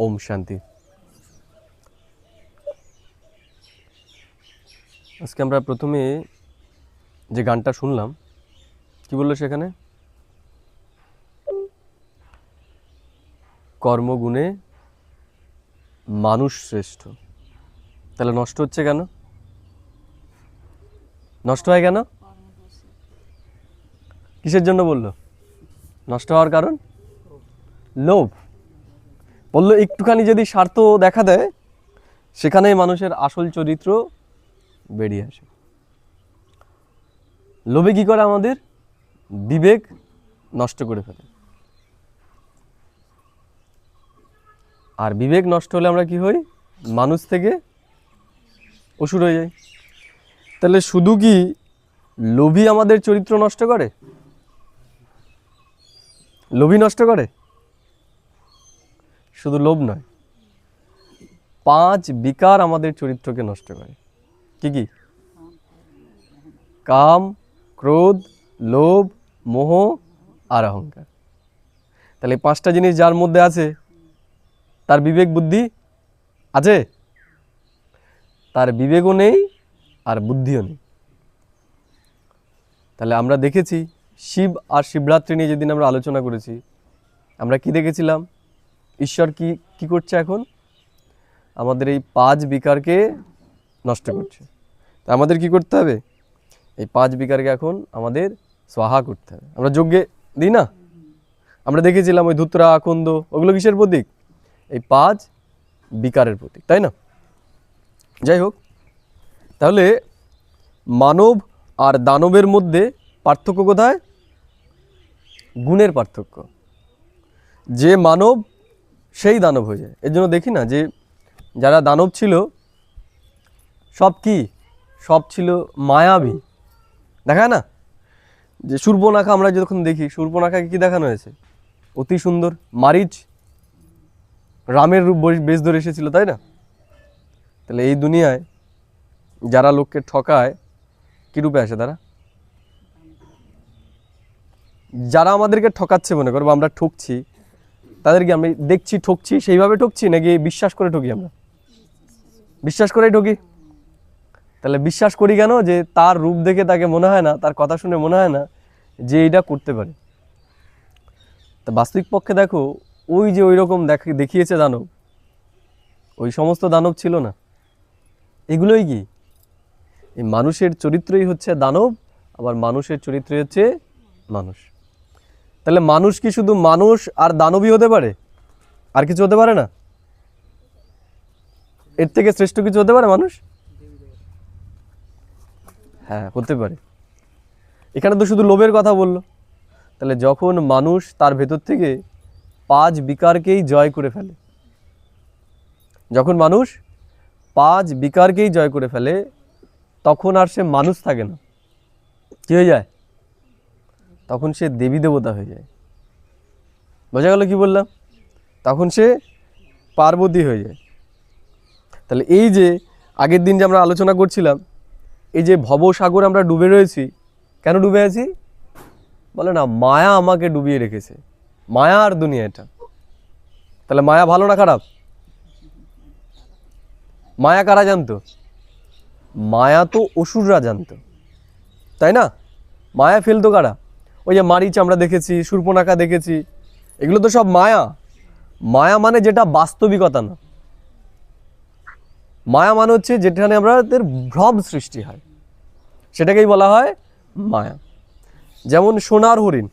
ওম শান্তি। আজকে আমরা প্রথমে যে গানটা শুনলাম, কি বললো সেখানে? কর্মগুণে মানুষ শ্রেষ্ঠ। তাহলে নষ্ট হচ্ছে কেন? নষ্ট হয় কেন? কিসের জন্য বললো নষ্ট হওয়ার কারণ? লোভ। বললো একটুখানি যদি স্বার্থ দেখা দেয়, সেখানেই মানুষের আসল চরিত্র বেরিয়ে আসে। লোভে কি করে? আমাদের বিবেক নষ্ট করে ফেলে। আর বিবেক নষ্ট হলে আমরা কি হই? মানুষ থেকে অসুর হয়ে যাই। তাহলে শুধু কি লোভী আমাদের চরিত্র নষ্ট করে? লোভী নষ্ট করে? শুধু লোভ নয়, 5 বিকার আমাদের চরিত্রকে নষ্ট করে। কি কি? কাম, ক্রোধ, লোভ, মোহ আর অহংকার। তাহলে এই 5টা জিনিস যার মধ্যে আছে, তার বিবেক বুদ্ধি আছে? তার বিবেকও নেই আর বুদ্ধিও নেই। তাহলে আমরা দেখেছি শিব আর শিবরাত্রি নিয়ে যেদিন আমরা আলোচনা করেছি, আমরা কি দেখেছিলাম? ঈশ্বর কি কি করছে এখন? আমাদের এই 5 বিকারকে নষ্ট করছে। তা আমাদের কি করতে হবে? এই 5 বিকারকে এখন আমাদের স্বাহা করতে হবে। আমরা যজ্ঞে দিই না? আমরা দেখেছিলাম ওই ধুতরা, আকন্দ, ওগুলো কিসের প্রতীক? এই 5 বিকারের প্রতীক, তাই না? যাই হোক, তাহলে মানব আর দানবের মধ্যে পার্থক্য কোথায়? গুণের পার্থক্য। যে মানব সেই দানব হয়ে যায়। এর জন্য দেখি না যে যারা দানব ছিল সব কি? সব ছিল মায়াবী। দেখায় না যে শূর্পণখা, আমরা যখন দেখি শূর্পণখাকে কি দেখানো হয়েছে? অতি সুন্দর। মারিচ রামের রূপ বেশ ধরে এসেছিল, তাই না? তাহলে এই দুনিয়ায় যারা লোককে ঠকায়, কি রূপে আসে তারা? যারা আমাদেরকে ঠকাচ্ছে, মনে করবো আমরা ঠকছি, তাদেরকে আমি দেখছি ঠকছি, সেইভাবে ঠকছি নাকি বিশ্বাস করে ঠকি? আমরা বিশ্বাস করেই ঠকি। তাহলে বিশ্বাস করি কেন? যে তার রূপ দেখে তাকে মনে হয় না, তার কথা শুনে মনে হয় না যে এইটা করতে পারে। তা বাস্তবিক পক্ষে দেখো, ওই যে ওই রকম দেখিয়েছে দানব, ওই সমস্ত দানব ছিল না। এগুলোই কি? এই মানুষের চরিত্রই হচ্ছে দানব, আবার মানুষের চরিত্রই হচ্ছে মানুষ। তাহলে মানুষ কি শুধু মানুষ আর দানবই হতে পারে? আর কিছু হতে পারে না? এর থেকে শ্রেষ্ঠ কিছু হতে পারে মানুষ? হ্যাঁ, হতে পারে। এখানে তো শুধু লোভের কথা বললো। তাহলে যখন মানুষ তার ভেতর থেকে 5 বিকারকেই জয় করে ফেলে, যখন মানুষ 5 বিকারকেই জয় করে ফেলে, তখন আর সে মানুষ থাকে না। কি হয়ে যায়? তখন সে দেবী দেবতা হয়ে যায়। বোঝা গেল কি বললাম? তখন সে পার্বতী হয়ে যায়। তাহলে এই যে আগের দিন যে আমরা আলোচনা করছিলাম, এই যে ভবসাগর আমরা ডুবে রয়েছি, কেন ডুবে আছি? বলে না, মায়া আমাকে ডুবিয়ে রেখেছে। মায়া আর দুনিয়া এটা। তাহলে মায়া ভালো না খারাপ? মায়া কারা জানতো? মায়া তো অসুররা জানতো, তাই না? মায়া ফেলতো কারা? ওই যে মারিচ আমরা দেখেছি, শূর্পণখা দেখেছি, এগুলো তো সব মায়া। মায়া মানে যেটা বাস্তবিকতা না। মায়া মানে হচ্ছে যেখানে আমাদের ভ্রম সৃষ্টি হয়, সেটাকেই বলা হয় মায়া। যেমন সোনার হরিণ,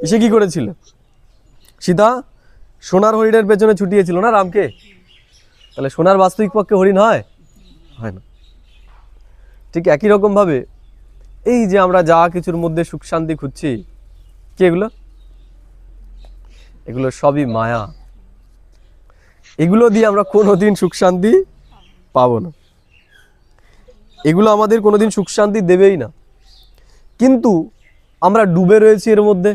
সে কি করেছিল? সীতা সোনার হরিণের পেছনে ছুটিয়েছিল না রামকে। তাহলে সোনার বাস্তবিক পক্ষে হরিণ হয়? হয় না। ঠিক একই রকম ভাবে এই যে আমরা যা কিছুর মধ্যে সুখ শান্তি খুঁজছি, কি এগুলো? এগুলো সবই মায়া। এগুলো দিয়ে আমরা কোনোদিন সুখ শান্তি পাবো না। এগুলো আমাদের কোনোদিন সুখ শান্তি দেবেই না। কিন্তু আমরা ডুবে রয়েছি এর মধ্যে,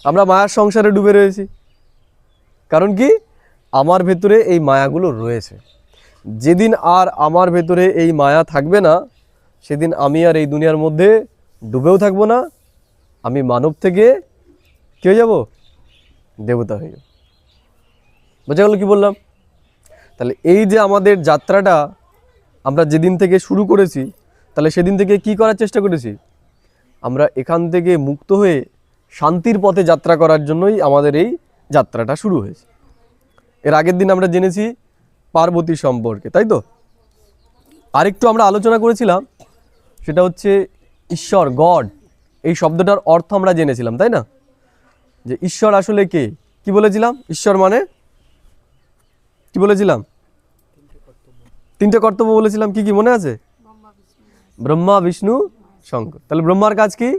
আমরা মায়ার সংসারে ডুবে রয়েছি। কারণ কি? আমার ভেতরে এই মায়াগুলো রয়েছে। যেদিন আর আমার ভেতরে এই মায়া থাকবে না, সেদিন আমি আর এই দুনিয়ার মধ্যে ডুবেও থাকবো না। আমি মানব থেকে কি হয়ে যাব? দেবতা হয়ে যাবে। বোঝা গেল কি বললাম? তাহলে এই যে আমাদের যাত্রাটা আমরা যেদিন থেকে শুরু করেছি, তাহলে সেদিন থেকে কি করার চেষ্টা করেছি? আমরা এখান থেকে মুক্ত হয়ে শান্তির পথে যাত্রা করার জন্যই আমাদের এই যাত্রাটা শুরু হয়েছে। এর আগের দিন আমরা জেনেছি পার্বতী সম্পর্কে, তাই তো? আরেকটু আমরা আলোচনা করেছিলাম, সেটা হচ্ছে ঈশ্বর, গড, এই শব্দটার অর্থ আমরা জেনেছিলাম, তাই না? যে ঈশ্বর আসলে কে, কি বলেছিলাম? ঈশ্বর মানে কি বলেছিলাম? তিনটে কর্তব্য বলেছিলাম, কি কি মনে আছে? ব্রহ্মা, বিষ্ণু, শঙ্কর। তাহলে ব্রহ্মার কাজ কি?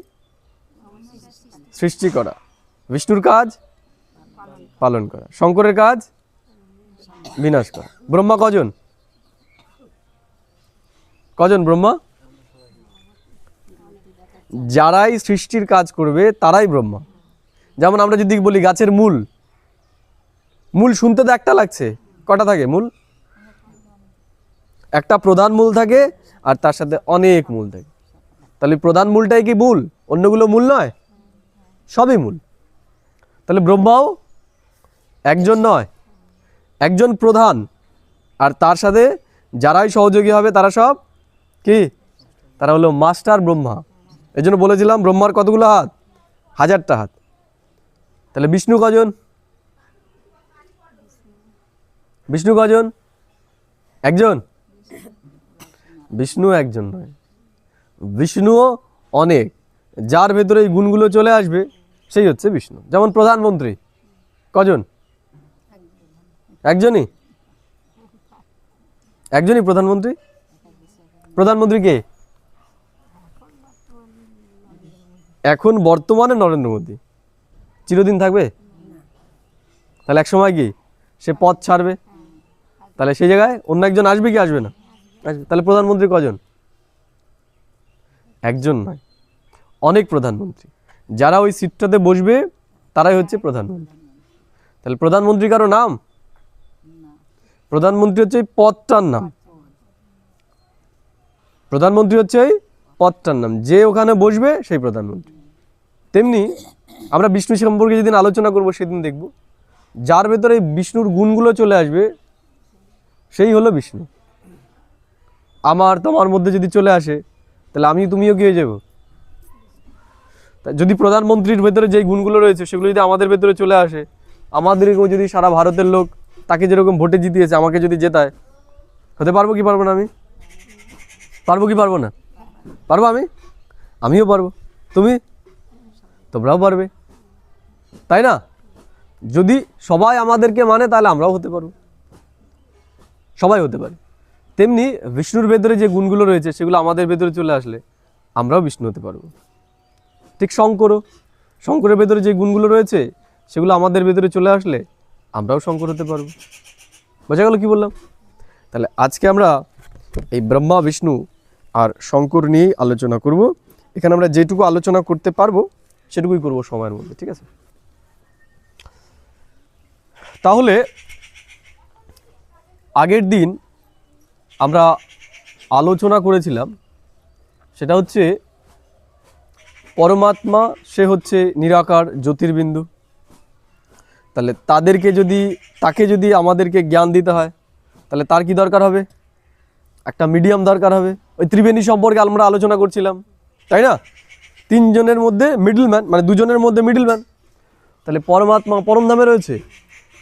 সৃষ্টি করা। বিষ্ণুর কাজ পালন করা। শঙ্করের কাজ বিনাশ করা। ব্রহ্মা কজন? কজন ব্রহ্মা? যারাই সৃষ্টির কাজ করবে তারাই ব্রহ্মা। যেমন আমরা যদি বলি গাছের মূল, মূল শুনতে তো একটা লাগছে, কটা থাকে মূল? একটা প্রধান মূল থাকে আর তার সাথে অনেক মূল থাকে। তাহলে প্রধান মূলটাই কি মূল? অন্যগুলো মূল নয়? সবই মূল। তাহলে ব্রহ্মাও একজন নয়, একজন প্রধান, আর তার সাথে যারাই সহযোগী হবে তারা সব কি? তারা হলো মাস্টার ব্রহ্মা। এই জন্য বলেছিলাম ব্রহ্মার কতগুলো হাত? 1000টা হাত। তাহলে বিষ্ণু কজন? বিষ্ণু কজন? একজন? বিষ্ণু একজন নয়, বিষ্ণুও অনেক। যার ভেতরে এই গুণগুলো চলে আসবে সেই হচ্ছে বিষ্ণু। যেমন প্রধানমন্ত্রী কজন? একজনই? একজনই প্রধানমন্ত্রী? প্রধানমন্ত্রী কে? এখন বর্তমানে নরেন্দ্র মোদী। চিরদিন থাকবে? তাহলে এক সময় কি সে পদ ছাড়বে, তাহলে সেই জায়গায় অন্য একজন আসবে কি আসবে না? আসবে। তাহলে প্রধানমন্ত্রী কজন? একজন নয়, অনেক প্রধানমন্ত্রী। যারা ওই সিটটাতে বসবে তারাই হচ্ছে প্রধানমন্ত্রী। তাহলে প্রধানমন্ত্রী কারো নাম? প্রধানমন্ত্রী হচ্ছে এই পদটার নাম। প্রধানমন্ত্রী হচ্ছে এই পদটার নাম, যে ওখানে বসবে সেই প্রধানমন্ত্রী। তেমনি আমরা বিষ্ণু সম্পর্কে যেদিন আলোচনা করব সেদিন দেখব যার ভেতরে বিষ্ণুর গুণগুলো চলে আসবে সেই হলো বিষ্ণু। আমার তোমার মধ্যে যদি চলে আসে তাহলে আমি তুমিও কি হয়ে যাব? যদি প্রধানমন্ত্রীর ভেতরে যেই গুণগুলো রয়েছে সেগুলো যদি আমাদের ভেতরে চলে আসে, আমাদেরকেও যদি সারা ভারতের লোক তাকে যেরকম ভোটে জিতিয়েছে আমাকে যদি জেতায়, হতে পারবো কি পারবো না? আমি পারবো কি পারবো না? পারবো। আমিও পারবো, তুমি, তোমরাও পারবে, তাই না? যদি সবাই আমাদেরকে মানে তাহলে আমরাও হতে পারবো, সবাই হতে পারে। তেমনি বিষ্ণুর ভেতরে যে গুণগুলো রয়েছে সেগুলো আমাদের ভেতরে চলে আসলে আমরাও বিষ্ণু হতে পারবো। ঠিক শঙ্করের ভেতরে যে গুণগুলো রয়েছে সেগুলো আমাদের ভেতরে চলে আসলে আমরাও শঙ্কর হতে পারবো। বোঝা গেল কি বললাম? তাহলে আজকে আমরা এই ব্রহ্মা, বিষ্ণু আর শঙ্কর নিয়েই আলোচনা করব। এখানে আমরা যেটুকু আলোচনা করতে পারবো সেটুকুই করব সময়ের মধ্যে, ঠিক আছে? তাহলে আগের দিন আমরা আলোচনা করেছিলাম সেটা হচ্ছে পরমাত্মা, সে হচ্ছে নিরাকার জ্যোতির্বিন্দু। তাহলে তাকে যদি আমাদেরকে জ্ঞান দিতে হয় তাহলে তার কি দরকার হবে? একটা মিডিয়াম দরকার হবে। ওই ত্রিবেণী সম্পর্কে আমরা আলোচনা করছিলাম, তাই না? তিনজনের মধ্যে মিডলম্যান, মানে দুজনের মধ্যে মিডলম্যান। তাহলে পরমাত্মা পরমধামে রয়েছে,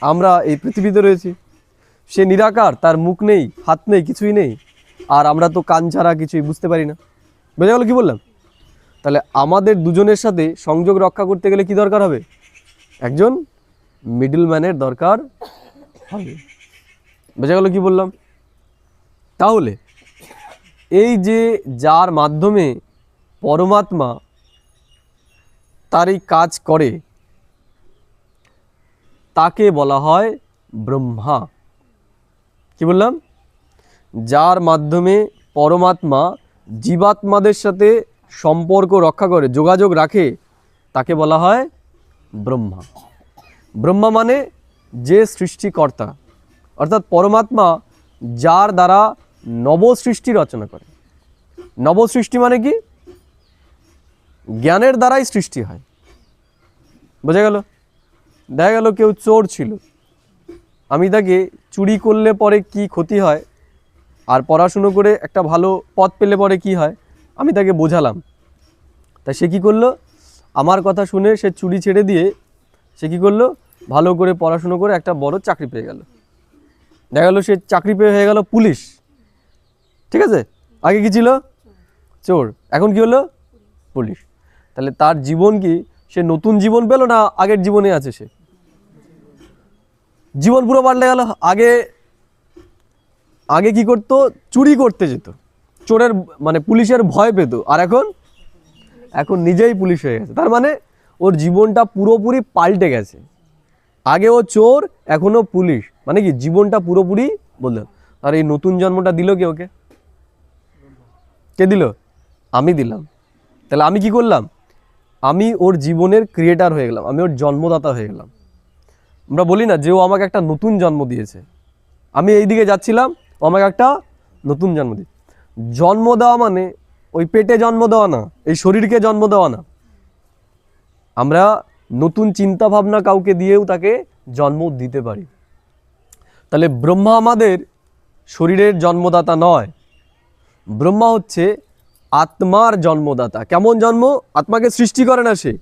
আমরা এই পৃথিবীতে রয়েছি। সে নিরাকার, তার মুখ নেই, হাত নেই, কিছুই নেই, আর আমরা তো কান ছাড়া কিছুই বুঝতে পারি না। বোঝা গেল কি বললাম? তাহলে আমাদের দুজনের সাথে সংযোগ রক্ষা করতে গেলে কি দরকার হবে? একজন মিডলম্যানের দরকার হবে। বোঝা গেল কি বললাম? তাহলে এই যে যার মাধ্যমে পরমাত্মা তার এই কাজ করে তাকে বলা হয় ব্রহ্মা। কি বললাম? যার মাধ্যমে পরমাত্মা জীবাত্মাদের সাথে সম্পর্ক রক্ষা করে, যোগাযোগ রাখে, তাকে বলা হয় ব্রহ্মা। ব্রহ্মা মানে যে সৃষ্টিকর্তা, অর্থাৎ পরমাত্মা যার দ্বারা নবসৃষ্টি রচনা করে। নবসৃষ্টি মানে কি? জ্ঞানের দ্বারাই সৃষ্টি হয়। বোঝা গেল? দেখা গেল কেউ চোর ছিল, আমি তাকে চুরি করলে পরে কি ক্ষতি হয় আর পড়াশুনো করে একটা ভালো পথ পেলে পরে কি হয় আমি তাকে বোঝালাম। তাই সে কী করলো, আমার কথা শুনে সে চুরি ছেড়ে দিয়ে সে কী করলো, ভালো করে পড়াশুনো করে একটা বড় চাকরি পেয়ে গেল। দেখা গেলো সে চাকরি পেয়ে হয়ে গেল পুলিশ, ঠিক আছে? আগে কি ছিল? চোর, এখন কি হলো? পুলিশ। তাহলে তার জীবন কি, সে নতুন জীবন পেল না আগের জীবনে আছে সে? জীবন পুরো পাল্টে গেল। আগে আগে কি করতো, চুরি করতে যেত, চোরের মানে পুলিশের ভয় পেত, আর এখন নিজেই পুলিশ হয়ে গেছে। তার মানে ওর জীবনটা পুরোপুরি পাল্টে গেছে। আগে ও চোর, এখনো পুলিশ, মানে কি জীবনটা পুরোপুরি বললেন। আর এই নতুন জন্মটা দিল কে ওকে? কে দিল? আমি দিলাম। তাহলে আমি কি করলাম? আমি ওর জীবনের ক্রিয়েটার হয়ে গেলাম, আমি ওর জন্মদাতা হয়ে গেলাম। আমরা বলি না যে ও আমাকে একটা নতুন জন্ম দিয়েছে, আমি এই দিকে যাচ্ছিলাম, ও আমাকে একটা নতুন জন্ম দিয়ে। জন্ম দেওয়া মানে ওই পেটে জন্ম দেওয়া না, এই শরীরকে জন্ম দেওয়া না। আমরা নতুন চিন্তা ভাবনা কাউকে দিয়েও তাকে জন্ম দিতে পারি। তাহলে ব্রহ্মা আমাদের শরীরের জন্মদাতা নয়, ব্রহ্মা হচ্ছে আত্মার জন্মদাতা। কেমন জন্ম? আত্মাকে সৃষ্টি করে না সে,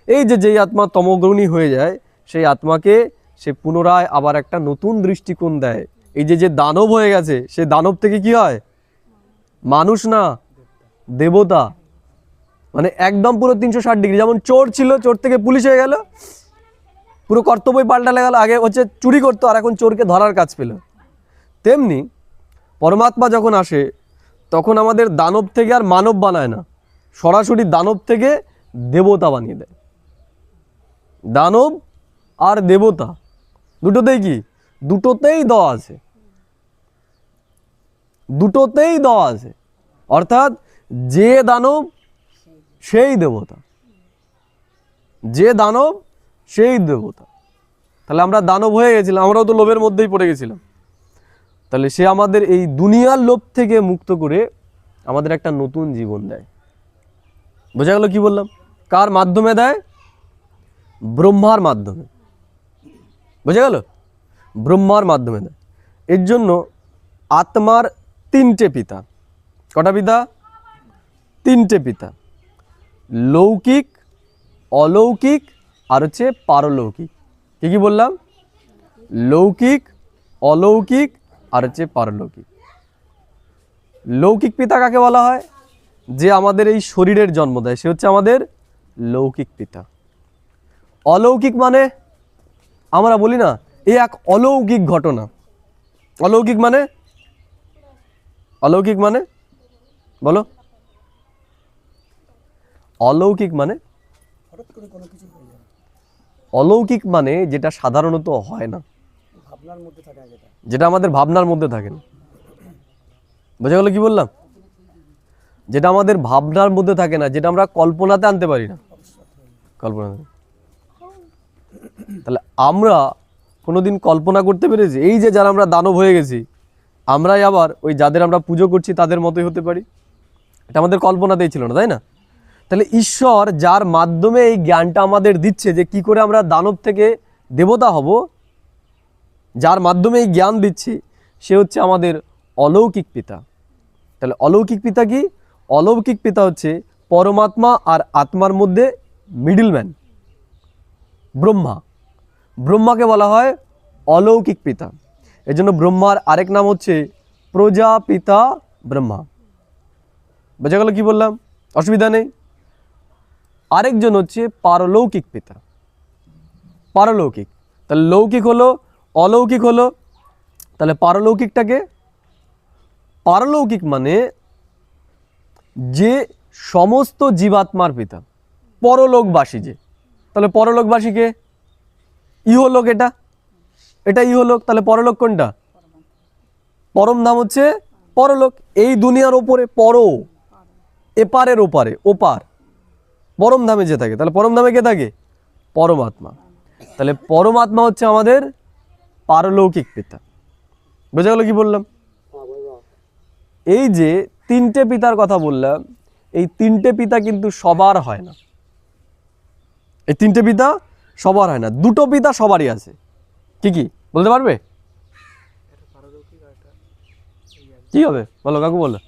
এই যে যেই আত্মা তমোগুণী হয়ে যায় সেই আত্মাকে সে পুনরায় আবার একটা নতুন দৃষ্টিকোণ দেয়। এই যে যে দানব হয়ে গেছে, সে দানব থেকে কি হয়? মানুষ না, দেবতা। মানে একদম পুরো 360 ডিগ্রি। যেমন চোর ছিল, চোর থেকে পুলিশ হয়ে গেল, পুরো কর্তব্যই পাল্টালে গেল। আগে হচ্ছে চুরি করতো আর এখন চোরকে ধরার কাজ পেল। তেমনি পরমাত্মা যখন আসে তখন আমাদের দানব থেকে আর মানব বানায় না, সরাসরি দানব থেকে দেবতা বানিয়ে দেয়। দানব আর দেবতা দুটোতেই কি, দুটোতেই দেওয়া আছে, দুটোতেই দেওয়া আছে। অর্থাৎ যে দানব সেই দেবতা, যে দানব সেই দেবতা। তাহলে আমরা দানব হয়ে গেছিলাম, আমরাও তো লোভের মধ্যেই পড়ে গেছিলাম। তাহলে সে আমাদের এই দুনিয়ার লোভ থেকে মুক্ত করে আমাদের একটা নতুন জীবন দেয়। বোঝা গেল কি বললাম? কার মাধ্যমে দেয়? ব্রহ্মার মাধ্যমে। বোঝা গেল? ব্রহ্মার মাধ্যমে দেয়। এর জন্য আত্মার তিনটে পিতা। কটা পিতা? তিনটে পিতা, লৌকিক, অলৌকিক আর হচ্ছে পারলৌকিক। কি কি বললাম? লৌকিক, অলৌকিক আর হচ্ছে পারলৌকিক। লৌকিক পিতা কাকে বলা হয়? যে আমাদের এই শরীরের জন্ম দেয়, সে হচ্ছে আমাদের লৌকিক পিতা। অলৌকিক মানে আমরা বলি না এই এক অলৌকিক ঘটনা। অলৌকিক মানে, অলৌকিক মানে বলো, অলৌকিক মানে, অলৌকিক মানে যেটা সাধারণত হয় না, যেটা আমাদের ভাবনার মধ্যে থাকে না। বোঝা গেল কি বললাম? যেটা আমাদের ভাবনার মধ্যে থাকে না, যেটা আমরা কল্পনাতে আনতে পারি না, কল্পনাতে। তাহলে আমরা কোনোদিন কল্পনা করতে পেরেছি এই যে যারা আমরা দানব হয়ে গেছি, আমরাই আবার ওই যাদের আমরা পুজো করছি তাদের মতোই হতে পারি? এটা আমাদের কল্পনাতেই ছিল না, তাই না? তাহলে ঈশ্বর যার মাধ্যমে এই জ্ঞানটা আমাদের দিচ্ছে যে কি করে আমরা দানব থেকে দেবতা হব, যার মাধ্যমে এই জ্ঞান দিচ্ছে, সে হচ্ছে আমাদের অলৌকিক পিতা। তাহলে অলৌকিক পিতা কি? অলৌকিক পিতা হচ্ছে পরমাত্মা আর আত্মার মধ্যে মিডলম্যান, ব্রহ্মা। ব্রহ্মাকে বলা হয় অলৌকিক পিতা। এই জন্য ব্রহ্মার আরেক নাম হচ্ছে প্রজাপিতা ব্রহ্মা। বোঝা গেল কি বললাম? অসুবিধা নেই। আরেকজন হচ্ছে পারলৌকিক পিতা, পারলৌকিক। তাহলে লৌকিক হলো, অলৌকিক হলো, তাহলে পারলৌকিকটাকে, পারলৌকিক মানে যে সমস্ত জীবাত্মার পিতা, পরলোকবাসী যে। তাহলে পরলোকবাসীকে, ইহলোক, এটা এটা ইহলোক। তাহলে পরলোক কোনটা? পরম ধাম হচ্ছে পরলোক, এই দুনিয়ার ওপরে, পর, এপারের ওপারে, ওপার, পরম ধামে যে থাকে। তাহলে পরম ধামে কে থাকে? পরমাত্মা। তাহলে পরমাত্মা হচ্ছে আমাদের পারলৌকিক পিতা। বোঝা গেল কি বললাম? এই যে তিনটে পিতার কথা বললাম, এই তিনটে পিতা কিন্তু সবার হয় না। এই তিনটে পিতা সবার হয় না, দুটো পিতা সবারই আছে। কি কি বলতে পারবে? কি হবে বলো কাকু, বলো।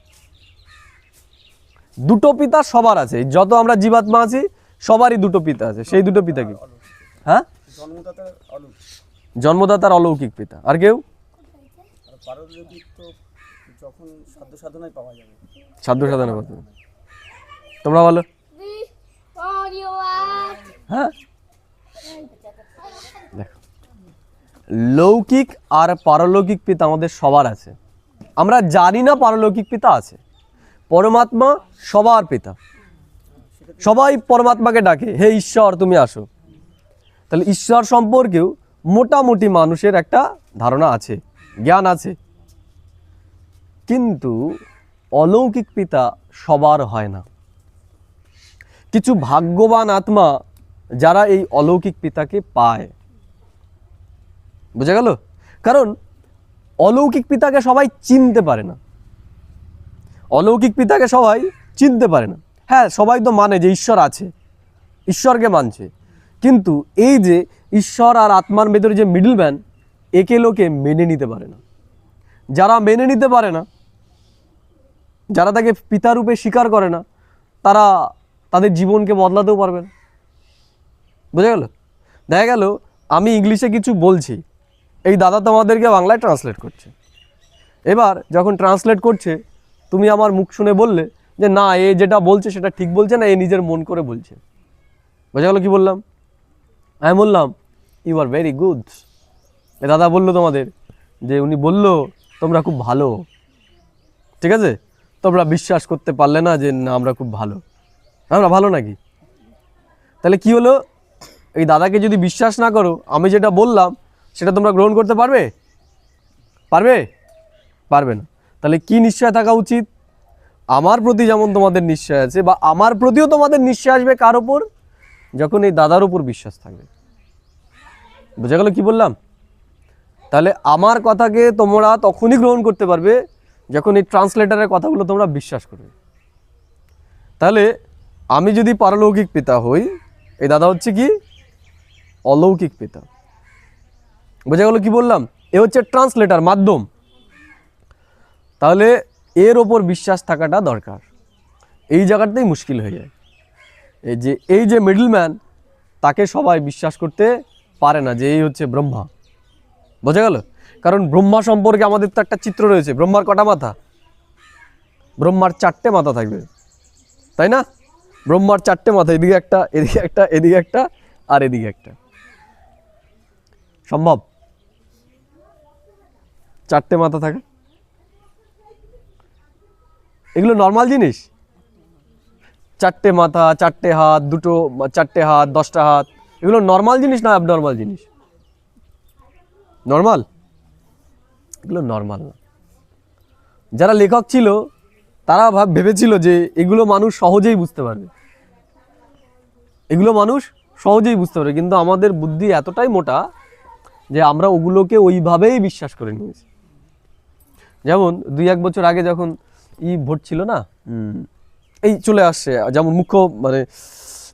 দুটো পিতা সবার আছে, যত আমরা জীবাত্মা আছি সবারই দুটো পিতা আছে। সেই দুটো পিতা কি? হ্যাঁ, জন্মদাতার অলৌকিক পিতা। আর কেউ? সাধ্য সাধনা করতে। তোমরা বলো। হ্যাঁ, দেখো, লৌকিক আর পারলৌকিক পিতা আমাদের সবার আছে। আমরা জানি না পারলৌকিক পিতা আছে। পরমাত্মা সবার পিতা, সবাই পরমাত্মাকে ডাকে, হে ঈশ্বর তুমি আসো। তাহলে ঈশ্বর সম্পর্কেও মোটামুটি মানুষের একটা ধারণা আছে, জ্ঞান আছে। কিন্তু অলৌকিক পিতা সবার হয় না। কিছু ভাগ্যবান আত্মা যারা এই অলৌকিক পিতাকে পায়। বুঝা গেল? কারণ অলৌকিক পিতাকে সবাই চিনতে পারে না। অলৌকিক পিতাকে সবাই চিনতে পারে না। হ্যাঁ, সবাই তো মানে যে ঈশ্বর আছে, ঈশ্বরকে মানছে, কিন্তু এই যে ঈশ্বর আর আত্মার ভেতরে যে মিডল ম্যান, একে লোকে মেনে নিতে পারে না। যারা মেনে নিতে পারে না, যারা তাকে পিতারূপে স্বীকার করে না, তারা তাদের জীবনকে বদলাতেও পারবে না। বুঝা গেল? দেখা গেল আমি ইংলিশে কিছু বলছি, এই দাদা তোমাদেরকে বাংলায় ট্রান্সলেট করছে। এবার যখন ট্রান্সলেট করছে, তুমি আমার মুখ শুনে বললে যে না, এ যেটা বলছে সেটা ঠিক বলছে না, এ নিজের মন করে বলছে। বোঝা গেল কি বললাম? আমি বললাম ইউ আর ভেরি গুড। এ দাদা বললো তোমাদের যে উনি বলল তোমরা খুব ভালো, ঠিক আছে? তোমরা বিশ্বাস করতে পারলে না যে না আমরা খুব ভালো। আমরা ভালো নাকি? তাহলে কি হলো? এই দাদাকে যদি বিশ্বাস না করো, আমি যেটা বললাম সেটা তোমরা গ্রহণ করতে পারবে? পারবে? পারবে না। তাহলে কি নিশ্চয় থাকা উচিত? আমার প্রতি যেমন তোমাদের নিশ্চয় আছে, বা আমার প্রতিও তোমাদের নিশ্চয় আসবে কার ওপর? যখন এই দাদার উপর বিশ্বাস থাকবে। বুঝা গেল কি বললাম? তাহলে আমার কথাকে তোমরা তখনই গ্রহণ করতে পারবে যখন এই ট্রান্সলেটারের কথাগুলো তোমরা বিশ্বাস করবে। তাহলে আমি যদি পারলৌকিক পিতা হই, এই দাদা হচ্ছে কি? অলৌকিক পিতা। বোঝা গেল কি বললাম? এ হচ্ছে ট্রান্সলেটার, মাধ্যম। তাহলে এর ওপর বিশ্বাস থাকাটা দরকার। এই জায়গাটাতেই মুশকিল হয়ে যায়। এই যে মিডল ম্যান, তাকে সবাই বিশ্বাস করতে পারে না যে এই হচ্ছে ব্রহ্মা। বোঝা গেল? কারণ ব্রহ্মা সম্পর্কে আমাদের তো একটা চিত্র রয়েছে। ব্রহ্মার কটা মাথা? ব্রহ্মার 4টে মাথা থাকবে, তাই না? ব্রহ্মার 4টে মাথা, এদিকে একটা, এদিকে একটা, এদিকে একটা, আর এদিকে একটা। সম্ভব 4টে মাথা থাকে? এগুলো নর্মাল জিনিস? 4টে মাথা, 4টে হাত, 4টে হাত, 10টা হাত, এগুলো নর্মাল জিনিস না অ্যাবনর্মাল জিনিস? নর্মাল। এগুলো নর্মাল না। যারা লেখক ছিল তারা ভেবেছিল যে এগুলো মানুষ সহজেই বুঝতে পারবে, এগুলো মানুষ সহজেই বুঝতে পারবে, কিন্তু আমাদের বুদ্ধি এতটাই মোটা যে আমরা ওগুলোকে ওইভাবেই বিশ্বাস করে নিয়েছি। যেমন 2-1 বছর আগে যখন ভোট ছিল না, এই চলে আসছে, যেমন মুখ্য মানে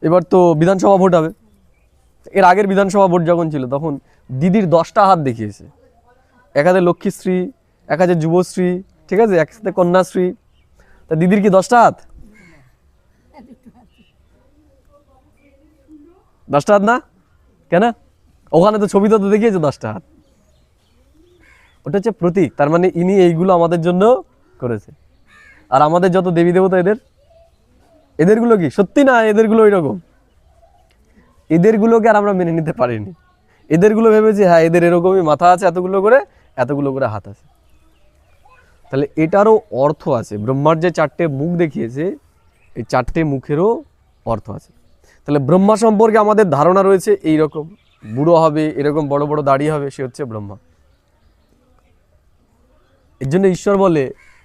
এবার তো বিধানসভা ভোট হবে। এর আগের বিধানসভা ভোট যখন ছিল তখন দিদির 10টা হাত দেখিয়েছে। এক হাতে লক্ষ্মীশ্রী, এক হাতে যুবশ্রী, ঠিক আছে, একসাথে কন্যাশ্রী। তা দিদির কি 10টা হাত? 10টা হাত না কেন? ওখানে তো ছবিতে তো দেখিয়েছে 10টা হাত। ওটা হচ্ছে প্রতীক। তার মানে ইনি এইগুলো আমাদের জন্য করেছে। আর আমাদের যত দেবী দেবতা এদেরগুলো কি সত্যি না? এদেরগুলো ওই রকম। এদেরগুলোকে আর আমরা মেনে নিতে পারিনি। এদেরগুলো ভেবেছি হ্যাঁ এদের এরকমই মাথা আছে, এতগুলো করে হাত আছে। তাহলে এটারও অর্থ আছে। ব্রহ্মার যে 4টে মুখ দেখিয়েছে, এই 4টে মুখেরও অর্থ আছে। তাহলে ব্রহ্মা সম্পর্কে আমাদের ধারণা রয়েছে এই রকম, বুড়ো হবে, এরকম বড় বড় দাড়ি হবে, সে হচ্ছে ব্রহ্মা। এর জন্য ঈশ্বর বলে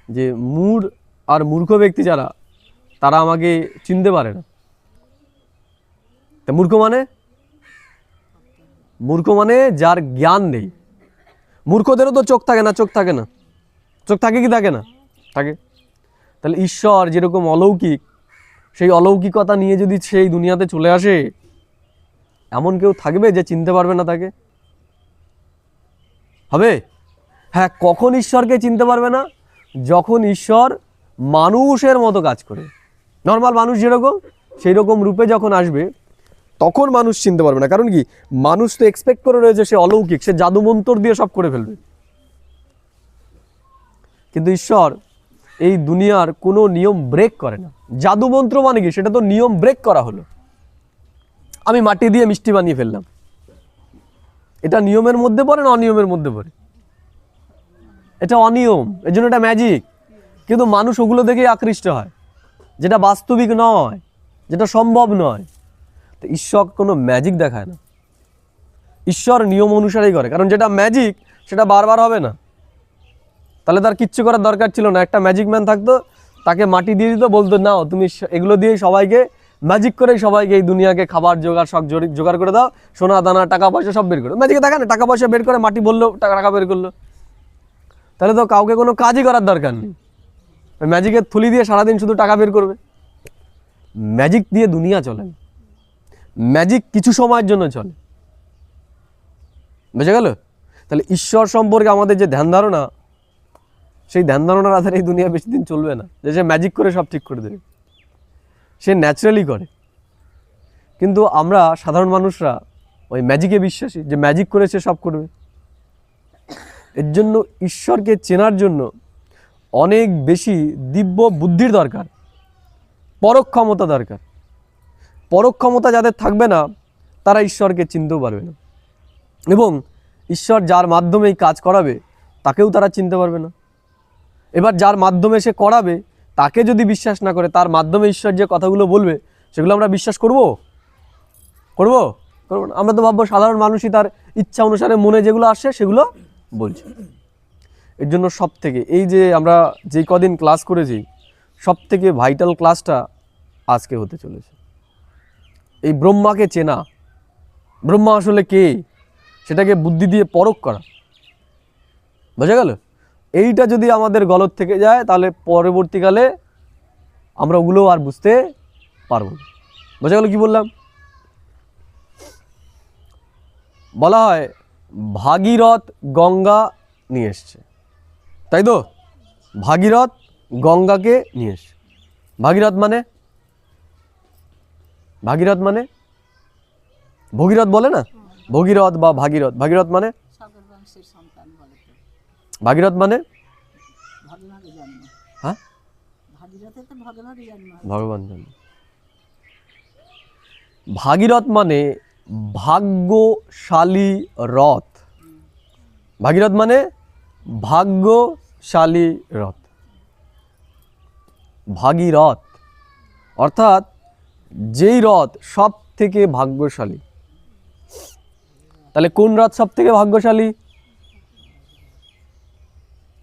যে মূর্খ ব্যক্তি যারা, তারা আমাকে চিনতে পারে না। তা মূর্খ মানে যার জ্ঞান নেই। মূর্খদেরও তো চোখ থাকে না? চোখ থাকে না? চোখ থাকে কি থাকে না? থাকে। তাহলে ঈশ্বর যেরকম অলৌকিক, সেই অলৌকিকতা নিয়ে যদি সেই দুনিয়াতে চলে আসে, এমন কেউ থাকবে যে চিনতে পারবে না তাকে? হবে? হ্যাঁ, কখন ঈশ্বরকে চিনতে পারবে না? যখন ঈশ্বর মানুষের মতো কাজ করে, নর্মাল মানুষ যেরকম সেই রকম রূপে যখন আসবে তখন মানুষ চিনতে পারবে না। কারণ কি, মানুষ তো এক্সপেক্ট করে রয়েছে সে অলৌকিক, সে জাদুমন্তর দিয়ে সব করে ফেলবে। কিন্তু ঈশ্বর এই দুনিয়ার কোনো নিয়ম ব্রেক করে না। জাদুমন্ত্র মানে কি, সেটা তো নিয়ম ব্রেক করা হলো। আমি মাটি দিয়ে মিষ্টি বানিয়ে ফেললাম, এটা নিয়মের মধ্যে পড়ে না অনিয়মের মধ্যে পড়ে? এটা অনিয়ম, এর জন্য এটা ম্যাজিক। কিন্তু মানুষ ওগুলো দেখেই আকৃষ্ট হয়, যেটা বাস্তবিক নয়, যেটা সম্ভব নয়। তো ঈশ্বর কোনো ম্যাজিক দেখায় না, ঈশ্বর নিয়ম অনুসারেই করে। কারণ যেটা ম্যাজিক সেটা বারবার হবে না, তাহলে তার কিচ্ছু করার দরকার ছিল না। একটা ম্যাজিক ম্যান থাকতো, তাকে মাটি দিয়ে দিত, বলতো নাও তুমি এগুলো দিয়েই সবাইকে, ম্যাজিক করেই সবাইকে এই দুনিয়াকে খাবার জোগাড় সব জোগাড় করে দাও, সোনা দানা টাকা পয়সা সব বের করো। ম্যাজিকে দেখা না, টাকা পয়সা বের করে, মাটি বললো টাকা বের করলো, তাহলে তো কাউকে কোনো কাজই করার দরকার নেই। ম্যাজিকের থলি দিয়ে সারাদিন শুধু টাকা বের করবে। ম্যাজিক দিয়ে দুনিয়া চলে না, ম্যাজিক কিছু সময়ের জন্য চলে। বুঝে গেল? তাহলে ঈশ্বর সম্পর্কে আমাদের যে ধ্যান ধারণা, সেই ধ্যান ধারণার আধারে এই দুনিয়া বেশি দিন চলবে না, যে সে ম্যাজিক করে সব ঠিক করে দেবে। সে ন্যাচারালি করে। কিন্তু আমরা সাধারণ মানুষরা ওই ম্যাজিকে বিশ্বাসী, যে ম্যাজিক করে সে সব করবে। এর জন্য ঈশ্বরকে চেনার জন্য অনেক বেশি দিব্য বুদ্ধির দরকার, পরোক্ষ ক্ষমতা দরকার। পরোক্ষ ক্ষমতা যাদের থাকবে না, তারা ঈশ্বরকে চিনতেও পারবে না। এবং ঈশ্বর যার মাধ্যমে এই কাজ করাবে, তাকেও তারা চিনতে পারবে না। এবার যার মাধ্যমে সে করাবে, তাকে যদি বিশ্বাস না করে, তার মাধ্যমে ঈশ্বর যে কথাগুলো বলবে সেগুলো আমরা বিশ্বাস করব? করবো? করবো না। আমরা তো ভাববো সাধারণ মানুষই তার ইচ্ছা অনুসারে মনে যেগুলো আসে সেগুলো বলছে। এর জন্য সব থেকে, এই যে আমরা যে কদিন ক্লাস করেছি, সব থেকে ভাইটাল ক্লাসটা আজকে হতে চলেছে। এই ব্রহ্মাকে চেনা, ব্রহ্মা আসলে কে, সেটাকে বুদ্ধি দিয়ে পরখ করা। বোঝা গেল? এইটা যদি আমাদের গলদ থেকে যায়, তাহলে পরবর্তীকালে আমরা ওগুলো আর বুঝতে পারবো না। বোঝা গেল কি বললাম? বলা হয় ভাগীরথ গঙ্গা নিয়ে এসছে, তাই তো? ভাগীরথ গঙ্গাকে নিয়ে এসছে। ভাগীরথ মানে, ভাগীরথ মানে ভগীরথ বলে না, ভগীরথ বা ভাগীরথ। ভাগীরথ মানে, ভাগীরথ মানে হ্যাঁ, ভগবান জন্ম। ভাগীরথ মানে ভাগ্যশালী রথ। ভাগীরথ মানে ভাগ্যশালী রথ। ভাগীরথ অর্থাৎ যেই রথ সব থেকে ভাগ্যশালী। তাহলে কোন রথ সব থেকে ভাগ্যশালী?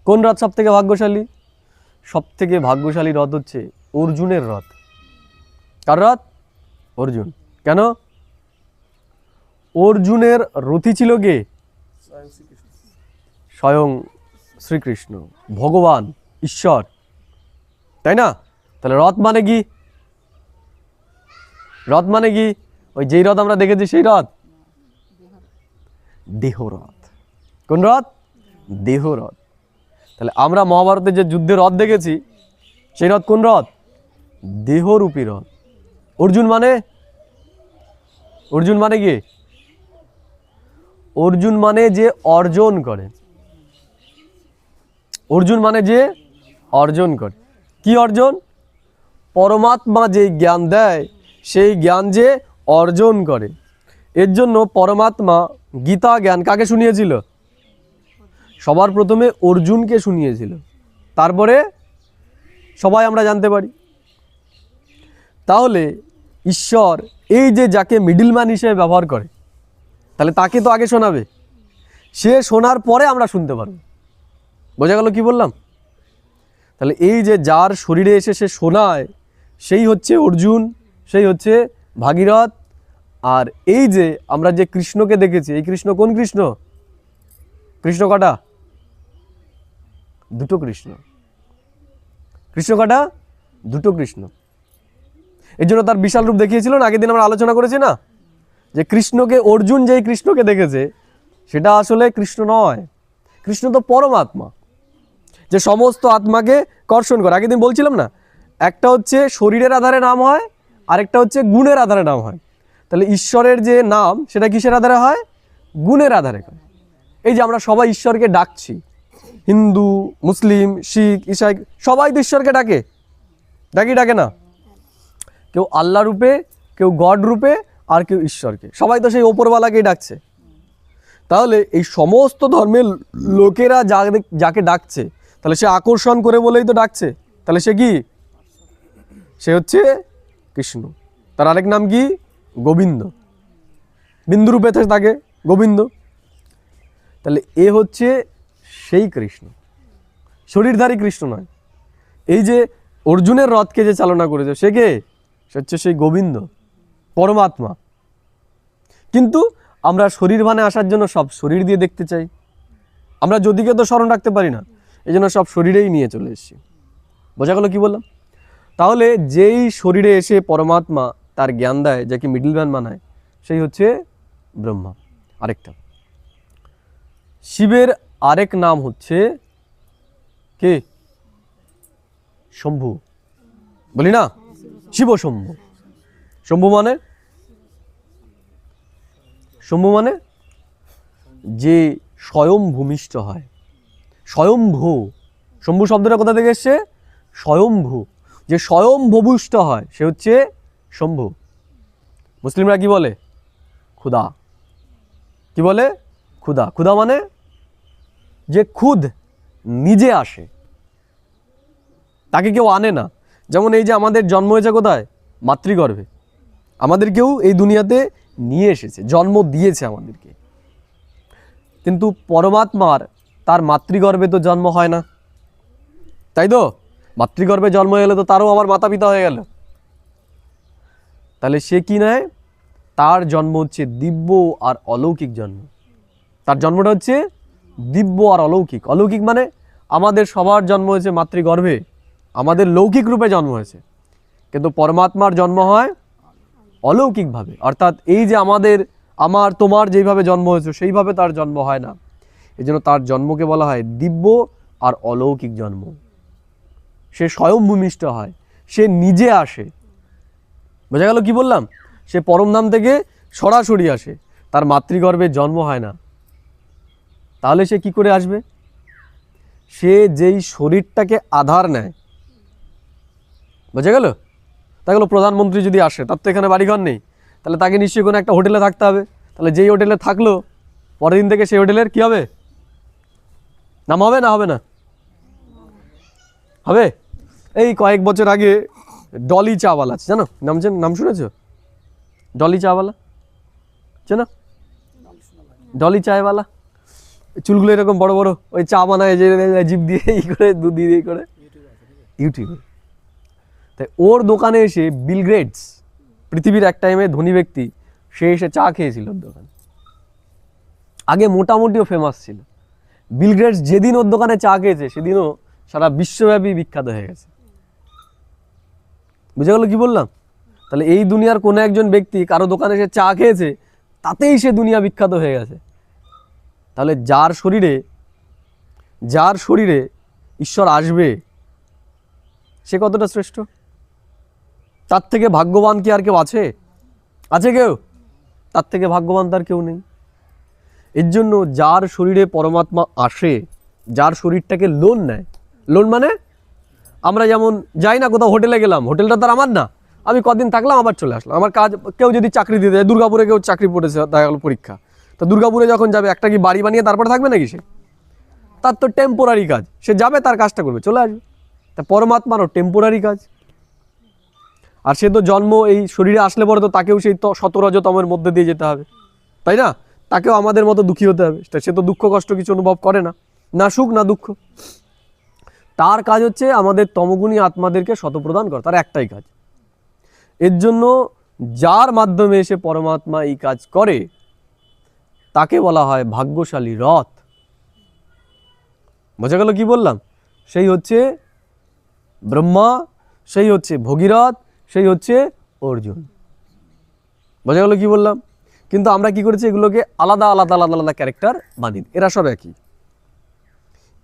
কোন রথ সব থেকে ভাগ্যশালী? সব থেকে ভাগ্যশালী রথ হচ্ছে অর্জুনের রথ। কার রথ? অর্জুন। কেন? অর্জুনের রথী ছিল কে? স্বয়ং শ্রীকৃষ্ণ, ভগবান, ঈশ্বর, তাই না? তাহলে রথ মানে কি? রথ মানে কি? ওই যেই রথ আমরা দেখেছি সেই রথ? দেহরথ। কোন রথ? দেহরথ। তাহলে আমরা মহাভারতের যে যুদ্ধের রথ দেখেছি, সেই রথ কোন রথ? দেহরূপী রথ। অর্জুন মানে, অর্জুন মানে কি? অর্জুন মানে যে অর্জন করে। অর্জুন মানে যে অর্জন করে। কি অর্জন? পরমাত্মা যে জ্ঞান দেয়, সেই জ্ঞান যে অর্জন করে। এর জন্য পরমাত্মা গীতা জ্ঞান কাকে শুনিয়েছিল? সবার প্রথমে অর্জুনকে শুনিয়েছিল, তারপরে সবাই আমরা জানতে পারি। তাহলে ঈশ্বর এই যে যাকে মিডলম্যান হিসেবে ব্যবহার করে, তাহলে তাকে তো আগে শোনাবে, সে শোনার পরে আমরা শুনতে পারবো। বোঝা গেল কি বললাম? তাহলে এই যে যার শরীরে এসে সে শোনায়, সেই হচ্ছে অর্জুন, সেই হচ্ছে ভাগীরথ। আর এই যে আমরা যে কৃষ্ণকে দেখেছি, এই কৃষ্ণ কোন কৃষ্ণ? কৃষ্ণ কটা? দুটো কৃষ্ণ। কৃষ্ণ কটা? দুটো কৃষ্ণ। এই জন্য তার বিশাল রূপ দেখিয়েছিল না, আগের দিন আমরা আলোচনা করেছি না, যে কৃষ্ণকে, অর্জুন যেই কৃষ্ণকে দেখেছে সেটা আসলে কৃষ্ণ নয়, কৃষ্ণ তো পরমাত্মা, যে সমস্ত আত্মাকে কর্ষণ করে। আগের দিন বলছিলাম না, একটা হচ্ছে শরীরের আধারে নাম হয়, আরেকটা হচ্ছে গুণের আধারে নাম হয়। তাহলে ঈশ্বরের যে নাম সেটা কিসের আধারে হয়? গুণের আধারে হয়। এই যে আমরা সবাই ঈশ্বরকে ডাকছি, হিন্দু, মুসলিম, শিখ, ইসাই, সবাই তো ঈশ্বরকে ডাকে, ডাকে না? কেউ আল্লাহ রূপে, কেউ গড রূপে, আর কেউ ঈশ্বরকে, সবাই তো সেই ওপরওয়ালাকেই ডাকছে। তাহলে এই সমস্ত ধর্মের লোকেরা যাকে ডাকছে, তাহলে সে আকর্ষণ করে বলেই তো ডাকছে। তাহলে সে কি? সে হচ্ছে কৃষ্ণ। তার আরেক নাম কি? গোবিন্দ। বিন্দু রূপে থাকে গোবিন্দ। তাহলে এ হচ্ছে সেই কৃষ্ণ, শরীরধারী কৃষ্ণ নয়। এই যে অর্জুনের রথকে যে চালনা করেছে সে কে? সে হচ্ছে সেই গোবিন্দ, পরমাত্মা। কিন্তু আমরা শরীর ভানে আসার জন্য সব শরীর দিয়ে দেখতে চাই, আমরা যদিকে তো স্মরণ রাখতে পারি না, এই জন্য সব শরীরেই নিয়ে চলে এসেছি। বোঝা গেল কি বললাম? তাহলে যেই শরীরে এসে পরমাত্মা তার জ্ঞান দেয়, যাকে মিডলম্যান বানায়, সেই হচ্ছে ব্রহ্মা। আরেকটা শিবের আরেক নাম হচ্ছে কে? শম্ভু। বলি না, শিব শম্ভু। শম্ভু মানে, শম্ভু মানে যে স্বয়ং ভূমিষ্ঠ হয়, স্বয়ংভূ। শম্ভু শব্দটা কোথা থেকে এসছে? স্বয়ংভূ, যে স্বয়ং ভূমিষ্ঠ হয় সে হচ্ছে শম্ভু। মুসলিমরা কি বলে? খুদা। কি বলে? খুদা। খুদা মানে যে খুদ নিজে আসে, তাকে কেউ আনে না। যেমন এই যে আমাদের জন্ম হয়েছে কোথায়? মাতৃগর্ভে। আমাদেরকেও এই দুনিয়াতে নিয়ে এসেছে, জন্ম দিয়েছে আমাদেরকে। কিন্তু পরমাত্মার তার মাতৃগর্ভে তো জন্ম হয় না, তাই তো? মাতৃগর্ভে জন্ম হলে তো তারও আবার মাতা পিতা হয়ে গেল। তাহলে সে কি নেয়? তার জন্ম হচ্ছে দিব্য আর অলৌকিক জন্ম। তার জন্মটা হচ্ছে দিব্য আর অলৌকিক। অলৌকিক মানে আমাদের সবার জন্ম হয়েছে মাতৃগর্ভে, আমাদের লৌকিক রূপে জন্ম হয়েছে, কিন্তু পরমাত্মার জন্ম হয় অলৌকিকভাবে। অর্থাৎ এই যে আমার তোমার যেইভাবে জন্ম হয়েছে সেইভাবে তার জন্ম হয় না। এই জন্য তার জন্মকে বলা হয় দিব্য আর অলৌকিক জন্ম। সে স্বয়ং ভূমিষ্ঠ হয়, সে নিজে আসে। বোঝা গেল কি বললাম? সে পরমধাম থেকে সরাসরি আসে, তার মাতৃগর্ভে জন্ম হয় না। তাহলে সে কি করে আসবে? সে যেই শরীরটাকে আধার নেয়, বোঝা গেল? তাই হলো প্রধানমন্ত্রী যদি আসে, তার তো এখানে বাড়িঘর নেই, তাহলে তাকে নিশ্চয়ই কোনো একটা হোটেলে থাকতে হবে। তাহলে যেই হোটেলে থাকলো, পরের দিন থেকে সেই হোটেলের কি হবে? নাম হবে না? হবে না? হবে। এই কয়েক বছর আগে ডলি চাওয়ালা আছে, জানো? নাম শুনেছো? ডলি চাওয়ালা, জানো? ডলি চায়ওয়ালা, চুলগুলো এরকম বড় বড়, ওই চা বানায় যে জিভ দিয়ে ই করে, দুধ দিয়ে করে, ইউটিউবে। তাই ওর দোকানে এসে বিল গেটস, পৃথিবীর এক টাইমে ধনী ব্যক্তি, সে এসে চা খেয়েছিল ওর দোকানে। আগে মোটামুটিও ফেমাস ছিল। বিল গেটস যেদিন ওর দোকানে চা খেয়েছে সেদিনও সারা বিশ্বব্যাপী বিখ্যাত হয়ে গেছে। বুঝে গেল কি বললাম? তাহলে এই দুনিয়ার কোনো একজন ব্যক্তি কারো দোকানে এসে চা খেয়েছে, তাতেই সে দুনিয়া বিখ্যাত হয়ে গেছে। তাহলে যার শরীরে ঈশ্বর আসবে, সে কতটা শ্রেষ্ঠ? তার থেকে ভাগ্যবান কি আর কেউ আছে? আছে কেউ? তার থেকে ভাগ্যবান তার কেউ নেই। এর জন্য যার শরীরে পরমাত্মা আসে, যার শরীরটাকে লোন নেয়, লোন মানে আমরা যেমন যাই না কোথাও, হোটেলে গেলাম, হোটেলটা তার আমার না, আমি কদিন থাকলাম আবার চলে আসলাম, আমার কাজ। কেউ যদি চাকরি দিতে যায়, দুর্গাপুরে কেউ চাকরি পড়েছে, দেখা গেল পরীক্ষা, তো দুর্গাপুরে যখন যাবে, একটা কি বাড়ি বানিয়ে তারপরে থাকবে নাকি সে? তার তো টেম্পোরারি কাজ, সে যাবে, তার কাজটা করবে, চলে আসবে। তা পরমাত্মারও টেম্পোরারি কাজ। আর সে তো জন্ম এই শরীরে আসলে পরে তো তাকেও সেই শতরজতমের মধ্যে দিয়ে যেতে হবে, তাই না? তাকেও আমাদের মতো দুঃখী হতে হবে। সে তো দুঃখ কষ্ট কিছু অনুভব করে না, না সুখ না দুঃখ। তার কাজ হচ্ছে আমাদের তমগুণী আত্মাদেরকে শতপ্রদান করা, তার একটাই কাজ। এর জন্য যার মাধ্যমে এসে পরমাত্মা এই কাজ করে, তাকে বলা হয় ভাগ্যশালী রথ। বোঝা গেল কি বললাম? সেই হচ্ছে ব্রহ্মা, সেই হচ্ছে ভগীরথ, সেই হচ্ছে অর্জুন। বোঝা গেল কি বললাম? কিন্তু আমরা কি করেছি, এগুলোকে আলাদা আলাদা আলাদা আলাদা ক্যারেক্টার বানিয়ে, এরা সব একই।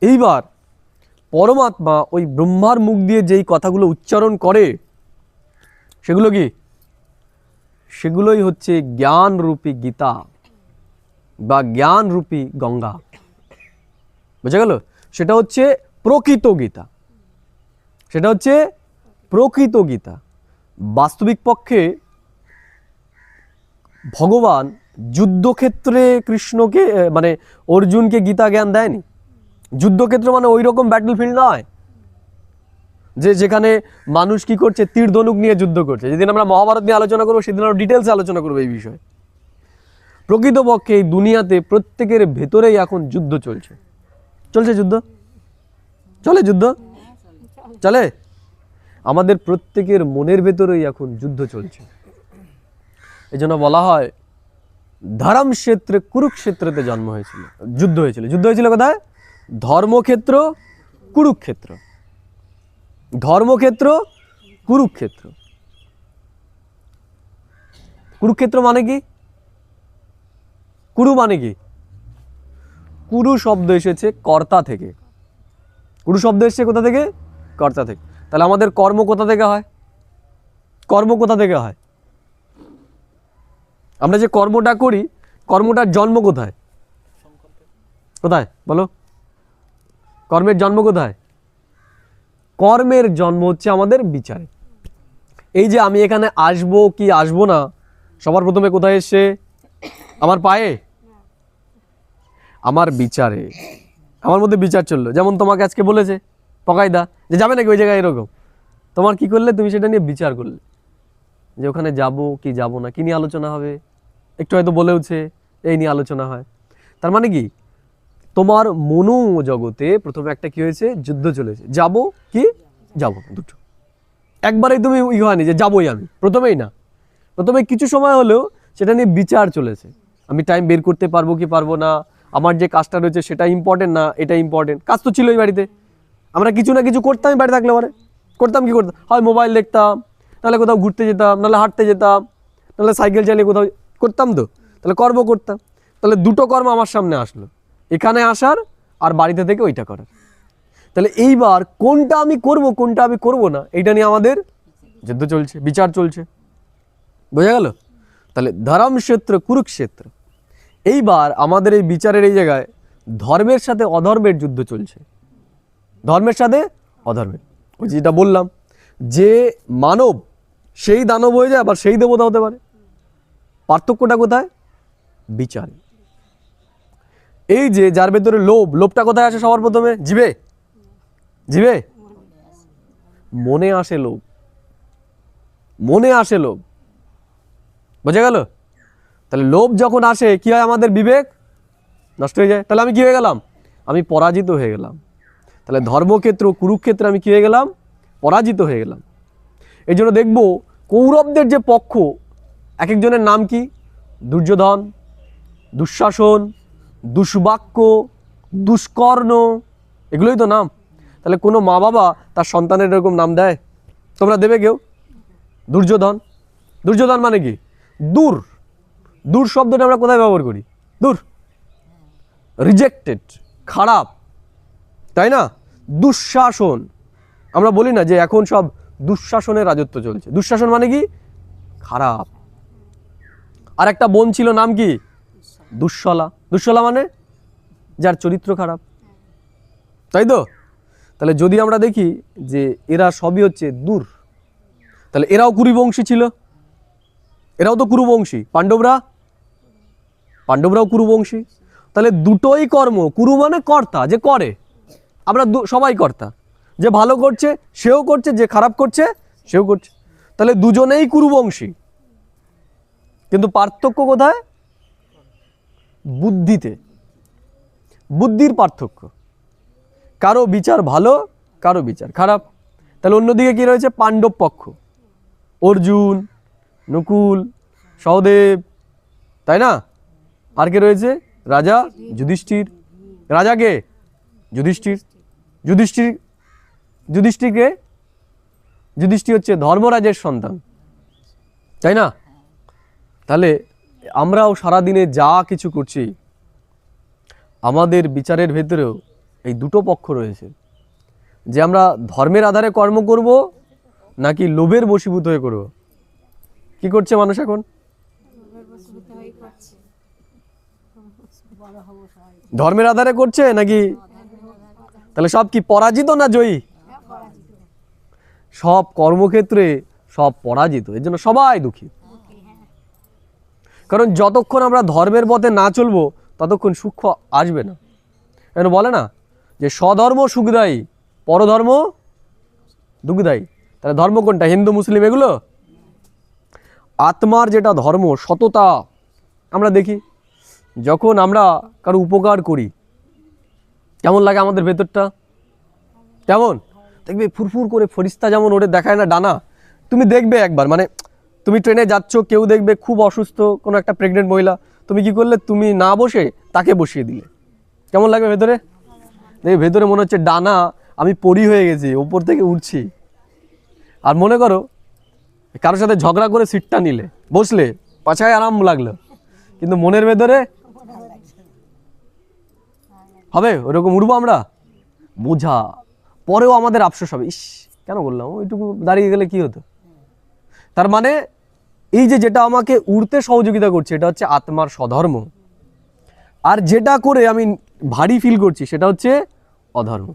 এইবার পরমাত্মা ওই ব্রহ্মার মুখ দিয়ে যেই কথাগুলো উচ্চারণ করে সেগুলো কি, সেগুলোই হচ্ছে জ্ঞান রূপী গীতা বা জ্ঞান রূপী গঙ্গা। বুঝা গেল? সেটা হচ্ছে প্রকৃত গীতা, সেটা হচ্ছে প্রকৃত গীতা। বাস্তবিক পক্ষে ভগবান যুদ্ধক্ষেত্রে কৃষ্ণকে মানে অর্জুনকে গীতা জ্ঞান দেয়নি। যুদ্ধক্ষেত্র মানে ওই রকম ব্যাটলফিল্ড নয় যে যেখানে মানুষ কি করছে, তীর ধনুক নিয়ে যুদ্ধ করছে। যেদিন আমরা মহাভারত নিয়ে আলোচনা করবো সেদিন আমরা ডিটেলসে আলোচনা করবো এই বিষয়ে। প্রকৃতপক্ষে এই দুনিয়াতে প্রত্যেকের ভেতরেই এখন যুদ্ধ চলছে। চলছে যুদ্ধ? চলে যুদ্ধ? চলে? আমাদের প্রত্যেকের মনের ভেতরেই এখন যুদ্ধ চলছে। এই জন্য বলা হয় ধর্মক্ষেত্রে কুরুক্ষেত্রতে জন্ম হয়েছিল, যুদ্ধ হয়েছিল। যুদ্ধ হয়েছিল কোথায়? ধর্মক্ষেত্র, কুরুক্ষেত্র। ধর্মক্ষেত্র, কুরুক্ষেত্র। কুরুক্ষেত্র মানে কি? কুরু মানে কি? কুরু শব্দ এসেছে কর্তা থেকে। কুরু শব্দ এসেছে কোথা থেকে? কর্তা থেকে। তাহলে আমাদের কর্ম কোথা থেকে হয়? কর্ম কোথা থেকে হয়? আমরা যে কর্মটা করি, কর্মটার জন্ম কোথায়? কোথায় বলো? কর্মের জন্ম কোথায়? কর্মের জন্ম হচ্ছে আমাদের বিচারে। এই যে আমি এখানে আসবো কি আসবো না, সবার প্রথমে কোথায় এসছে? আমার পায়ে, আমার বিচারে। আমার মধ্যে বিচার চললো। যেমন তোমাকে আজকে বলেছে পকাইদা যে যাবে নাকি ওই জায়গায়, এরকম তোমার কি করলে, তুমি সেটা নিয়ে বিচার করলে যে ওখানে যাব কি যাব না, কি নিয়ে আলোচনা হবে, একটু হয়তো বলেওছে এই নিয়ে আলোচনা হয়। তার মানে কি, তোমার মনো জগতে প্রথমে একটা কি হয়েছে, যুদ্ধ চলেছে। যাব কি যাব দুটো, একবারেই তুমি ই হয়নি যে যাবোই আমি, প্রথমেই না। প্রথমে কিছু সময় হলেও সেটা নিয়ে বিচার চলেছে। আমি টাইম বের করতে পারবো কি পারবো না, আমার যে কাজটা রয়েছে সেটা ইম্পর্টেন্ট না এটা ইম্পর্টেন্ট। কাজ তো ছিলই বাড়িতে, আমরা কিছু না কিছু করতাম বাড়ি থাকলে। পরে করতাম কি করতাম, হয় মোবাইল দেখতাম, নাহলে কোথাও ঘুরতে যেতাম, নাহলে হাঁটতে যেতাম, নাহলে সাইকেল চালিয়ে কোথাও করতাম। তো তাহলে কর্ম করতাম। তাহলে দুটো কর্ম আমার সামনে আসলো, এখানে আসার আর বাড়িতে থেকে ওইটা করার। তাহলে এইবার কোনটা আমি করব কোনটা আমি করব না, এইটা নিয়ে আমাদের যুদ্ধ চলছে, বিচার চলছে। বোঝা গেল? তাহলে ধর্মক্ষেত্র, কুরুক্ষেত্র। এইবার আমাদের এই বিচারের এই জায়গায় ধর্মের সাথে অধর্মের যুদ্ধ চলছে। ধর্মের সাথে অধর্মের, ওই যেটা বললাম যে মানব সেই দানব হয়ে যায়, আবার সেই দেবতা হতে পারে। পার্থক্যটা কোথায়? বিচারে। এই যে যার ভেতরে লোভ, লোভটা কোথায় আসে সবার প্রথমে? জিভে। জিভে মনে আসে লোভ, মনে আসে লোভ। বোঝা গেল? তাহলে লোভ যখন আসে কি হয়, আমাদের বিবেক নষ্ট হয়ে যায়। তাহলে আমি কি হয়ে গেলাম? আমি পরাজিত হয়ে গেলাম। তাহলে ধর্মক্ষেত্র, কুরুক্ষেত্রে আমি কি হয়ে গেলাম? পরাজিত হয়ে গেলাম। এই জন্য দেখবো কৌরবদের যে পক্ষ, এক একজনের নাম কি? দুর্যোধন, দুঃশাসন, দুষ্বাক্য, দুষ্কর্ণ, এগুলোই তো নাম। তাহলে কোনো মা বাবা তার সন্তানের এরকম নাম দেয়? তোমরা দেবে কেউ? দুর্যোধন। দুর্যোধন মানে কি? দূর। দূর শব্দটা আমরা কোথায় ব্যবহার করি? দূর, রিজেক্টেড, খারাপ, তাই না? দুঃশাসন, আমরা বলি না যে এখন সব দুঃশাসনের রাজত্ব চলছে। দুঃশাসন মানে কি? খারাপ। আর একটা বোন ছিল, নাম কি? দুঃশলা। দুঃশলা মানে যার চরিত্র খারাপ, তাই তো? তাহলে যদি আমরা দেখি যে এরা সবই হচ্ছে দূর, তাহলে এরাও কুরুবংশী ছিল, এরাও তো কুরুবংশী। পাণ্ডবরাও কুরুবংশী। তাহলে দুটোই কর্ম, কুরু মানে কর্তা, যে করে। আমরা সবাই কর্তা, যে ভালো করছে সেও করছে, যে খারাপ করছে সেও করছে। তাহলে দুজনেই কুরুবংশী, কিন্তু পার্থক্য কোথায়? বুদ্ধিতে, বুদ্ধির পার্থক্য। কারো বিচার ভালো, কারো বিচার খারাপ। তাহলে অন্যদিকে কি রয়েছে? পাণ্ডব পক্ষ, অর্জুন, নকুল, সহদেব, তাই না? আর কে রয়েছে? রাজা যুধিষ্ঠির। রাজা কে? যুধিষ্ঠির। যুধিষ্ঠির, যুধিষ্ঠির কে? যুধিষ্ঠির হচ্ছে ধর্মরাজের সন্তান, তাই না? তাহলে আমরাও সারাদিনে যা কিছু করছি, আমাদের বিচারের ভেতরেও এই দুটো পক্ষ রয়েছে, যে আমরা ধর্মের আধারে কর্ম করব নাকি লোভের বশীভূত হয়ে করব। কি করছে মানুষ এখন? ধর্মের আধারে করছে নাকি? তাহলে সব কি পরাজিত না জয়ী? সব কর্মক্ষেত্রে সব পরাজিত, এর জন্য সবাই দুঃখী। কারণ যতক্ষণ আমরা ধর্মের পথে না চলবো ততক্ষণ সুখ আসবে না। কেন বলে না যে স্বধর্ম সুখদায়ী, পরধর্ম দুঃখদায়ী। তাহলে ধর্ম কোনটা? হিন্দু মুসলিম এগুলো? আত্মার যেটা ধর্ম, সততা। আমরা দেখি যখন আমরা কারো উপকার করি কেমন লাগে আমাদের ভেতরটা? কেমন দেখবে? ফুরফুর করে ফরিস্তা যেমন ওরে দেখায় না ডানা, তুমি দেখবে একবার, মানে তুমি ট্রেনে যাচ্ছ, কেউ দেখবে খুব অসুস্থ, কোনো একটা প্রেগনেন্ট মহিলা, তুমি কি করলে? তুমি না বসে তাকে বসিয়ে দিলে, কেমন লাগবে ভেতরে? দেখবে ভেতরে মনে হচ্ছে ডানা, আমি পরি হয়ে গেছি, উপর থেকে উঠছি। আর মনে করো কারোর সাথে ঝগড়া করে সিটটা নিলে, বসলে, পাছায় আরাম লাগলো, কিন্তু মনের ভেতরে হবে ওরকম উঠবো আমরা, বোঝা, পরেও আমাদের আফসোস হবে, ইস কেন বললাম, ওইটুকু দাঁড়িয়ে গেলে কি হতো। তার মানে এই যে যেটা আমাকে উড়তে সহযোগিতা করছে এটা হচ্ছে আত্মার স্বধর্ম, আর যেটা করে আমি ভারী ফিল করছি সেটা হচ্ছে অধর্ম।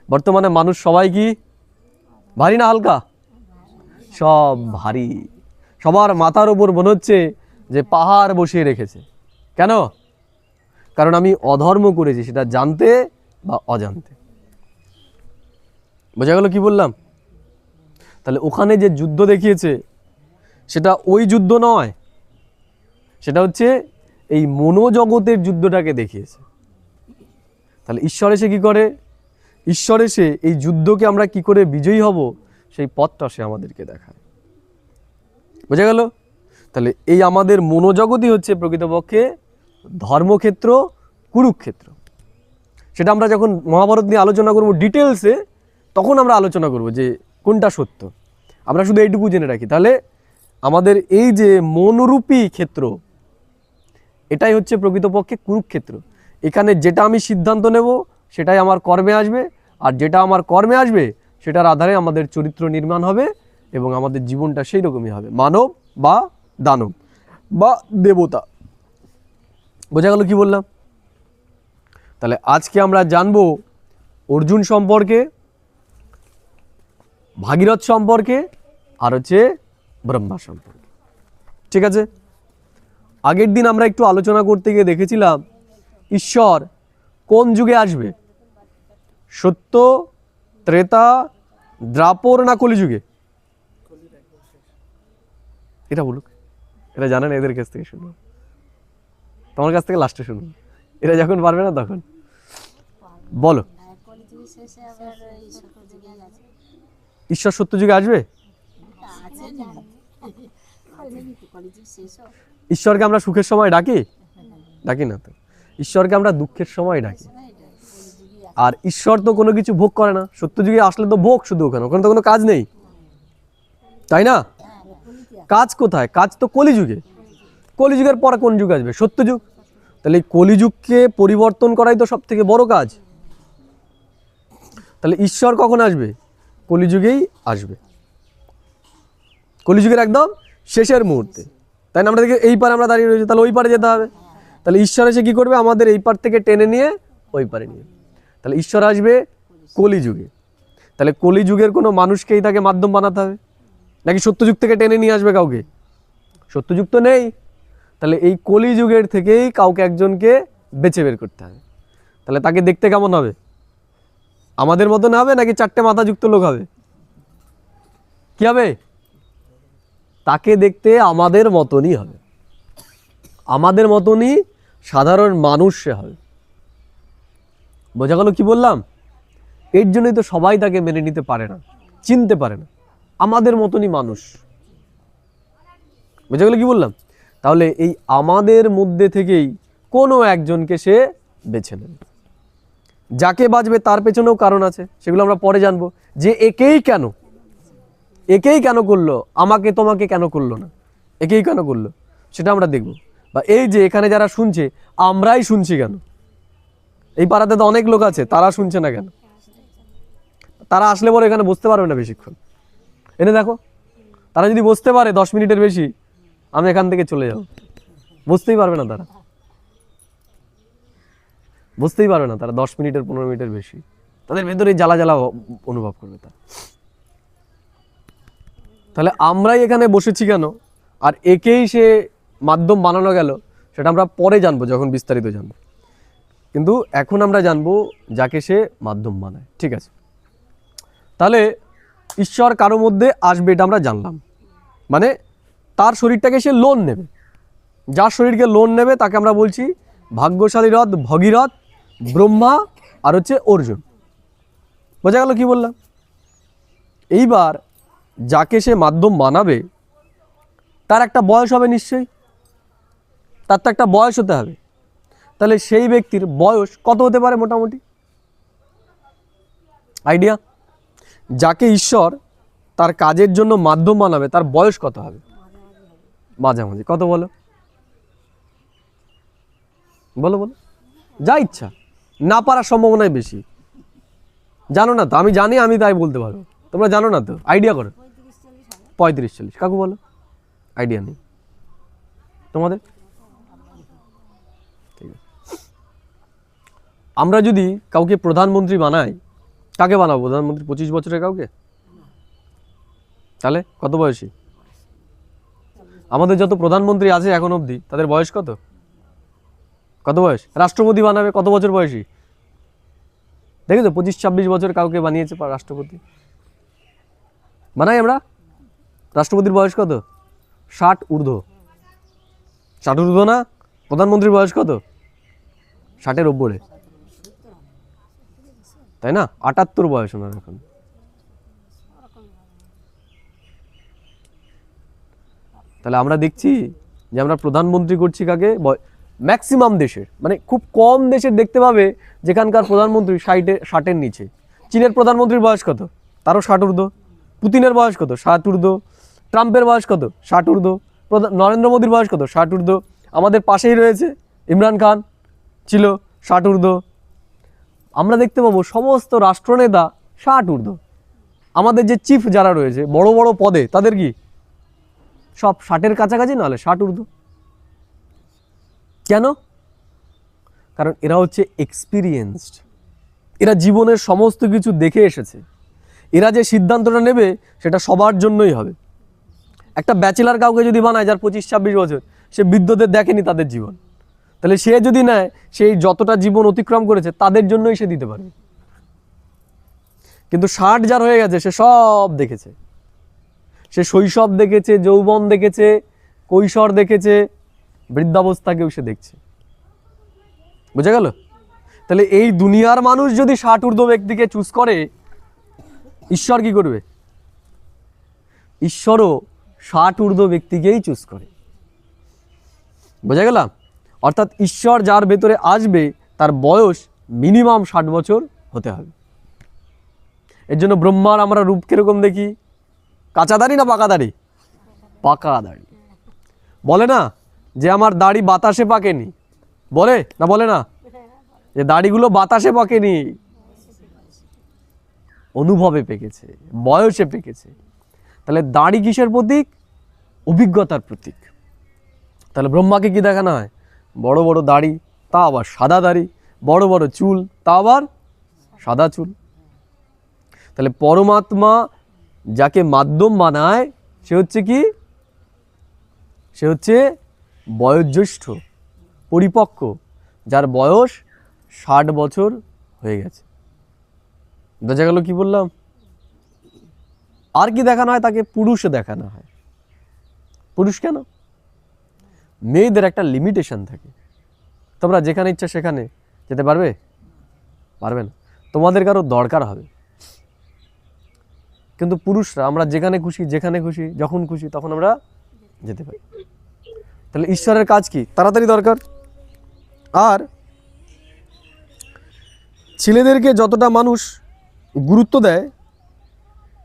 বর্তমানে মানুষ সবাই কি ভারী না হালকা? সব ভারী। সবার মাথার উপর মনে হচ্ছে যে পাহাড় বসিয়ে রেখেছে। কেন? কারণ আমি অধর্ম করেছি, সেটা জানতে বা অজান্তে। বোঝা গেল কি বললাম? তাহলে ওখানে যে যুদ্ধ দেখিয়েছে সেটা ওই যুদ্ধ নয়, সেটা হচ্ছে এই মনোজগতের যুদ্ধটাকে দেখিয়েছে। তাহলে ঈশ্বর এসে কি করে? ঈশ্বর এসে এই যুদ্ধকে আমরা কি করে বিজয়ী হব সেই পথটা সে আমাদেরকে দেখায়। বোঝা গেল? তাহলে এই আমাদের মনোজগতই হচ্ছে প্রকৃতপক্ষে ধর্মক্ষেত্র, কুরুক্ষেত্র। সেটা আমরা যখন মহাভারত নিয়ে আলোচনা করব ডিটেলসে, তখন আমরা আলোচনা করব যে কোনটা সত্য। আমরা শুধু এইটুকু জেনে রাখি, তাহলে আমাদের এই যে মনরূপী ক্ষেত্র, এটাই হচ্ছে প্রকৃতপক্ষে কুরুক্ষেত্র। এখানে যেটা আমি সিদ্ধান্ত নেব সেটাই আমার কর্মে আসবে, আর যেটা আমার কর্মে আসবে সেটার আধারে আমাদের চরিত্র নির্মাণ হবে এবং আমাদের জীবনটা সেই রকমই হবে, মানব বা দানব বা দেবতা। বোঝা গেল কি বললাম? তাহলে আজকে আমরা জানবো অর্জুন সম্পর্কে, ভাগীরথ সম্পর্কে, আর হচ্ছে ব্রহ্মা সম্পর্কে। ঠিক আছে? আগের দিন আমরা একটু আলোচনা করতে গিয়ে দেখেছিলাম ঈশ্বর কোন যুগে আসবে? সত্য, ত্রেতা, দ্বাপর না কলিযুগে? এটা বলুক, এটা জানেন, এদের কাছ থেকে শুনুন, তোমার কাছ থেকে লাস্টে শুনুন, এরা যখন পারবে না তখন বলো। ঈশ্বর সত্য যুগে আসবে? ঈশ্বরকে আমরা সুখের সময় ডাকি? ডাকি না তো। ঈশ্বরকে আমরা দুঃখের সময় ডাকি। আর ঈশ্বর তো কোনো কিছু ভোগ করে না। সত্য যুগে আসলে তো ভোগ শুধু, ওখানে ওখানে তো কোনো কাজ নেই, তাই না? কাজ কোথায়? কাজ তো কলিযুগে। কলিযুগের পরে কোন যুগ আসবে? সত্য যুগ। তাহলে এই কলিযুগকে পরিবর্তন করাই তো সব থেকে বড় কাজ। তাহলে ঈশ্বর কখন আসবে? কলিযুগেই আসবে, কলিযুগের একদম শেষের মুহূর্তে। তাই না? আমরা দেখি এই পারে আমরা দাঁড়িয়ে রয়েছি, তাহলে ওই পারে যেতে হবে। তাহলে ঈশ্বর এসে কি করবে? আমাদের এই পার থেকে টেনে নিয়ে ওই পারে নিয়ে। তাহলে ঈশ্বর আসবে কলিযুগে। তাহলে কলিযুগের কোনো মানুষকেই তাকে মাধ্যম বানাতে হবে, নাকি সত্যযুগ থেকে টেনে নিয়ে আসবে কাউকে? সত্যযুগ তো নেই। তাহলে এই কলিযুগের থেকেই কাউকে একজনকে বেছে বের করতে হবে। তাহলে তাকে দেখতে কেমন হবে? আমাদের মতন হবে নাকি চারটে মাথাযুক্ত লোক হবে? কি হবে? তাকে দেখতে আমাদের মতনই হবে, আমাদের মতনই সাধারণ মানুষ সে হবে। বোঝা গেল কি বললাম? এর জন্যই তো সবাই তাকে মেনে নিতে পারে না, চিনতে পারে না, আমাদের মতনই মানুষ। বোঝা গেল কি বললাম? তাহলে এই আমাদের মধ্যে থেকেই কোনো একজনকে সে বেছে নেবে। যাকে বাঁচবে তার পেছনেও কারণ আছে, সেগুলো আমরা পরে জানবো। যে একেই কেন করলো, আমাকে তোমাকে কেন করলো না, একেই কেন করলো সেটা আমরা দেখব। বা এই যে এখানে যারা শুনছে আমরাই শুনছি কেন, এই পাড়াতে তো অনেক লোক আছে, তারা শুনছে না কেন? তারা আসলে পরে এখানে বসতে পারবে না বেশিক্ষণ। এনে দেখো, তারা যদি বসতে পারে 10 মিনিটের বেশি, আমি এখান থেকে চলে যাব। বসতেই পারবে না তারা, বুঝতেই পারবে না তারা 10 মিনিটের 15 মিনিটের বেশি। তাদের ভেতরে জ্বালা জ্বালা অনুভব করবে তারা। তাহলে আমরাই এখানে বসেছি কেন, আর একেই সে মাধ্যম বানানো গেল, সেটা আমরা পরে জানবো যখন বিস্তারিত জানবো। কিন্তু এখন আমরা জানবো যাকে সে মাধ্যম বানায়। ঠিক আছে, তাহলে ঈশ্বর কারো মধ্যে আসবে এটা আমরা জানলাম, মানে তার শরীরটাকে সে লোন নেবে। যার শরীরকে লোন নেবে তাকে আমরা বলছি ভাগ্যশালী রথ, ভগীরথ, ব্রহ্মা আর হচ্ছে অর্জুন। বোঝা গেল কি বললাম? এইবার যাকে সে মাধ্যম বানাবে তার একটা বয়স হবে নিশ্চয়ই, তার তো একটা বয়স হতে হবে। তাহলে সেই ব্যক্তির বয়স কত হতে পারে মোটামুটি আইডিয়া? যাকে ঈশ্বর তার কাজের জন্য মাধ্যম বানাবে তার বয়স কত হবে? মাঝামাঝি। কত বলো বলো বলো, যা ইচ্ছা, না পারার সম্ভাবনাই বেশি। জানো না তো? আমি জানি, আমি তাই বলতে পারবো। তোমরা জানো না তো? আইডিয়া করো। 35-40। কাকু বলো, আইডিয়া নেই তোমাদের? ঠিক আছে, আমরা যদি কাউকে প্রধানমন্ত্রী বানাই, কাকে বানাবো প্রধানমন্ত্রী? 25 বছরের কাউকে? তাহলে কত বয়সী? আমাদের যত প্রধানমন্ত্রী আছে এখন অবধি তাদের বয়স কত? কত বয়স? রাষ্ট্রপতি বানাবে কত বছর বয়সী? দেখেছো 25-26 বছর কাউকে বানিয়েছে রাষ্ট্রপতি। বানাই আমরা? রাষ্ট্রপতির বয়স কত? 60 ঊর্ধ্ব। 60 ঊর্ধ্ব না? প্রধানমন্ত্রীর বয়স কত? 60-এর ওপরে, তাই না? 78 বয়স ওনার এখন। তাহলে আমরা দেখছি যে আমরা প্রধানমন্ত্রী করছি কাকে? ম্যাক্সিমাম দেশের, মানে খুব কম দেশের দেখতে পাবে যেখানকার প্রধানমন্ত্রী 60-এর নিচে। চীনের প্রধানমন্ত্রীর বয়স কত? তারও 60 ঊর্ধ্ব। পুতিনের বয়স কত? 60 ঊর্ধ্ব। ট্রাম্পের বয়স কত? 60 ঊর্ধ্ব। নরেন্দ্র মোদীর বয়স কত? 60 ঊর্ধ্ব। আমাদের পাশেই রয়েছে ইমরান খান, ছিল 60 ঊর্ধ্ব। আমরা দেখতে পাবো সমস্ত রাষ্ট্রনেতা 60 ঊর্ধ্ব। আমাদের যে চিফ যারা রয়েছে বড় বড় পদে, তাদের কি সব 60-এর কাছাকাছি, নাহলে 60 ঊর্ধ্ব? কেন? কারণ এরা হচ্ছে এক্সপিরিয়েন্সড, এরা জীবনের সমস্ত কিছু দেখে এসেছে। এরা যে সিদ্ধান্তটা নেবে সেটা সবার জন্যই হবে। একটা ব্যাচেলার কাউকে যদি বানায় যার 25-26 বছর, সে বৃদ্ধদের দেখেনি তাদের জীবন, তাহলে সে যদি নেয়, সেই যতটা জীবন অতিক্রম করেছে তাদের জন্যই সে দিতে পারবে। কিন্তু 60 যার হয়ে গেছে, সে সব দেখেছে। সে শৈশব দেখেছে, যৌবন দেখেছে, কৈশোর দেখেছে, বৃদ্ধাবস্থাকেও সে দেখছে। বুঝা গেল? তাহলে এই দুনিয়ার মানুষ যদি 60 ঊর্ধ্ব ব্যক্তিকে চুজ করে, ঈশ্বর কি করবে? ঈশ্বরও 60 ঊর্ধ্ব ব্যক্তিকেই চুজ করে। বোঝা গেল? অর্থাৎ ঈশ্বর যার ভেতরে আসবে তার বয়স মিনিমাম 60 বছর হতে হবে। এর জন্য ব্রহ্মার আমরা রূপ কিরকম দেখি? কাঁচা দাড়ি না পাকা দাড়ি? পাকা দাড়ি। বলে না যে আমার দাড়ি বাতাসে পাকেনি, বলে না? বলে না যে দাড়িগুলো বাতাসে পাকেনি, অনুভবে পেকেছে, বয়সে পেকেছে। তাহলে দাড়ি কিসের প্রতীক? অভিজ্ঞতার প্রতীক। তাহলে ব্রহ্মাকে কি দেখানো হয়? বড় বড় দাড়ি, তা আবার সাদা দাড়ি, বড় বড় চুল, তা আবার সাদা চুল। তাহলে পরমাত্মা যাকে মাধ্যম বানায় সে হচ্ছে কি? সে হচ্ছে বয়োজ্যেষ্ঠ, পরিপক্ক, যার বয়স 60 বছর হয়ে গেছে। বোঝা গেল কি বললাম? আর কি দেখানো হয়? তাকে পুরুষে দেখানো হয়। পুরুষ কেন? মেয়েদের একটা লিমিটেশন থাকে। তোমরা যেখানে ইচ্ছা সেখানে যেতে পারবে? পারবে না। তোমাদের কারো দরকার হবে। কিন্তু পুরুষরা আমরা যেখানে খুশি, যেখানে খুশি, যখন খুশি তখন আমরা যেতে পারি। তাহলে ঈশ্বরের কাজ কি? তাড়াতাড়ি দরকার। আর ছেলেদেরকে যতটা মানুষ গুরুত্ব দেয়,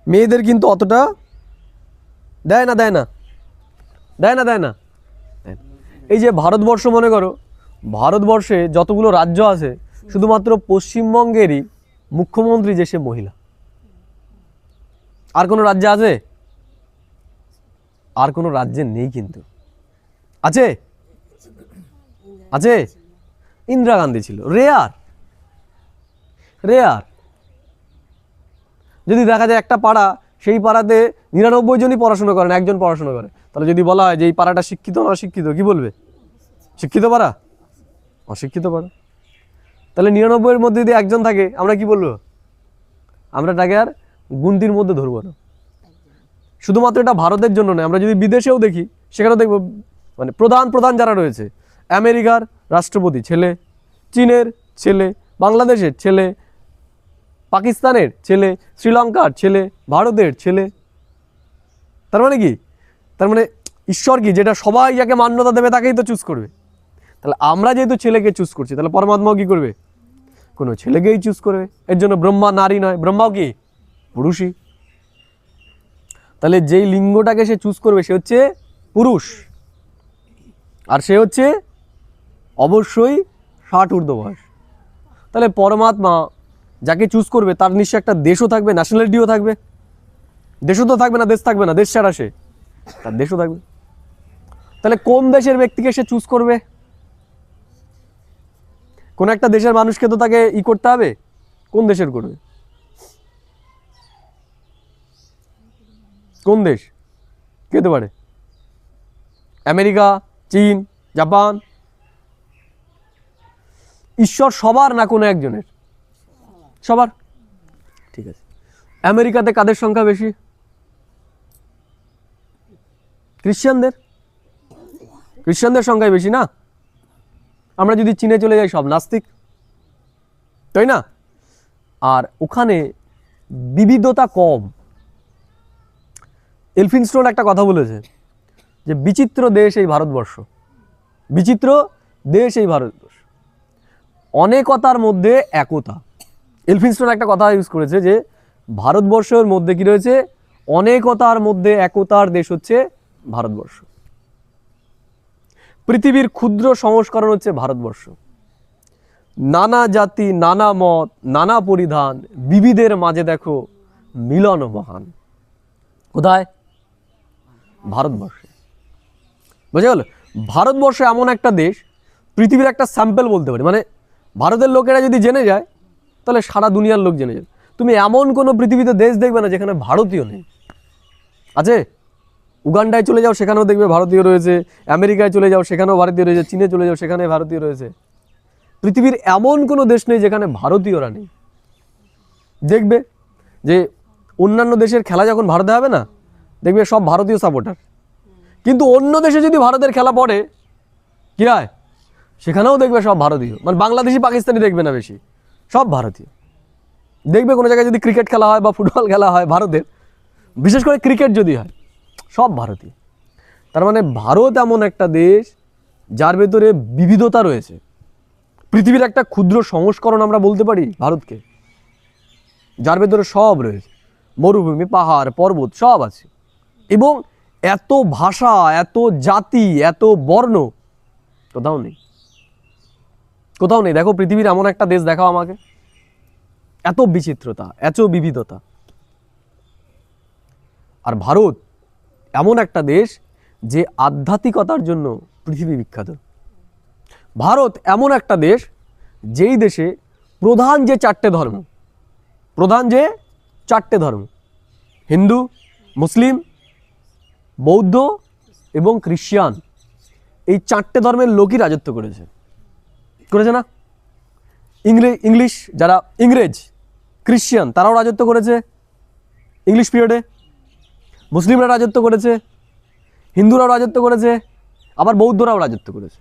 মেয়েদের কিন্তু অতটা দেয় না। দেয় না? দেয় না? দেয় না? এই যে ভারতবর্ষ মনে করো, ভারতবর্ষে যতগুলো রাজ্য আছে শুধুমাত্র পশ্চিমবঙ্গেরই মুখ্যমন্ত্রী যে সে মহিলা। আর কোনো রাজ্যে আছে? আর কোনো রাজ্যে নেই কিন্তু। আছে? আছে? ইন্দিরা গান্ধী ছিল। Rare rare. যদি দেখা যায় একটা পাড়া, সেই পাড়াতে 99 জনই পড়াশোনা করেন, একজন পড়াশোনা করে, তাহলে যদি বলা হয় যে এই পাড়াটা শিক্ষিত না অশিক্ষিত, কি বলবে? শিক্ষিত পাড়া, অশিক্ষিত পাড়া। তাহলে 99 এর মধ্যে যদি একজন থাকে, আমরা কি বলবো? আমরা তাকে আর গুনতির মধ্যে ধরবো না। শুধুমাত্র এটা ভারতের জন্য নয়, আমরা যদি বিদেশেও দেখি সেখানেও দেখবো মানে প্রধান প্রধান যারা রয়েছে, আমেরিকার রাষ্ট্রপতি ছেলে, চীনের ছেলে, বাংলাদেশের ছেলে, পাকিস্তানের ছেলে, শ্রীলঙ্কার ছেলে, ভারতের ছেলে। তার মানে কি? তার মানে ঈশ্বর কি, যেটা সবাই যাকে মান্যতা দেবে তাকেই তো চুজ করবে। তাহলে আমরা যেহেতু ছেলেকে চুজ করছি, তাহলে পরমাত্মাও কি করবে? কোনো ছেলেকেই চুজ করবে। এর জন্য ব্রহ্মা নারী নয়, ব্রহ্মাও কি পুরুষই। তাহলে যেই লিঙ্গটাকে সে চুজ করবে সে হচ্ছে পুরুষ, আর সে হচ্ছে অবশ্যই 60 ঊর্ধ্ব বয়স। তাহলে পরমাত্মা যাকে চুজ করবে তার নিশ্চয় একটা দেশও থাকবে, ন্যাশনালিটিও থাকবে। দেশও তো থাকবে না, দেশ থাকবে না, দেশ ছাড়া সে, তার দেশও থাকবে। তাহলে কোন দেশের ব্যক্তিকে সে চুজ করবে? কোন একটা দেশের মানুষকে তো তাকে করতে হবে। কোন দেশের করবে? কোন দেশ? কে হতে পারে? আমেরিকা, চীন, জাপান? ঈশ্বর সবার না কোনো একজনের? সবার। ঠিক আছে। আমেরিকাতে কাদের সংখ্যা বেশি? খ্রিস্টানদের। খ্রিস্টানদের সংখ্যাই বেশি না? আমরা যদি চীনে চলে যাই সব নাস্তিক, তাই না? আর ওখানে বিবিধতা কম। এলফিনস্টোন একটা কথা বলেছে যে বিচিত্র দেশ এই ভারতবর্ষ, বিচিত্র দেশ এই ভারতবর্ষ, অনেকতার মধ্যে একতা। এলফিনস্টোন একটা কথা ইউজ করেছে যে ভারতবর্ষের মধ্যে কি রয়েছে? অনেকতার মধ্যে একতার দেশ হচ্ছে ভারতবর্ষ। পৃথিবীর ক্ষুদ্র সংস্করণ হচ্ছে ভারতবর্ষ। নানা জাতি, নানা মত, নানা পরিধান, বিবিধের মাঝে দেখো মিলন মহান। কোথায়? ভারতবর্ষে। বুঝে গেল? ভারতবর্ষ এমন একটা দেশ, পৃথিবীর একটা স্যাম্পল বলতে পারি। মানে ভারতের লোকেরা যদি জেনে যায় তাহলে সারা দুনিয়ার লোক জেনে যাবে। তুমি এমন কোনো পৃথিবীতে দেশ দেখবে না যেখানে ভারতীয় নেই। আছে? উগান্ডায় চলে যাও সেখানেও দেখবে ভারতীয় রয়েছে, আমেরিকায় চলে যাও সেখানেও ভারতীয় রয়েছে, চীনে চলে যাও সেখানে ভারতীয় রয়েছে। পৃথিবীর এমন কোনো দেশ নেই যেখানে ভারতীয়রা নেই। দেখবে যে অন্যান্য দেশের খেলা যখন ভারতে হবে না, দেখবে সব ভারতীয় সাপোর্টার। কিন্তু অন্য দেশে যদি ভারতের খেলা পড়ে কি হয়? সেখানেও দেখবে সব ভারতীয়। মানে বাংলাদেশি পাকিস্তানি দেখবে না বেশি, সব ভারতীয়। দেখবে কোনো জায়গায় যদি ক্রিকেট খেলা হয় বা ফুটবল খেলা হয় ভারতের, বিশেষ করে ক্রিকেট যদি হয়, সব ভারতীয়। তার মানে ভারত এমন একটা দেশ যার ভেতরে বিবিধতা রয়েছে। পৃথিবীর একটা ক্ষুদ্র সংস্করণ আমরা বলতে পারি ভারতকে, যার ভেতরে সব রয়েছে, মরুভূমি, পাহাড়, পর্বত সব আছে। এবং এত ভাষা, এত জাতি, এত বর্ণ কোথাও নেই, কোথাও নেই। দেখো পৃথিবীর এমন একটা দেশ দেখাও আমাকে, এত বিচিত্রতা, এত বিবিধতা। আর ভারত এমন একটা দেশ যে আধ্যাত্মিকতার জন্য পৃথিবী বিখ্যাত। ভারত এমন একটা দেশ যেই দেশে প্রধান যে 4টে ধর্ম, প্রধান যে 4টে ধর্ম, হিন্দু, মুসলিম, বৌদ্ধ এবং খ্রিস্টান, এই 4টে ধর্মের লোকই রাজত্ব করেছে, করেছে না? ইংলিশ যারা ইংরেজ, খ্রিস্টান তারাও রাজত্ব করেছে ইংলিশ পিরিয়ডে, মুসলিমরা রাজত্ব করেছে, হিন্দুরাও রাজত্ব করেছে, আবার বৌদ্ধরাও রাজত্ব করেছে।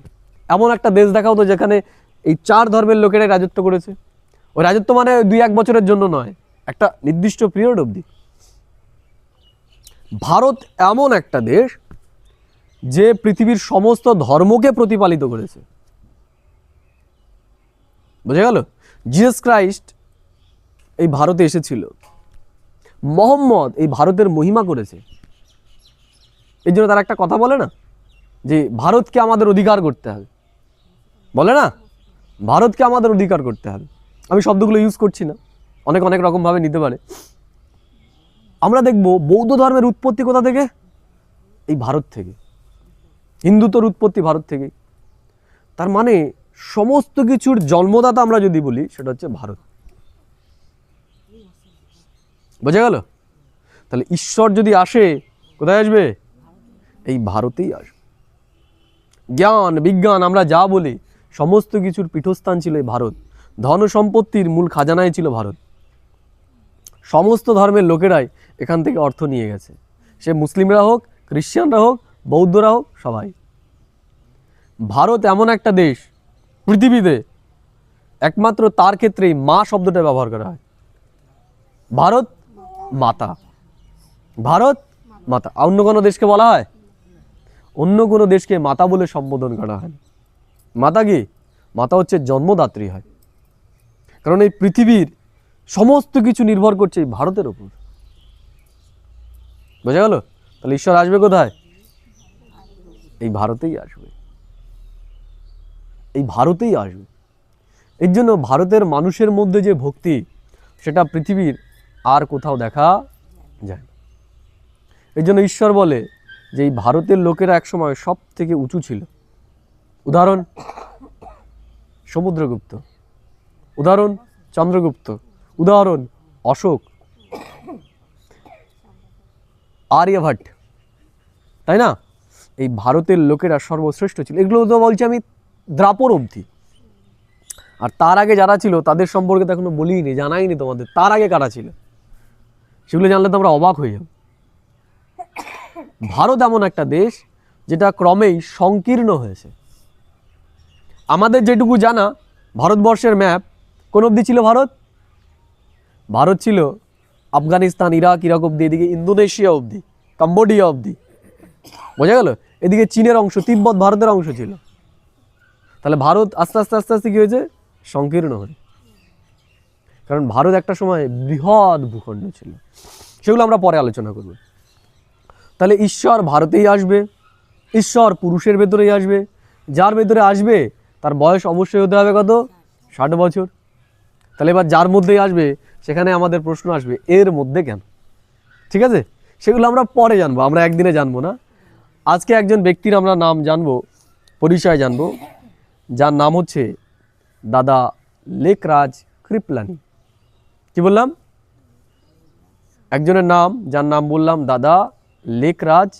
এমন একটা দেশ দেখাও তো যেখানে এই 4 ধর্মের লোকেরাই রাজত্ব করেছে। ওই রাজত্ব মানে 2-1 বছরের জন্য নয়, একটা নির্দিষ্ট পিরিয়ড অবধি। ভারত এমন একটা দেশ যে পৃথিবীর সমস্ত ধর্মকে প্রতিপালিত করেছে। বুঝে গেল? জিসাস ক্রাইস্ট এই ভারতে এসেছিল, মোহাম্মদ এই ভারতের মহিমা করেছে। এই জন্য তারা একটা কথা বলে না, যে ভারতকে আমাদের অধিকার করতে হবে, বলে না ভারতকে আমাদের অধিকার করতে হবে। আমি শব্দগুলো ইউজ করছি না, অনেক অনেক রকমভাবে নিতে পারে। আমরা দেখব বৌদ্ধ ধর্মের উৎপত্তি কোথা থেকে? এই ভারত থেকে। হিন্দুত্বর উৎপত্তি ভারত থেকে। তার মানে সমস্ত কিছুর জন্মদাতা আমরা যদি বলি সেটা হচ্ছে ভারত। বোঝা গেল? তাহলে ঈশ্বর যদি আসে কোথায় আসবে? এই ভারতেই আসবে। জ্ঞান বিজ্ঞান আমরা যা বলি সমস্ত কিছুর পীঠস্থান ছিল এই ভারত। ধন সম্পত্তির মূল খাজানায় ছিল ভারত। সমস্ত ধর্মের লোকেরাই এখান থেকে অর্থ নিয়ে গেছে, সে মুসলিমরা হোক, খ্রিস্টানরা হোক, বৌদ্ধরা হোক, সবাই। ভারত এমন একটা দেশ পৃথিবীতে একমাত্র তার ক্ষেত্রেই মা শব্দটা ব্যবহার করা হয়। ভারত মাতা, ভারত মাতা। অন্য কোনো দেশকে বলা হয়? অন্য কোনো দেশকে মাতা বলে সম্বোধন করা হয়। মাতা কি? মাতা হচ্ছে জন্মদাত্রী হয়। কারণ এই পৃথিবীর সমস্ত কিছু নির্ভর করছে এই ভারতের উপর। বোঝা গেল? তাহলে ঈশ্বর আসবে কোথায়? এই ভারতেই আসবে, এই ভারতেই আসবে। এর জন্য ভারতের মানুষের মধ্যে যে ভক্তি সেটা পৃথিবীর আর কোথাও দেখা যায় না। এই জন্য ঈশ্বর বলে যে এই ভারতের লোকেরা একসময় সব থেকে উঁচু ছিল। উদাহরণ সমুদ্রগুপ্ত, উদাহরণ চন্দ্রগুপ্ত, উদাহরণ অশোক, আর্যভট্ট, তাই না? এই ভারতের লোকেরা সর্বশ্রেষ্ঠ ছিল। এগুলো তো বলছি আমি দ্রাপর অবধি। আর তার আগে যারা ছিল তাদের সম্পর্কে তো এখনো বলিনি, জানাইনি তোমাদের তার আগে কারা ছিল। সেগুলো জানলে তো আমরা অবাক হয়ে যাব। ভারত এমন একটা দেশ যেটা ক্রমেই সংকীর্ণ হয়েছে। আমাদের যেটুকু জানা ভারতবর্ষের ম্যাপ কোন অবধি ছিল ভারত? ভারত ছিল আফগানিস্তান, ইরাক, ইরাক অবধি, এদিকে ইন্দোনেশিয়া অবধি, কম্বোডিয়া অবধি। বোঝা গেল? এদিকে চীনের অংশ, তিব্বত ভারতের অংশ ছিল। তাহলে ভারত আস্তে আস্তে আস্তে আস্তে কী হয়েছে? সংকীর্ণ হয়ে। কারণ ভারত একটা সময় বৃহৎ ভূখণ্ড ছিল, সেগুলো আমরা পরে আলোচনা করব। তাহলে ঈশ্বর ভারতেই আসবে, ঈশ্বর পুরুষের ভেতরেই আসবে। যার ভেতরে আসবে তার বয়স অবশ্যই হতে হবে কত? 60 বছর। তাহলে এবার যার মধ্যেই আসবে সেখানে আমাদের প্রশ্ন আসবে এর মধ্যে কেন? ঠিক আছে, সেগুলো আমরা পরে জানবো, আমরা একদিনে জানবো না। আজকে একজন ব্যক্তির আমরা নাম জানবো, পরিচয় জানবো, যার নাম হচ্ছে দাদা লেকরাজ কৃপলানি। কি বললাম? একজনের নাম, যার নাম বললাম দাদা লেকরাজ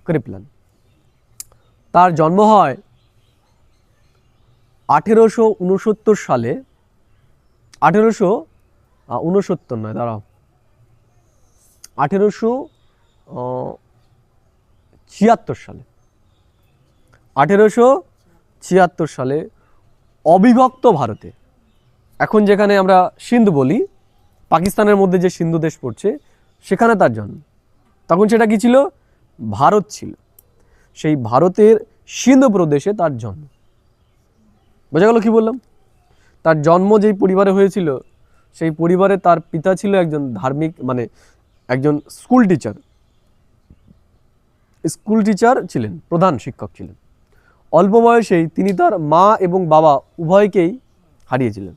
কৃপলানি। তার জন্ম হয় 1869 সালে। 1869 নয়, দাঁড়াও, 1876 সালে। 1876 সালে অবিভক্ত ভারতে, এখন যেখানে আমরা সিন্ধু বলি, পাকিস্তানের মধ্যে যে সিন্ধু দেশ পড়ছে সেখানে তার জন্ম। তখন সেটা কি ছিল? ভারত ছিল। সেই ভারতের সিন্ধু প্রদেশে তার জন্ম। বোঝা গেল কি বললাম? তার জন্ম যেই পরিবারে হয়েছিল সেই পরিবারে তার পিতা ছিল একজন ধার্মিক, মানে একজন স্কুল টিচার ছিলেন, প্রধান শিক্ষক ছিলেন। অল্প বয়সেই তিনি তার মা এবং বাবা উভয়কেই হারিয়েছিলেন।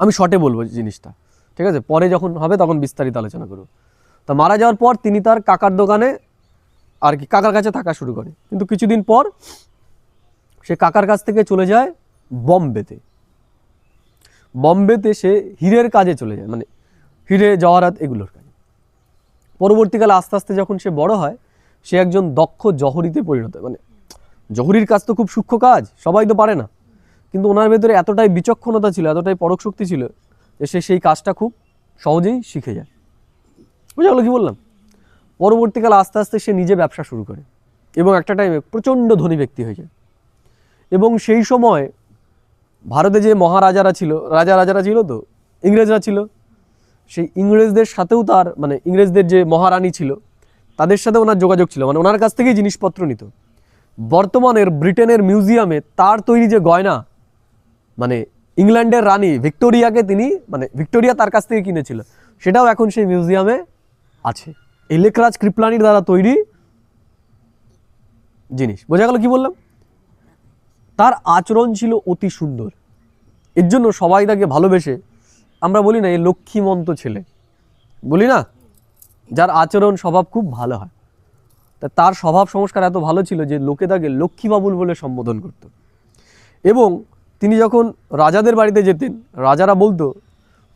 আমি শর্টে বলবো জিনিসটা, ঠিক আছে? পরে যখন হবে তখন বিস্তারিত আলোচনা করব। তা মারা যাওয়ার পর তিনি তার কাকার দোকানে আর কি কাকার কাছে থাকা শুরু করে, কিন্তু কিছুদিন পর সে কাকার কাছ থেকে চলে যায় বম্বেতে। বম্বেতে সে হীরের কাজে চলে যায়, মানে হীরে জওয়ারাত এগুলোর কাজে। পরবর্তীকালে আস্তে আস্তে যখন সে বড় হয় সে একজন দক্ষ জহরিতে পরিণত হয়। মানে জহরির কাজ তো খুব সূক্ষ্ম কাজ, সবাই তো পারে না, কিন্তু ওনার ভেতরে এতটাই বিচক্ষণতা ছিল, এতটাই পরক শক্তি ছিল যে সে সেই কাজটা খুব সহজেই শিখে যায়। বুঝা গেল কি বললাম? পরবর্তীকালে আস্তে আস্তে সে নিজে ব্যবসা শুরু করে এবং একটা টাইমে প্রচণ্ড ধনী ব্যক্তি হয়ে যায়। এবং সেই সময় ভারতে যে মহারাজারা ছিল, রাজারা ছিল, তো ইংরেজরা ছিল, সেই ইংরেজদের সাথেও তার, মানে ইংরেজদের যে মহারানী ছিল তাদের সাথে ওনার যোগাযোগ ছিল, মানে ওনার কাছ থেকেই জিনিসপত্র নিত। বর্তমানের ব্রিটেনের মিউজিয়ামে তার তৈরি যে গয়না, মানে ইংল্যান্ডের রানী ভিক্টোরিয়াকে তিনি, মানে ভিক্টোরিয়া তার কাছ থেকে কিনেছিল, সেটাও এখন সেই মিউজিয়ামে আছে। এই লেকরাজ কৃপলানির দ্বারা তৈরি জিনিস। বোঝা গেল কি বললাম? তার আচরণ ছিল অতি সুন্দর, এর জন্য সবাই তাকে ভালোবেসে, আমরা বলি না এই লক্ষ্মীমন্ত ছেলে, বলি না, যার আচরণ স্বভাব খুব ভালো হয়। তা তার স্বভাব সংস্কার এত ভালো ছিল যে লোকে তাকে লক্ষ্মীবাবুল বলে সম্বোধন করত। এবং তিনি যখন রাজাদের বাড়িতে যেতেন, রাজারা বলতো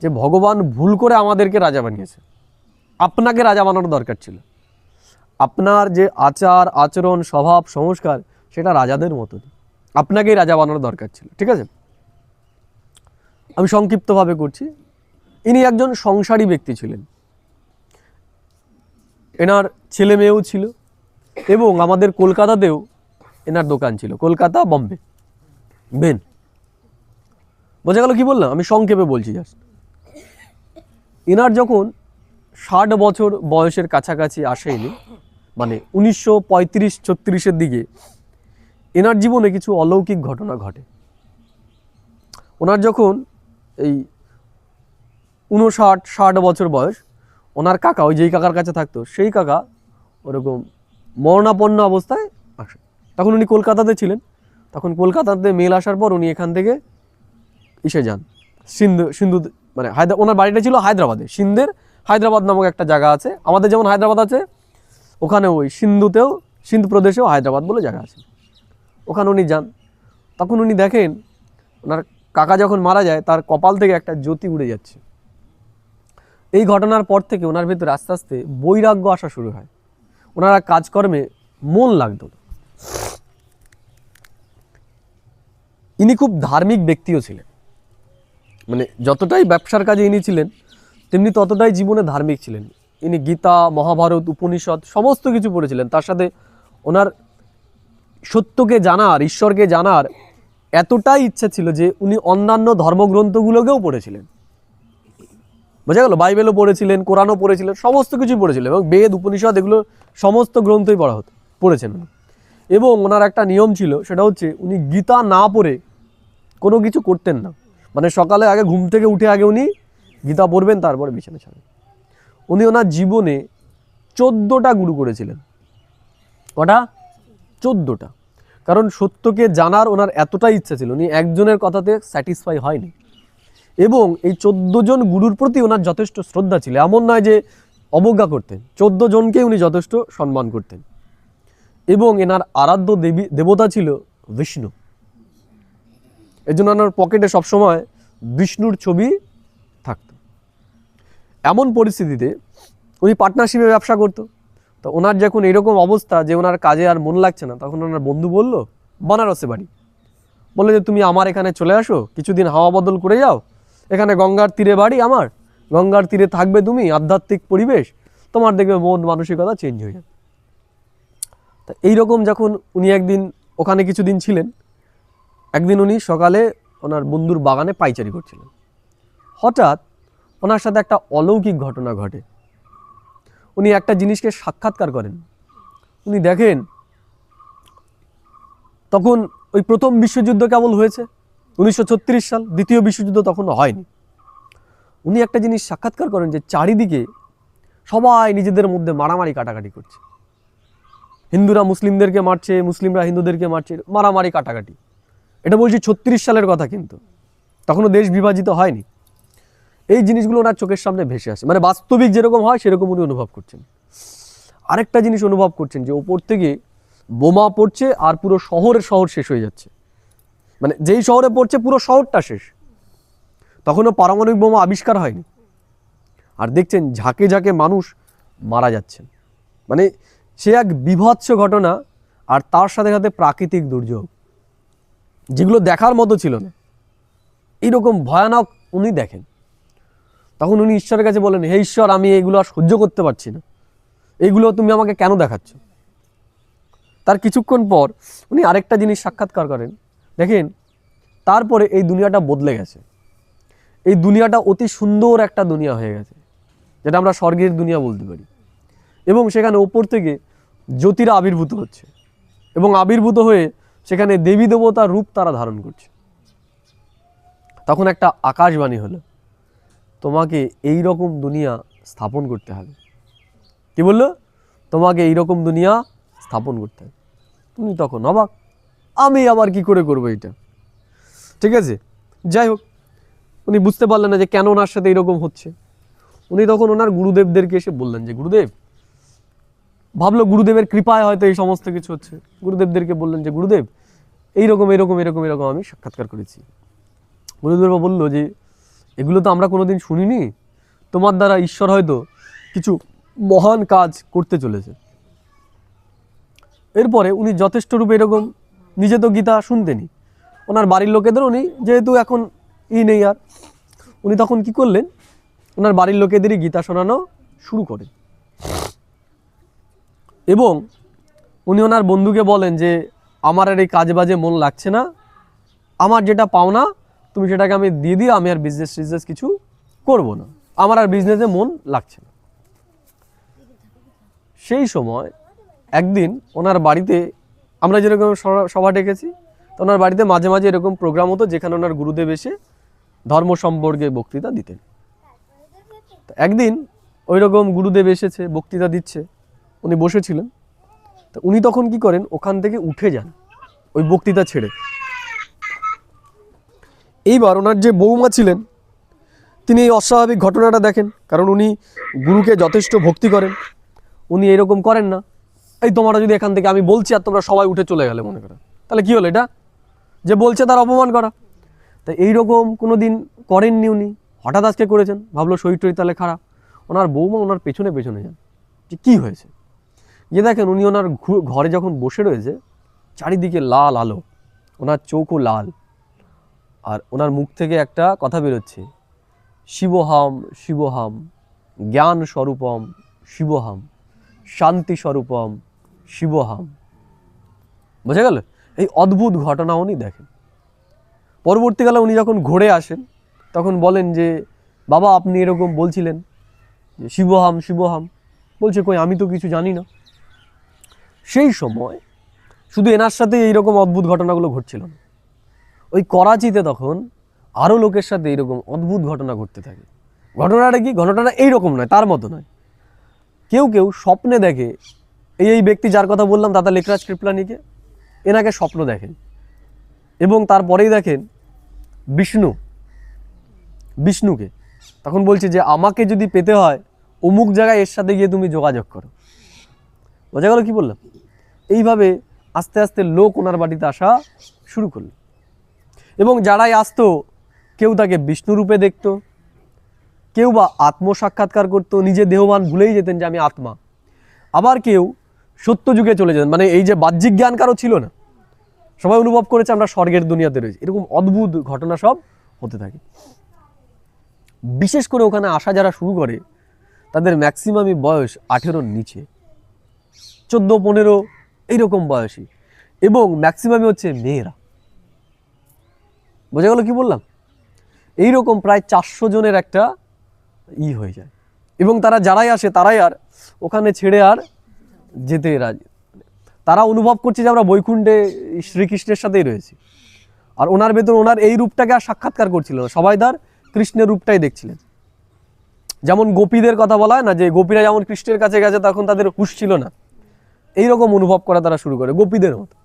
যে ভগবান ভুল করে আমাদেরকে রাজা বানিয়েছে, আপনাকে রাজা বানানোর দরকার ছিল, আপনার যে আচার আচরণ স্বভাব সংস্কার সেটা রাজাদের মতো, আপনাকেই রাজা বানানোর দরকার ছিল। ঠিক আছে, আমি সংক্ষিপ্তভাবে করছি। ইনি একজন সংসারী ব্যক্তি ছিলেন, এনার ছেলে মেয়েও ছিল, এবং আমাদের কলকাতাতেও এনার দোকান ছিল, কলকাতা বম্বে বেন। বোঝা গেল কি বললাম? আমি সংক্ষেপে বলছি জাস্ট। এনার যখন 60 বছর বয়সের কাছাকাছি আসেনি, মানে 1935-36-এর দিকে, এনার জীবনে কিছু অলৌকিক ঘটনা ঘটে। ওনার যখন এই 59-60 বছর বয়স, ওনার কাকা, ওই যেই কাকার কাছে থাকতো সেই কাকা ওরকম মরণাপন্ন অবস্থায় আসে। তখন উনি কলকাতাতে ছিলেন। তখন কলকাতাতে মেল আসার পর উনি এখান থেকে ইসে যান সিন্ধু, মানে ওনার বাড়িটা ছিল হায়দ্রাবাদে, সিন্ধের হায়দ্রাবাদ নামক একটা জায়গা আছে, আমাদের যেমন হায়দ্রাবাদ আছে, ওখানে ওই সিন্ধু প্রদেশেও হায়দ্রাবাদ বলে জায়গা আছে, ওখানে উনি যান। তখন উনি দেখেন ওনার কাকা যখন মারা যায় তার কপাল থেকে একটা জ্যোতি উড়ে যাচ্ছে। এই ঘটনার পর থেকে ওনার ভেতরে আস্তে আস্তে বৈরাগ্য আসা শুরু হয়, ওনারা কাজকর্মে মন লাগতো না। ইনি খুব ধার্মিক ব্যক্তিও ছিলেন, মানে যতটাই ব্যবসার কাজে ইনি ছিলেন তেমনি ততটাই জীবনে ধার্মিক ছিলেন। ইনি গীতা, মহাভারত, উপনিষদ সমস্ত কিছু পড়েছিলেন। তার সাথে ওনার সত্যকে জানার, ঈশ্বরকে জানার এতটাই ইচ্ছা ছিল যে উনি অন্যান্য ধর্মগ্রন্থগুলোকেও পড়েছিলেন। বোঝা গেল? বাইবেলও পড়েছিলেন, কোরআনও পড়েছিলেন, সমস্ত কিছুই পড়েছিলেন, এবং বেদ, উপনিষদ এগুলো সমস্ত গ্রন্থই পড়েছেন। এবং ওনার একটা নিয়ম ছিল, সেটা হচ্ছে উনি গীতা না পড়ে কোনো কিছু করতেন না। মানে সকালে আগে ঘুম থেকে উঠে আগে উনি গীতা পড়বেন, তারপরে বিছানা ছাড়বেন। উনি ওনার জীবনে 14টা গুরু করেছিলেন। কটা? 14টা। কারণ সত্যকে জানার ওনার এতটাই ইচ্ছা ছিল, উনি একজনের কথাতে স্যাটিসফাই হয়নি। এবং এই 14 জন গুরুর প্রতি ওনার যথেষ্ট শ্রদ্ধা ছিল, এমন নয় যে অবজ্ঞা করতেন, 14 জনকে উনি যথেষ্ট সম্মান করতেন। এবং এনার আরাধ্য দেবতা ছিল বিষ্ণু। এর জন্য ওনার পকেটে সবসময় বিষ্ণুর ছবি থাকত। এমন পরিস্থিতিতে উনি পার্টনারশিপে ব্যবসা করতো। তো ওনার যখন এরকম অবস্থা যে ওনার কাজে আর মন লাগছে না, তখন ওনার বন্ধু বলল, বানারসে বাড়ি, বললো যে তুমি আমার এখানে চলে আসো, কিছুদিন হাওয়া বদল করে যাও, এখানে গঙ্গার তীরে বাড়ি আমার, গঙ্গার তীরে থাকবে তুমি, আধ্যাত্মিক পরিবেশ, তোমার দেখবে মন মানসিকতা চেঞ্জ হয়ে যাবে। তা এইরকম যখন উনি একদিন ওখানে কিছুদিন ছিলেন, একদিন উনি সকালে ওনার বন্ধুর বাগানে পাইচারি করছিলেন। হঠাৎ ওনার সাথে একটা অলৌকিক ঘটনা ঘটে। উনি একটা জিনিসকে সাক্ষাৎকার করেন। উনি দেখেন তখন ওই প্রথম বিশ্বযুদ্ধ কেবল হয়েছে, 1936 সাল, দ্বিতীয় বিশ্বযুদ্ধ তখনও হয়নি। উনি একটা জিনিস সাক্ষাৎকার করেন যে চারিদিকে সবাই নিজেদের মধ্যে মারামারি কাটাকাটি করছে, হিন্দুরা মুসলিমদেরকে মারছে, মুসলিমরা হিন্দুদেরকে মারছে, মারামারি কাটাকাটি। এটা বলছি 36 সালের কথা, কিন্তু তখনও দেশ বিভাজিত হয়নি। এই জিনিসগুলো ওনার চোখের সামনে ভেসে আসে, মানে বাস্তবিক যেরকম হয় সেরকম উনি অনুভব করছেন। আরেকটা জিনিস অনুভব করছেন যে ওপর থেকে বোমা পড়ছে আর পুরো শহর শেষ হয়ে যাচ্ছে, মানে যেই শহরে পড়ছে পুরো শহরটা শেষ। তখনও পারমাণবিক বোমা আবিষ্কার হয়নি। আর দেখছেন ঝাঁকে ঝাঁকে মানুষ মারা যাচ্ছেন, মানে সে এক বিভৎস ঘটনা। আর তার সাথে সাথে প্রাকৃতিক দুর্যোগ, যেগুলো দেখার মতো ছিল না, এইরকম ভয়ানক উনি দেখেন। তখন উনি ঈশ্বরের কাছে বলেন, হে ঈশ্বর, আমি এগুলো আর সহ্য করতে পারছি না, এইগুলো তুমি আমাকে কেন দেখাচ্ছ? তার কিছুক্ষণ পর উনি আরেকটা জিনিস সাক্ষাৎকার করেন। দেখেন তারপরে এই দুনিয়াটা বদলে গেছে, এই দুনিয়াটা অতি সুন্দর একটা দুনিয়া হয়ে গেছে, যেটা আমরা স্বর্গের দুনিয়া বলতে পারি। এবং সেখানে ওপর থেকে জ্যোতিরা আবির্ভূত হচ্ছে, এবং আবির্ভূত হয়ে সেখানে দেবী দেবতার রূপ তারা ধারণ করছে। তখন একটা আকাশবাণী হলো, তোমাকে এই রকম দুনিয়া স্থাপন করতে হবে। কি বললো? তোমাকে এই রকম দুনিয়া স্থাপন করতে হবে। উনি তখন অবাক, আমি আবার কি করে করবো এটা, ঠিক আছে। যাই হোক, উনি বুঝতে পারলেন না যে কেন ওনার সাথে এরকম হচ্ছে। উনি তখন ওনার গুরুদেবদেরকে এসে বললেন যে গুরুদেব, ভাবলো গুরুদেবের কৃপায় হয়তো এই সমস্ত কিছু হচ্ছে। গুরুদেবদেরকে বললেন যে গুরুদেব, এইরকম এরকম এরকম এরকম আমি সাক্ষাৎকার করেছি। গুরুদেবরা বললো যে এগুলো তো আমরা কোনোদিন শুনিনি, তোমার দ্বারা ঈশ্বর হয়তো কিছু মহান কাজ করতে চলেছে। এরপরে উনি যথেষ্ট রূপে এরকম, নিজে তো গীতা শুনতেনি, ওনার বাড়ির লোকেদের, উনি যেহেতু এখন নেই আর, উনি তখন কি করলেন, ওনার বাড়ির লোকেদেরই গীতা শোনানো শুরু করেন। এবং উনি ওনার বন্ধুকে বলেন যে আমার আর এই কাজ বাজে মন লাগছে না, আমার যেটা পাওনা তুমি সেটাকে আমি দিয়ে দিই, আমি আর বিজনেস কিছু করব না, আমার আর বিজনেসে মন লাগছে না। সেই সময় একদিন ওনার বাড়িতে, আমরা যেরকম সভা ডেকেছি, তো ওনার বাড়িতে মাঝে মাঝে এরকম প্রোগ্রাম হতো যেখানে ওনার গুরুদেব এসে ধর্ম সম্পর্কে বক্তৃতা দিতেন। তো একদিন ওই রকম গুরুদেব এসেছে, বক্তৃতা দিচ্ছে, উনি বসেছিলেন। তো উনি তখন কি করেন, ওখান থেকে উঠে যান ওই বক্তৃতা ছেড়ে। এইবার ওনার যে বৌমা ছিলেন, তিনি এই অস্বাভাবিক ঘটনাটা দেখেন, কারণ উনি গুরুকে যথেষ্ট ভক্তি করেন, উনি এরকম করেন না। এই তোমরা যদি এখান থেকে, আমি বলছি আর তোমরা সবাই উঠে চলে গেলে মনে করো, তাহলে কি হলো, এটা যে বলছে তার অপমান করা। তাই এইরকম কোনো দিন করেননি উনি, হঠাৎ আজকে করেছেন, ভাবলো শরীর টরীর তাহলে খারাপ। ওনার বৌমা ওনার পেছনে পেছনে যান যে কী হয়েছে। যে দেখেন উনি ওনার ঘরে যখন বসে রয়েছে, চারিদিকে লাল আলো, ওনার চোখও লাল, আর ওনার মুখ থেকে একটা কথা বেরোচ্ছে, শিবহাম শিবহাম জ্ঞান স্বরূপম শিবহাম শান্তি স্বরূপম শিবহাম। বোঝা গেল? এই অদ্ভুত ঘটনা উনি দেখেন। পরবর্তীকালে উনি যখন ঘুরে আসেন, তখন বলেন যে বাবা আপনি এরকম বলছিলেন যে শিবহাম শিবহাম, বলছে কই আমি তো কিছু জানি না। সেই সময় শুধু এনার সাথে এইরকম অদ্ভুত ঘটনাগুলো ঘটছিল না, ওই করাচিতে তখন আরও লোকের সাথে এইরকম অদ্ভুত ঘটনা ঘটতে থাকে। ঘটনাটা কি, ঘটনাটা এইরকম নয়, তার মতো নয়। কেউ কেউ স্বপ্নে দেখে, এই ব্যক্তি যার কথা বললাম দাদা লেখরাজ কৃপলানিকে, এনাকে স্বপ্ন দেখেন, এবং তারপরেই দেখেন বিষ্ণুকে, তখন বলছে যে আমাকে যদি পেতে হয় অমুক জায়গায় এর সাথে গিয়ে তুমি যোগাযোগ করো। বোঝা গেল কি বললাম? এইভাবে আস্তে আস্তে লোক ওনার বাড়িতে আসা শুরু করলো, এবং যারাই আসতো কেউ তাকে বিষ্ণু রূপে দেখতো, কেউ বা আত্মসাক্ষাৎকার করতো, নিজে দেহবান ভুলেই যেতেন যে আমি আত্মা। আবার কেউ সত্যযুগে চলে যেতেন, মানে এই যে বাহ্যিক জ্ঞান কারো ছিল না, সবাই অনুভব করেছে আমরা স্বর্গের দুনিয়াতে রয়েছি। এরকম অদ্ভুত ঘটনা সব হতে থাকে। বিশেষ করে ওখানে আসা যারা শুরু করে তাদের ম্যাক্সিমামই বয়স 18-র নিচে, 14-15 এইরকম বয়সী, এবং ম্যাক্সিমামই হচ্ছে মেয়েরা। বোঝা গেল কি বললাম? এইরকম প্রায় 400 জনের একটা হয়ে যায়, এবং তারা যারাই আসে তারাই আর ওখানে ছেড়ে আর যেতে রাজি। তারা অনুভব করছে যে আমরা বৈকুণ্ঠে শ্রীকৃষ্ণের সাথেই রয়েছি, আর ওনার ভেতর ওনার এই রূপটাকে আর সাক্ষাৎকার করছিল না, সবাই তার কৃষ্ণের রূপটাই দেখছিলেন। যেমন গোপীদের কথা বলা হয় না, যে গোপীরা যেমন কৃষ্ণের কাছে গেছে তখন তাদের হুঁশ ছিল না, এইরকম অনুভব করা তারা শুরু করে গোপীদের মতো।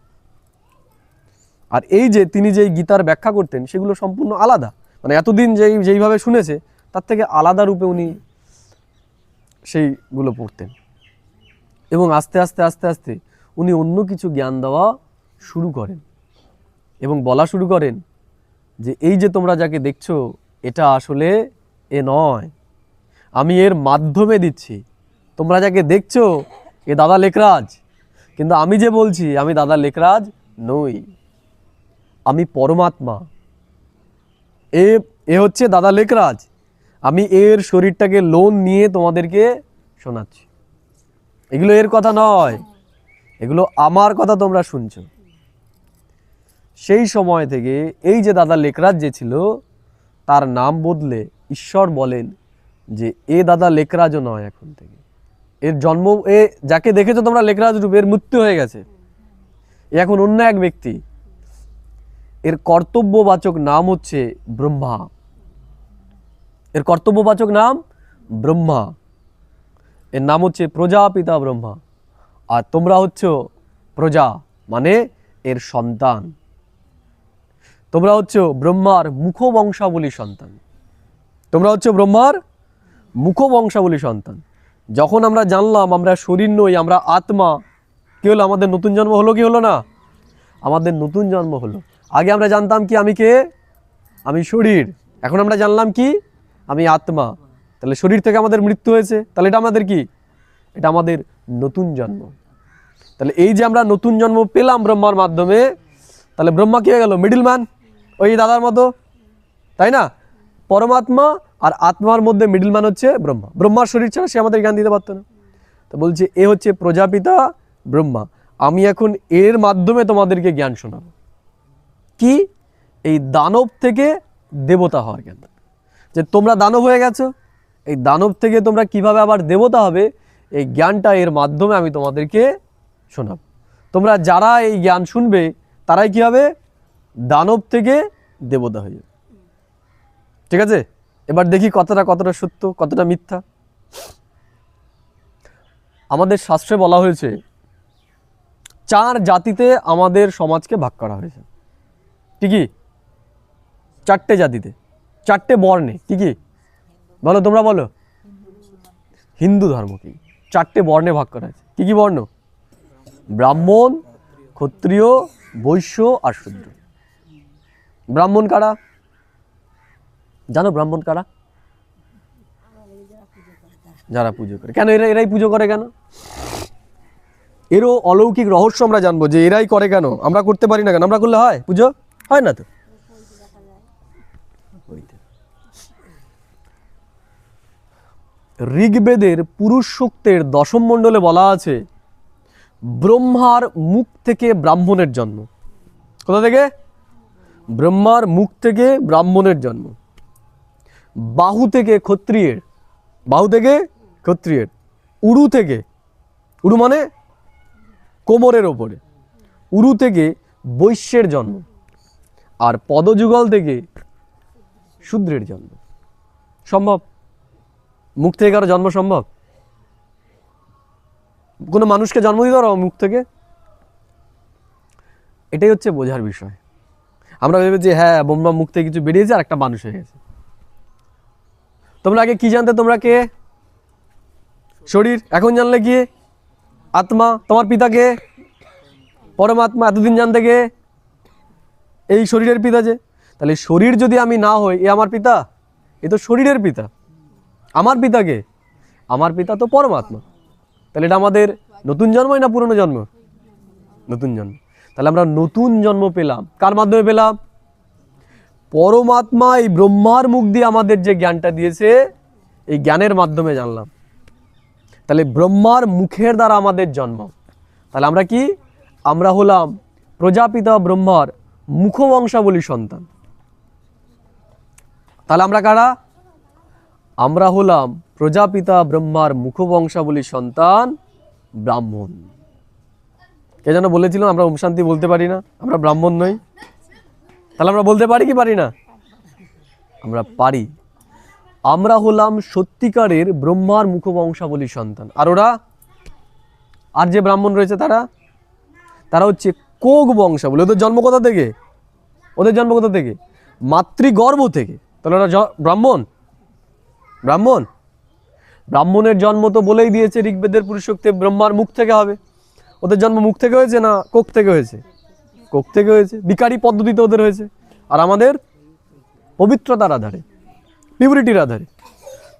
আর এই যে তিনি যেই গীতার ব্যাখ্যা করতেন সেগুলো সম্পূর্ণ আলাদা, মানে এতদিন যেইভাবে শুনেছে তার থেকে আলাদা রূপে উনি সেইগুলো পড়তেন, এবং আস্তে আস্তে আস্তে আস্তে উনি অন্য কিছু জ্ঞান দেওয়া শুরু করেন, এবং বলা শুরু করেন যে এই যে তোমরা যাকে দেখছো এটা আসলে এ নয়, আমি এর মাধ্যমে দিচ্ছি। তোমরা যাকে দেখছো এ দাদা লেখরাজ, কিন্তু আমি যে বলছি আমি দাদা লেখরাজ নই, আমি পরমাত্মা। এ হচ্ছে দাদা লেখরাজ, আমি এর শরীরটাকে লোন নিয়ে তোমাদেরকে শোনাচ্ছি। এগুলো এর কথা নয়, এগুলো আমার কথা তোমরা শুনছো। সেই সময় থেকে এই যে দাদা লেখরাজ যে ছিল তার নাম বদলে ঈশ্বর বলেন যে এ দাদা লেখরাজও নয়, এখন থেকে এর জন্ম, যাকে দেখেছো তোমরা লেখরাজ রূপে, এর মৃত্যু হয়ে গেছে, এখন অন্য এক ব্যক্তি। এর কর্তব্যবাচক নাম হচ্ছে ব্রহ্মা, এর কর্তব্যবাচক নাম ব্রহ্মা, এর নাম হচ্ছে প্রজাপিতা ব্রহ্মা, আর তোমরা হচ্ছ প্রজা, মানে এর সন্তান। তোমরা হচ্ছে ব্রহ্মার মুখবংশাবলী সন্তান। তোমরা হচ্ছে ব্রহ্মার মুখবংশাবলী সন্তান। যখন আমরা জানলাম আমরা শরীর নই, আমরা আত্মা, কি হলো? আমাদের নতুন জন্ম হলো কি হলো না? আমাদের নতুন জন্ম হলো। আগে আমরা জানতাম কি আমি কে? আমি শরীর। এখন আমরা জানলাম কি? আমি আত্মা। তাহলে শরীর থেকে আমাদের মৃত্যু হয়েছে, তাহলে এটা আমাদের কি? এটা আমাদের নতুন জন্ম। তাহলে এই যে আমরা নতুন জন্ম পেলাম ব্রহ্মার মাধ্যমে, তাহলে ব্রহ্মা কি হয়ে গেল? মিডল ম্যান, ওই দাদার মতো, তাই না? পরমাত্মা আর আত্মার মধ্যে মিডল ম্যান হচ্ছে ব্রহ্মা। ব্রহ্মার শরীর ছাড়া সে আমাদের জ্ঞান দিতে পারতো না। তো বলছে এ হচ্ছে প্রজাপিতা ব্রহ্মা, আমি এখন এর মাধ্যমে তোমাদেরকে জ্ঞান শোনাবো। কি? এই দানব থেকে দেবতা হওয়ার জ্ঞান। যে তোমরা দানব হয়ে গেছো, এই দানব থেকে তোমরা কিভাবে আবার দেবতা হবে, এই জ্ঞানটা এর মাধ্যমে আমি তোমাদেরকে শোনাবো। তোমরা যারা এই জ্ঞান শুনবে তারাই কি হবে? দানব থেকে দেবতা হয়ে যাবে। ঠিক আছে? এবার দেখি কতটা সত্য, কতটা মিথ্যা। আমাদের শাস্ত্রে বলা হয়েছে 4 জাতিতে আমাদের সমাজকে ভাগ করা হয়েছে। কি কি? 4টে জাতিতে, 4টে বর্ণে। কি কি বলো? তোমরা বলো। হিন্দু ধর্ম কি 4টে বর্ণে ভাগ করা হয়েছে। কি কি বর্ণ? ব্রাহ্মণ, ক্ষত্রিয়, বৈশ্য আর শূদ্র। ব্রাহ্মণ কারা জানো? ব্রাহ্মণ কারা? যারা পুজো করে। কেন এরাই পুজো করে কেন? এরও অলৌকিক রহস্য আমরা জানবো যে এরাই করে কেন, আমরা করতে পারি না কেন? আমরা করলে হয় পুজো? হয় না তো। ঋগ্বেদের পুরুষ সূক্তের 10ম মণ্ডলে বলা আছে ব্রহ্মার মুখ থেকে ব্রাহ্মণের জন্ম। কোথা থেকে? ব্রহ্মার মুখ থেকে ব্রাহ্মণের জন্ম। বাহু থেকে ক্ষত্রিয়ের, বাহু থেকে ক্ষত্রিয়ের। উরু থেকে, উরু মানে কোমরের ওপরে, উরু থেকে বৈশ্যের জন্ম। আর পদযুগল থেকে শূদ্রের জন্ম। সম্ভব? মুখ থেকে কারো জন্ম সম্ভব? কোনো মানুষকে জন্ম দিতে পারো মুখ থেকে? এটাই হচ্ছে বোঝার বিষয়। আমরা ভেবে যে হ্যাঁ ব্রহ্মা মুখ থেকে কিছু বেরিয়েছে আর একটা মানুষ হয়ে গেছে। তোমরা আগে কি জানতে? তোমরা কে? শরীর। এখন জানলে কি? আত্মা। তোমার পিতাকে? পরমাত্মা। এতদিন জানতে কে? এই শরীরের পিতা। যে তাহলে শরীর যদি আমি না হই, এ আমার পিতা? এ তো শরীরের পিতা। আমার পিতাকে? আমার পিতা তো পরমাত্মা। তাহলে এটা আমাদের নতুন জন্মই না পুরনো জন্ম? নতুন জন্ম। তাহলে আমরা নতুন জন্ম পেলাম কার মাধ্যমে পেলাম? পরমাত্মা এই ব্রহ্মার মুখ দিয়ে আমাদের যে জ্ঞানটা দিয়েছে, এই জ্ঞানের মাধ্যমে জানলাম। তাহলে ব্রহ্মার মুখের দ্বারা আমাদের জন্ম। তাহলে আমরা কি? আমরা হলাম প্রজাপিতা ব্রহ্মার মুখবংশাবলী সন্তান। তাহলে আমরা কারা? আমরা হলাম প্রজাপিতা ব্রহ্মার মুখবংশাবলী সন্তান ব্রাহ্মণ। কে যেন বলেছিল আমরা ওম শান্তি বলতে পারি না, আমরা ব্রাহ্মণ নই। তাহলে আমরা বলতে পারি কি পারি না? আমরা পারি। আমরা হলাম সত্যিকারের ব্রহ্মার মুখবংশাবলী সন্তান। আর ওরা, আর যে ব্রাহ্মণ রয়েছে তারা হচ্ছে কোগ বংশাবলী। ওদের জন্ম কোথা থেকে? ওদের জন্ম কোথা থেকে? মাতৃগর্ভ থেকে। তাহলে ওরা ব্রাহ্মণ। ব্রাহ্মণ ব্রাহ্মণের জন্ম তো বলেই দিয়েছে ঋগ্বেদের পুরুষ সূক্তে ব্রহ্মার মুখ থেকে হবে। ওদের জন্ম মুখ থেকে হয়েছে না কোক থেকে হয়েছে? কোক থেকে হয়েছে। বিকারী পদ্ধতিতে ওদের হয়েছে। আর আমাদের পবিত্রতার আধারে, পিউরিটির আধারে।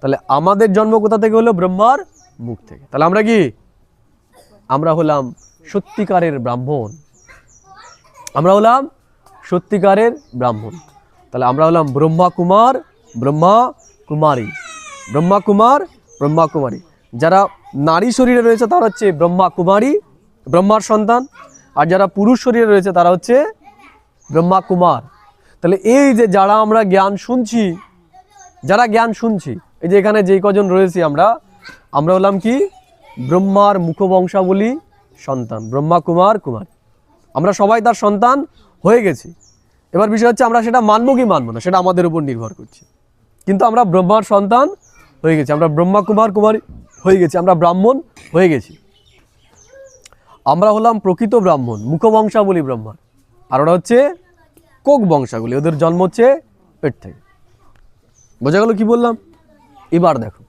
তাহলে আমাদের জন্ম কোথা থেকে হলো? ব্রহ্মার মুখ থেকে। তাহলে আমরা কি? আমরা হলাম সত্যিকারের ব্রাহ্মণ। আমরা হলাম সত্যিকারের ব্রাহ্মণ। তাহলে আমরা হলাম ব্রহ্মা কুমার, ব্রহ্মা কুমারী। ব্রহ্মা কুমার, ব্রহ্মা কুমারী। যারা নারী শরীরে রয়েছে তারা হচ্ছে ব্রহ্মা কুমারী, ব্রহ্মার সন্তান। আর যারা পুরুষ শরীরে রয়েছে তারা হচ্ছে ব্রহ্মা কুমার। তাহলে এই যে যারা আমরা জ্ঞান শুনছি, যারা জ্ঞান শুনছি, এই যে এখানে যেই কজন রয়েছি আমরা হলাম কি? ব্রহ্মার মুখবংশাবলী সন্তান, ব্রহ্মা কুমার কুমারী। আমরা সবাই তার সন্তান হয়ে গেছি। এবার বিষয় হচ্ছে আমরা সেটা মানবো কি মানবো না, সেটা আমাদের উপর নির্ভর করছে। কিন্তু আমরা ব্রহ্মার সন্তান হয়ে গেছি, আমরা ব্রহ্মা কুমার কুমারী হয়ে গেছি, আমরা ব্রাহ্মণ হয়ে গেছি। আমরা হলাম প্রকৃত ব্রাহ্মণ, মুখবংশাবলী ব্রাহ্মণ, আর ওরা হচ্ছে কোক বংশাবলী, ওদের জন্ম হচ্ছে পেট থেকে। বোঝা গেল কি বললাম? এবার দেখো,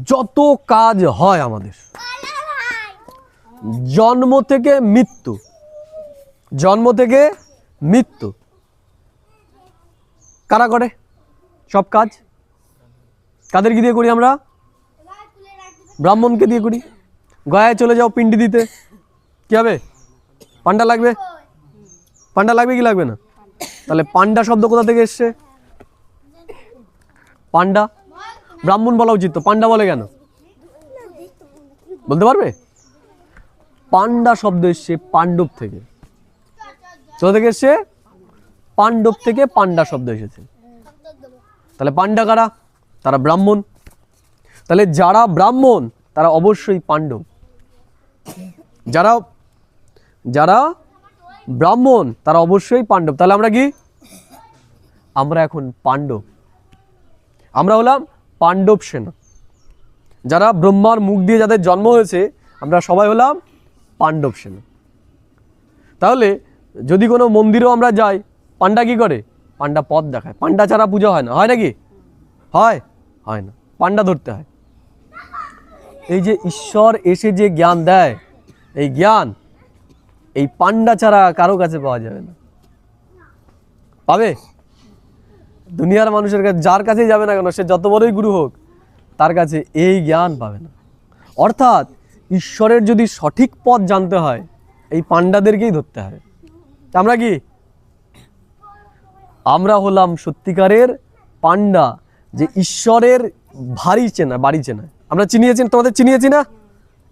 যত কাজ হয় আমাদের জন্ম থেকে মৃত্যু, জন্ম থেকে মৃত্যু কারা করে? সব কাজ কাদেরকে দিয়ে করি আমরা? ব্রাহ্মণকে দিয়ে করি। গয়ায় চলে যাও পিণ্ডি দিতে, কি হবে? পান্ডা লাগবে? পান্ডা লাগবে কি লাগবে না? তাহলে পান্ডা শব্দ কোথা থেকে এসছে? পান্ডা, ব্রাহ্মণ বলা উচিত তো, পান্ডা বলে কেন? বলতে পারবে? পান্ডা শব্দ এসছে পাণ্ডব থেকে। কোথা থেকে এসছে? পাণ্ডব থেকে পান্ডা শব্দ এসেছে। তাহলে পান্ডা কারা? তারা ব্রাহ্মণ। তাহলে যারা ব্রাহ্মণ তারা অবশ্যই পাণ্ডব। যারা যারা ব্রাহ্মণ তারা অবশ্যই পাণ্ডব। তাহলে আমরা কি? আমরা এখন পাণ্ডব। আমরা হলাম পাণ্ডব সেনা। যারা ব্রহ্মার মুখ দিয়ে যাদের জন্ম হয়েছে আমরা সবাই হলাম পাণ্ডব সেনা। তাহলে যদি কোনো মন্দিরেও আমরা যাই, পান্ডা কি করে? পান্ডা পথ দেখায়। পান্ডা ছাড়া পুজো হয় না, হয় নাকি? হয়? হয় না, পান্ডা ধরতে হয়। এই যে ঈশ্বর এসে যে জ্ঞান দেয়, এই জ্ঞান এই পান্ডা ছাড়া কারো কাছে পাওয়া যাবে না। পাবে? দুনিয়ার মানুষের কাছে, যার কাছেই যাবে না কেন, সে যত বড়ই গুরু হোক, তার কাছে এই জ্ঞান পাবে না। অর্থাৎ ঈশ্বরের যদি সঠিক পথ জানতে হয়, এই পান্ডাদেরকেই ধরতে হবে। আমরা কি? আমরা হলাম সত্যিকারের পান্ডা, যে ঈশ্বরের ভারী চেনা, বাড়ি চেনা। আমরা চিনিয়েছি, তোমাদের চিনিয়েছি না?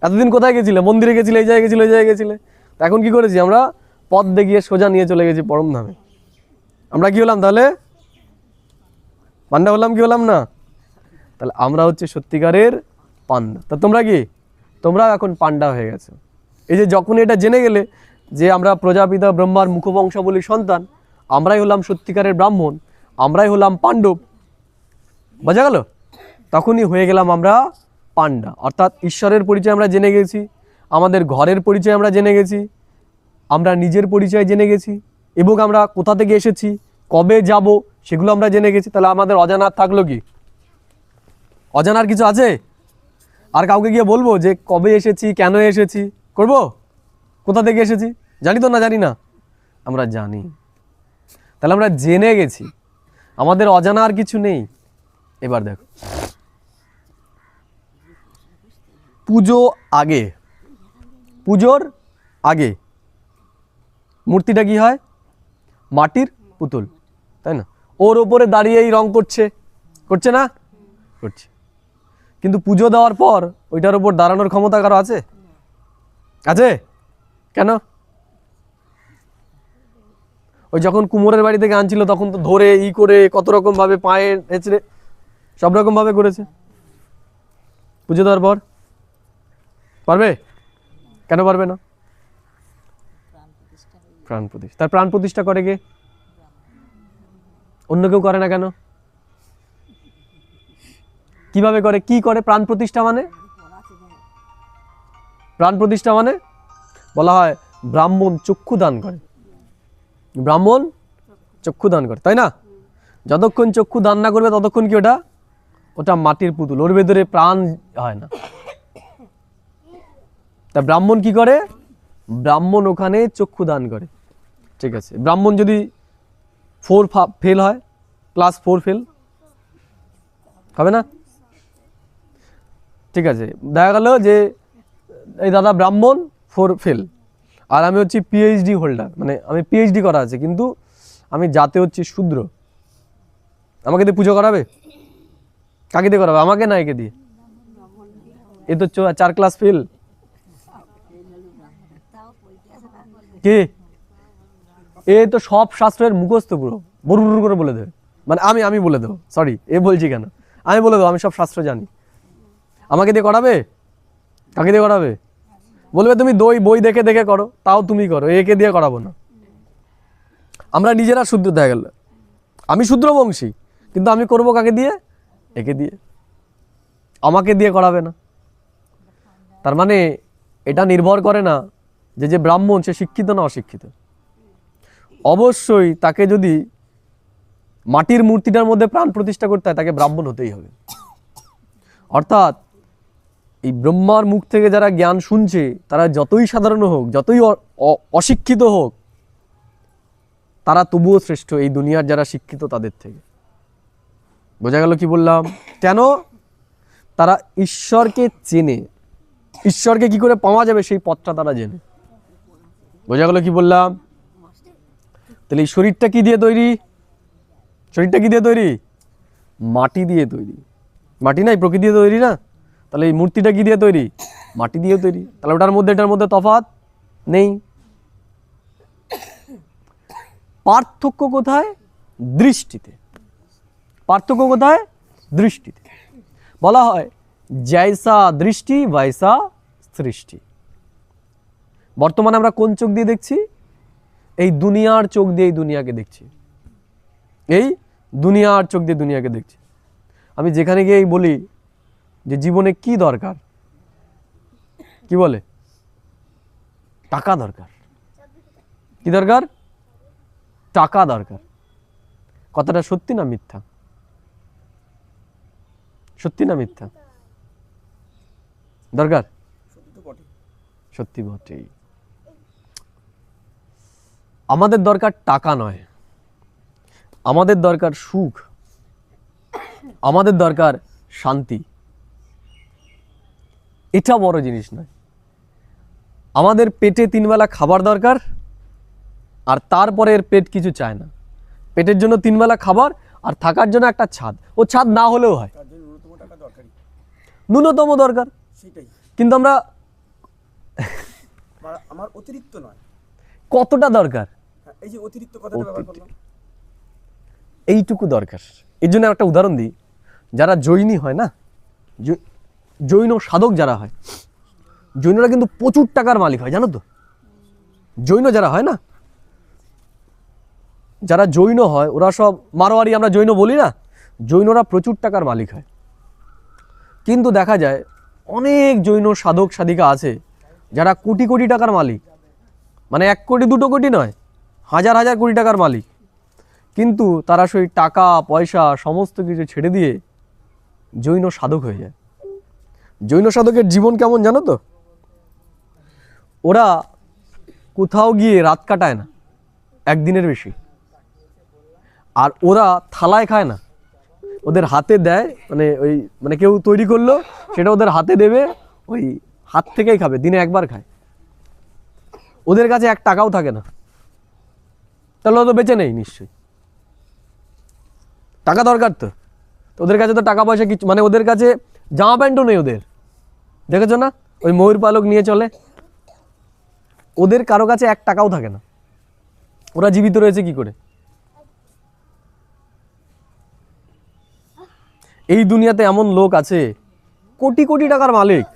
এতদিন কোথায় গেছিলে? মন্দিরে গেছিলে, এই জায়গায় গেছিলে, ওই জায়গায় গেছিলে। এখন কি করেছি আমরা? পথ দেখিয়ে সোজা নিয়ে চলে গেছি পরম ধামে। আমরা কি হলাম তাহলে? পান্ডা হলাম কি হলাম না? তাহলে আমরা হচ্ছে সত্যিকারের পান্ডা। তা তোমরা কি? তোমরা এখন পান্ডা হয়ে গেছো। এই যে যখন এটা জেনে গেলে যে আমরা প্রজাপিতা ব্রহ্মার মুখবংশাবলীর সন্তান, আমরাই হলাম সত্যিকারের ব্রাহ্মণ, আমরাই হলাম পাণ্ডব, বোঝা গেল? তখনই হয়ে গেলাম আমরা পান্ডা। অর্থাৎ ঈশ্বরের পরিচয় আমরা জেনে গেছি, আমাদের ঘরের পরিচয় আমরা জেনে গেছি, আমরা নিজের পরিচয় জেনে গেছি, এবং আমরা কোথা থেকে এসেছি, কবে যাব, সেগুলো আমরা জেনে গেছি। তাহলে আমাদের অজানার থাকলো কি? অজানার কিছু আছে? আর কাউকে গিয়ে বলবো যে কবে এসেছি, কেন এসেছি? করব? কোথা থেকে এসেছি জানি তো না? জানি না? আমরা জানি। তাহলে আমরা জেনে গেছি, আমাদের অজানা আর কিছু নেই। এবার দেখো, পুজো আগে, পুজোর আগে মূর্তিটা কি হয়? মাটির পুতুল, তাই না? ওর ওপরে দাঁড়িয়েই রং করছে, করছে না? করছে। কিন্তু পুজো দেওয়ার পর ওইটার উপর দাঁড়ানোর ক্ষমতা কারো আছে? আছে? কেন? ওই যখন কুমোরের বাড়ি থেকে আনছিল তখন তো ধরে ই করে কত রকম ভাবে পায়ে হেঁচড়ে সব রকম ভাবে করেছে। পুজো দেওয়ার পর পারবে? কেন পারবে না? প্রাণ প্রতিষ্ঠা। তার প্রাণ প্রতিষ্ঠা করে কে? অন্য কেউ করে না কেন? কিভাবে করে? কি করে প্রাণ প্রতিষ্ঠা মানে? প্রাণ প্রতিষ্ঠা মানে বলা হয় ব্রাহ্মণ চক্ষু দান করে। ব্রাহ্মণ চক্ষু দান করে, তাই না? যতক্ষণ চক্ষু দান না করবে ততক্ষণ কি ওটা? ওটা মাটির পুতুল, ওর ভেতরে প্রাণ হয় না। তা ব্রাহ্মণ কি করে? ব্রাহ্মণ ওখানে চক্ষু দান করে। ঠিক আছে, ব্রাহ্মণ যদি 4 ফেল হয়, ক্লাস 4 ফেল হবে না? ঠিক আছে, দেখা গেল যে এই দাদা ব্রাহ্মণ 4 ফেল, আর আমি হচ্ছি পিএইচডি হোল্ডার, মানে আমি পিএইচডি করা আছে কিন্তু আমি জাতে হচ্ছি শূদ্র। আমাকে দিয়ে পুজো করাবে? কাকে দিয়ে করাবে? আমাকে না একে দিয়ে? এ তো 4 ক্লাস ফেল। কে? এ তো সব শাস্ত্রের মুখস্থ পুরো বরুর করে বলে দেবে। মানে আমি বলে দেবো, সরি এ বলছি কেন, আমি বলে দেবো আমি সব শাস্ত্র জানি। আমাকে দিয়ে করাবে? কাকে দিয়ে করাবে? বলবে তুমি বই দেখে দেখে করো, তাও তুমি করো, একে দিয়ে করাবো না। আমরা নিজেরা শূদ্র দেখা গেল, আমি শূদ্র বংশী কিন্তু আমি করবো কাকে দিয়ে? একে দিয়ে। আমাকে দিয়ে করাবে না। তার মানে এটা নির্ভর করে না যে ব্রাহ্মণ সে শিক্ষিত না অশিক্ষিত। অবশ্যই তাকে যদি মাটির মূর্তিটার মধ্যে প্রাণ প্রতিষ্ঠা করতে হয় তাকে ব্রাহ্মণ হতেই হবে। অর্থাৎ এই ব্রহ্মার মুখ থেকে যারা জ্ঞান শুনছে তারা যতই সাধারণ হোক, যতই অশিক্ষিত হোক, তারা তবুও শ্রেষ্ঠ এই দুনিয়ার যারা শিক্ষিত তাদের থেকে। বোঝা গেল কি বললাম? কেন? তারা ঈশ্বরকে চেনে। ঈশ্বরকে কি করে পাওয়া যাবে সেই পথটা তারা জেনে। বোঝা গেল কি বললাম? তাহলে এই শরীরটা কি দিয়ে তৈরি? শরীরটা কি দিয়ে তৈরি? মাটি দিয়ে তৈরি। মাটি নাই, প্রকৃতি দিয়ে তৈরি না? তাহলে এই মূর্তিটা কি দিয়ে তৈরি? মাটি দিয়ে তৈরি। তাহলে ওটার মধ্যে এটার মধ্যে তফাৎ নেই। পার্থক্য কোথায়? দৃষ্টিতে। পার্থক্য কোথায়? দৃষ্টিতে। বলা হয় জৈসা দৃষ্টি বৈসা সৃষ্টি। বর্তমানে আমরা কোন চোখ দিয়ে দেখছি? এই দুনিয়ার চোখ দিয়ে এই দুনিয়াকে দেখছি। এই দুনিয়ার চোখ দিয়ে দুনিয়াকে দেখছি। আমি যেখানে গিয়েই বলি যে জীবনে কি দরকার, কি বলে? টাকা দরকার। কি দরকার? টাকা দরকার। কথাটা সত্যি না মিথ্যা? সত্যি না মিথ্যা? দরকার? সত্যি বটেই। আমাদের দরকার টাকা নয়, আমাদের দরকার সুখ, আমাদের দরকার শান্তি। এটা বড় জিনিস নয়। আমাদের পেটে 3 বেলা খাবার দরকার, আর তারপরে এর পেট কিছু চায় না। পেটের জন্য 3 বেলা খাবার আর থাকার জন্য একটা ছাদ। ও ছাদ না হলেও হয়, ন্যূনতম দরকার। কিন্তু আমরা আমার অতিরিক্ত নয়, কতটা দরকার? এই যে অতিরিক্ত কথাটা ব্যবহার করলাম, এইটুকু দরকার। এর জন্য একটা উদাহরণ দিই। যারা জৈনী হয় না, জৈন সাধক যারা হয়, জৈনরা কিন্তু প্রচুর টাকার মালিক হয়, জানো তো? জৈন যারা হয় না, যারা জৈন হয় ওরা সব মারোয়ারি, আমরা জৈন বলি না, জৈনরা প্রচুর টাকার মালিক হয়। কিন্তু দেখা যায় অনেক জৈন সাধক সাধিকা আছে যারা কোটি কোটি টাকার মালিক, মানে 1 কোটি 2 কোটি নয়, হাজার হাজার কোটি টাকার মালিক। কিন্তু তারা সেই টাকা পয়সা সমস্ত কিছু ছেড়ে দিয়ে জৈন সাধক হয়ে যায়। জৈন সাধকের জীবন কেমন জানো তো? ওরা কোথাও গিয়ে রাত কাটায় না 1 দিনের বেশি। আর ওরা থালায় খায় না, ওদের হাতে দেয়, মানে কেউ তৈরি করলো সেটা ওদের হাতে দেবে, ওই হাত থেকেই খাবে, দিনে 1 বার খায়। ওদের কাছে 1 টাকাও থাকে না। তাহলে ও তো বেঁচে নেই নিশ্চয়ই। টাকা দরকার তো। ওদের কাছে তো টাকা পয়সা কিছু, মানে ওদের কাছে জামা প্যান্টও নেই ওদের। দেখেছো না ওই ময়ূর পালক নিয়ে চলে? ওদের কারো কাছে 1 টাকাও থাকে না। ওরা জীবিত রয়েছে কি করে? এই দুনিয়াতে এমন লোক আছে কোটি কোটি টাকার মালিক,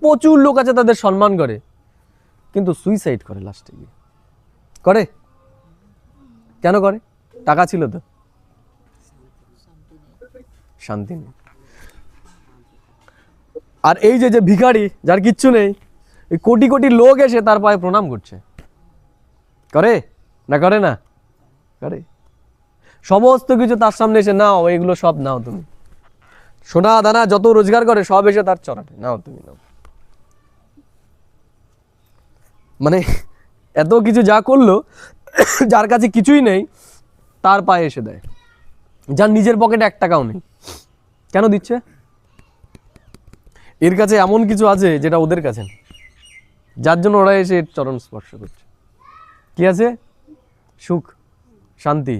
প্রচুর লোক আছে তাদের সম্মান করে, কিন্তু সুইসাইড করে লাস্টে গিয়ে। করে কেন করে? টাকা ছিল তো, শান্তি নেই। আর এই যে ভিখারি যার কিচ্ছু নেই, এই কোটি কোটি লোক এসে তার পায়ে প্রণাম করছে, করে না? করে না? করে। সমস্ত কিছু তার সামনে এসে নাও, এগুলো সব নাও, তুমি সোনা দানা যত রোজগার করে সব এসে তার চড়াতে, নাও তুমি নাও। মানে এত কিছু যা করলো, যার কাছে কিছুই নেই তার পায়ে এসে দেয়, যার নিজের পকেটে 1 টাকাও নেই। কেন দিচ্ছে? এর কাছে এমন কিছু আছে যেটা ওদের কাছে নেই, যার জন্য ওরা এসে চরণ স্পর্শ করছে। কি আছে? সুখ, শান্তি,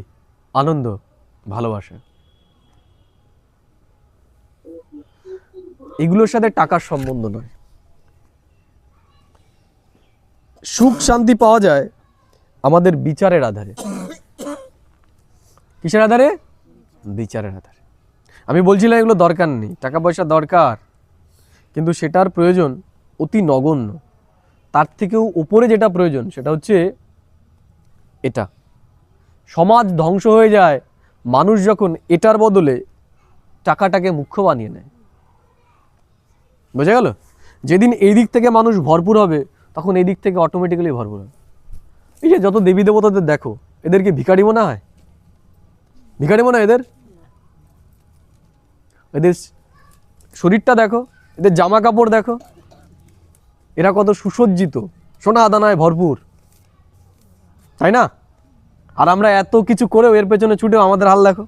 আনন্দ, ভালোবাসা। এগুলোর সাথে টাকার সম্বন্ধ নয়। সুখ শান্তি পাওয়া যায় আমাদের বিচারের আধারে। কিসের আধারে? বিচারের আধারে। আমি বলছিলাম এগুলো দরকার নেই, টাকা পয়সা দরকার, কিন্তু সেটার প্রয়োজন অতি নগণ্য। তার থেকেও উপরে যেটা প্রয়োজন সেটা হচ্ছে এটা। সমাজ ধ্বংস হয়ে যায় মানুষ যখন এটার বদলে টাকাটাকে মুখ্য বানিয়ে নেয়। বোঝা গেল? যেদিন এই দিক থেকে মানুষ ভরপুর হবে তখন এই দিক থেকে অটোমেটিক্যালি ভরপুর হবে। এই যে যত দেবী দেবতাদের দেখো, এদেরকে ভিখারি মনে হয়? ভিখারি মনে হয় এদের? এদের শরীরটা দেখো, এদের জামা কাপড় দেখো, এরা কত সুসজ্জিত, সোনা দানায় ভরপুর, তাই না? আর আমরা এত কিছু করেও এর পেছনে ছুটেও আমাদের হাল দেখো।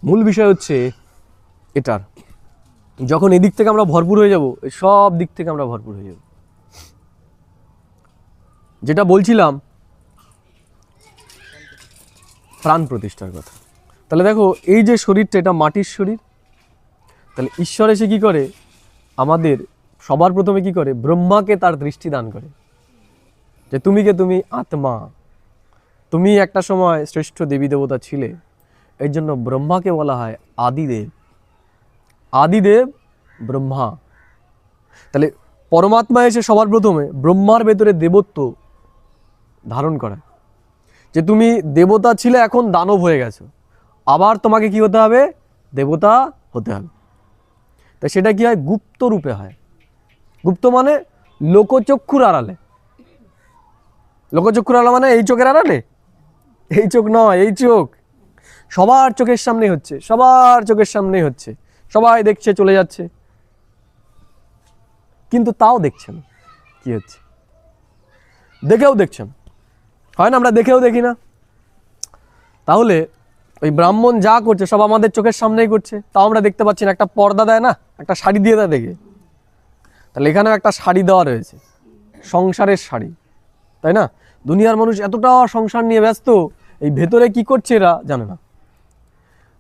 মূল বিষয় হচ্ছে এটার, যখন এদিক থেকে আমরা ভরপুর হয়ে যাব, সব দিক থেকে আমরা ভরপুর হয়ে যাব। যেটা বলছিলাম প্রাণ প্রতিষ্ঠার কথা, তাহলে দেখো এই যে শরীরটা, এটা মাটির শরীর। তাহলে ঈশ্বর এসে কি করে? আমাদের সবার প্রথমে কি করে? ব্রহ্মাকে তার দৃষ্টি দান করে যে তুমি কে? তুমি আত্মা, তুমি একটা সময় শ্রেষ্ঠ দেবী দেবতা ছিলে। এর জন্য ব্রহ্মাকে বলা হয় আদিদেব। আদিদেব ব্রহ্মা। তাহলে পরমাত্মা এসে সবার প্রথমে ব্রহ্মার ভেতরে দেবত্ব ধারণ করে, যে তুমি দেবতা ছিলে, এখন দানব হয়ে গেছো, আবার তোমাকে কি হতে হবে? দেবতা হতে হবে। তাই সেটা কি হয়? গুপ্ত রূপে হয়। গুপ্ত মানে লোকচক্ষুর আড়ালে। লোকচক্ষুর আড়ালে মানে এই চোখের আড়ালে? এই চোখ নয়, এই চোখ সবার চোখের সামনেই হচ্ছে, সবার চোখের সামনেই হচ্ছে, সবাই দেখছে, চলে যাচ্ছে, কিন্তু তাও দেখছেন কি হচ্ছে, দেখেও দেখছেন। হয় না? আমরা দেখেও দেখি না। তাহলে ওই ব্রাহ্মণ যা করছে সব আমাদের চোখের সামনেই করছে, তাও আমরা দেখতে পাচ্ছি না। একটা পর্দা দেয় না, একটা শাড়ি দিয়ে দেয় দেখে, তাহলে এখানেও একটা শাড়ি দেওয়া রয়েছে, সংসারের শাড়ি, তাই না? দুনিয়ার মানুষ এতটা সংসার নিয়ে ব্যস্ত, এই ভেতরে কি করছে এরা জানে না।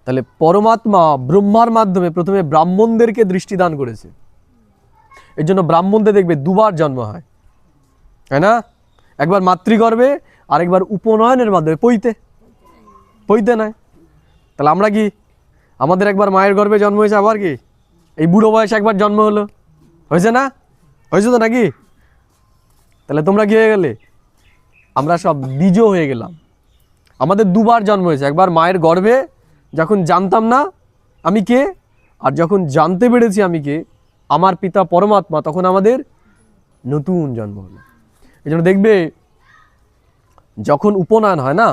তাহলে পরমাত্মা ব্রহ্মার মাধ্যমে প্রথমে ব্রাহ্মণদেরকে দৃষ্টি দান করেছে। এর জন্য ব্রাহ্মণদের দেখবে দুবার জন্ম হয়, তাই না? একবার মাতৃগর্ভে, আরেকবার উপনয়নের মাধ্যমে, পৈতে নয়। তাহলে আমরা কি? আমাদের একবার মায়ের গর্ভে জন্ম হয়েছে, আবার কি এই বুড়ো বয়সে একবার জন্ম হলো, হয়েছে না? হয়েছে তো নাকি? তাহলে তোমরা কি হয়ে গেলে? আমরা সব দ্বিজ হয়ে গেলাম। আমাদের দুবার জন্ম হয়েছে, একবার মায়ের গর্ভে যখন জানতাম না আমি কে, আর যখন জানতে পেরেছি আমি কে, আমার পিতা পরমাত্মা, তখন আমাদের নতুন জন্ম হলো। এই জন্য দেখবে যখন উপনয়ন হয় না,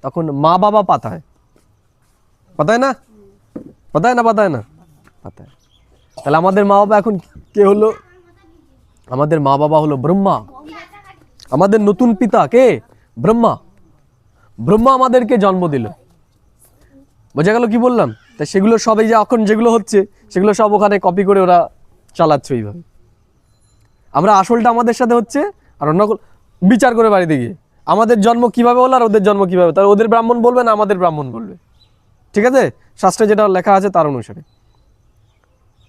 তখন মা বাবা পাতায়, পাতায় না? পাতায় না? পাতায় না? পাতায়। তাহলে আমাদের মা বাবা এখন কে হলো? আমাদের মা বাবা হলো ব্রহ্মা। আমাদের নতুন পিতা কে? ব্রহ্মা। ব্রহ্মা আমাদেরকে জন্ম দিল। বোঝা গেল কি বললাম? তা সেগুলো সব এই যে এখন যেগুলো হচ্ছে, সেগুলো সব ওখানে কপি করে ওরা চালাচ্ছে ওইভাবে। আমরা আসলটা আমাদের সাথে হচ্ছে, আর অন্য বিচার করে বাড়িতে গিয়ে আমাদের জন্ম কিভাবে হলো আর ওদের জন্ম কিভাবে, তার ওদের ব্রাহ্মণ বলবে না আমাদের ব্রাহ্মণ বলবে, ঠিক আছে? শাস্ত্রে যেটা লেখা আছে তার অনুসারে।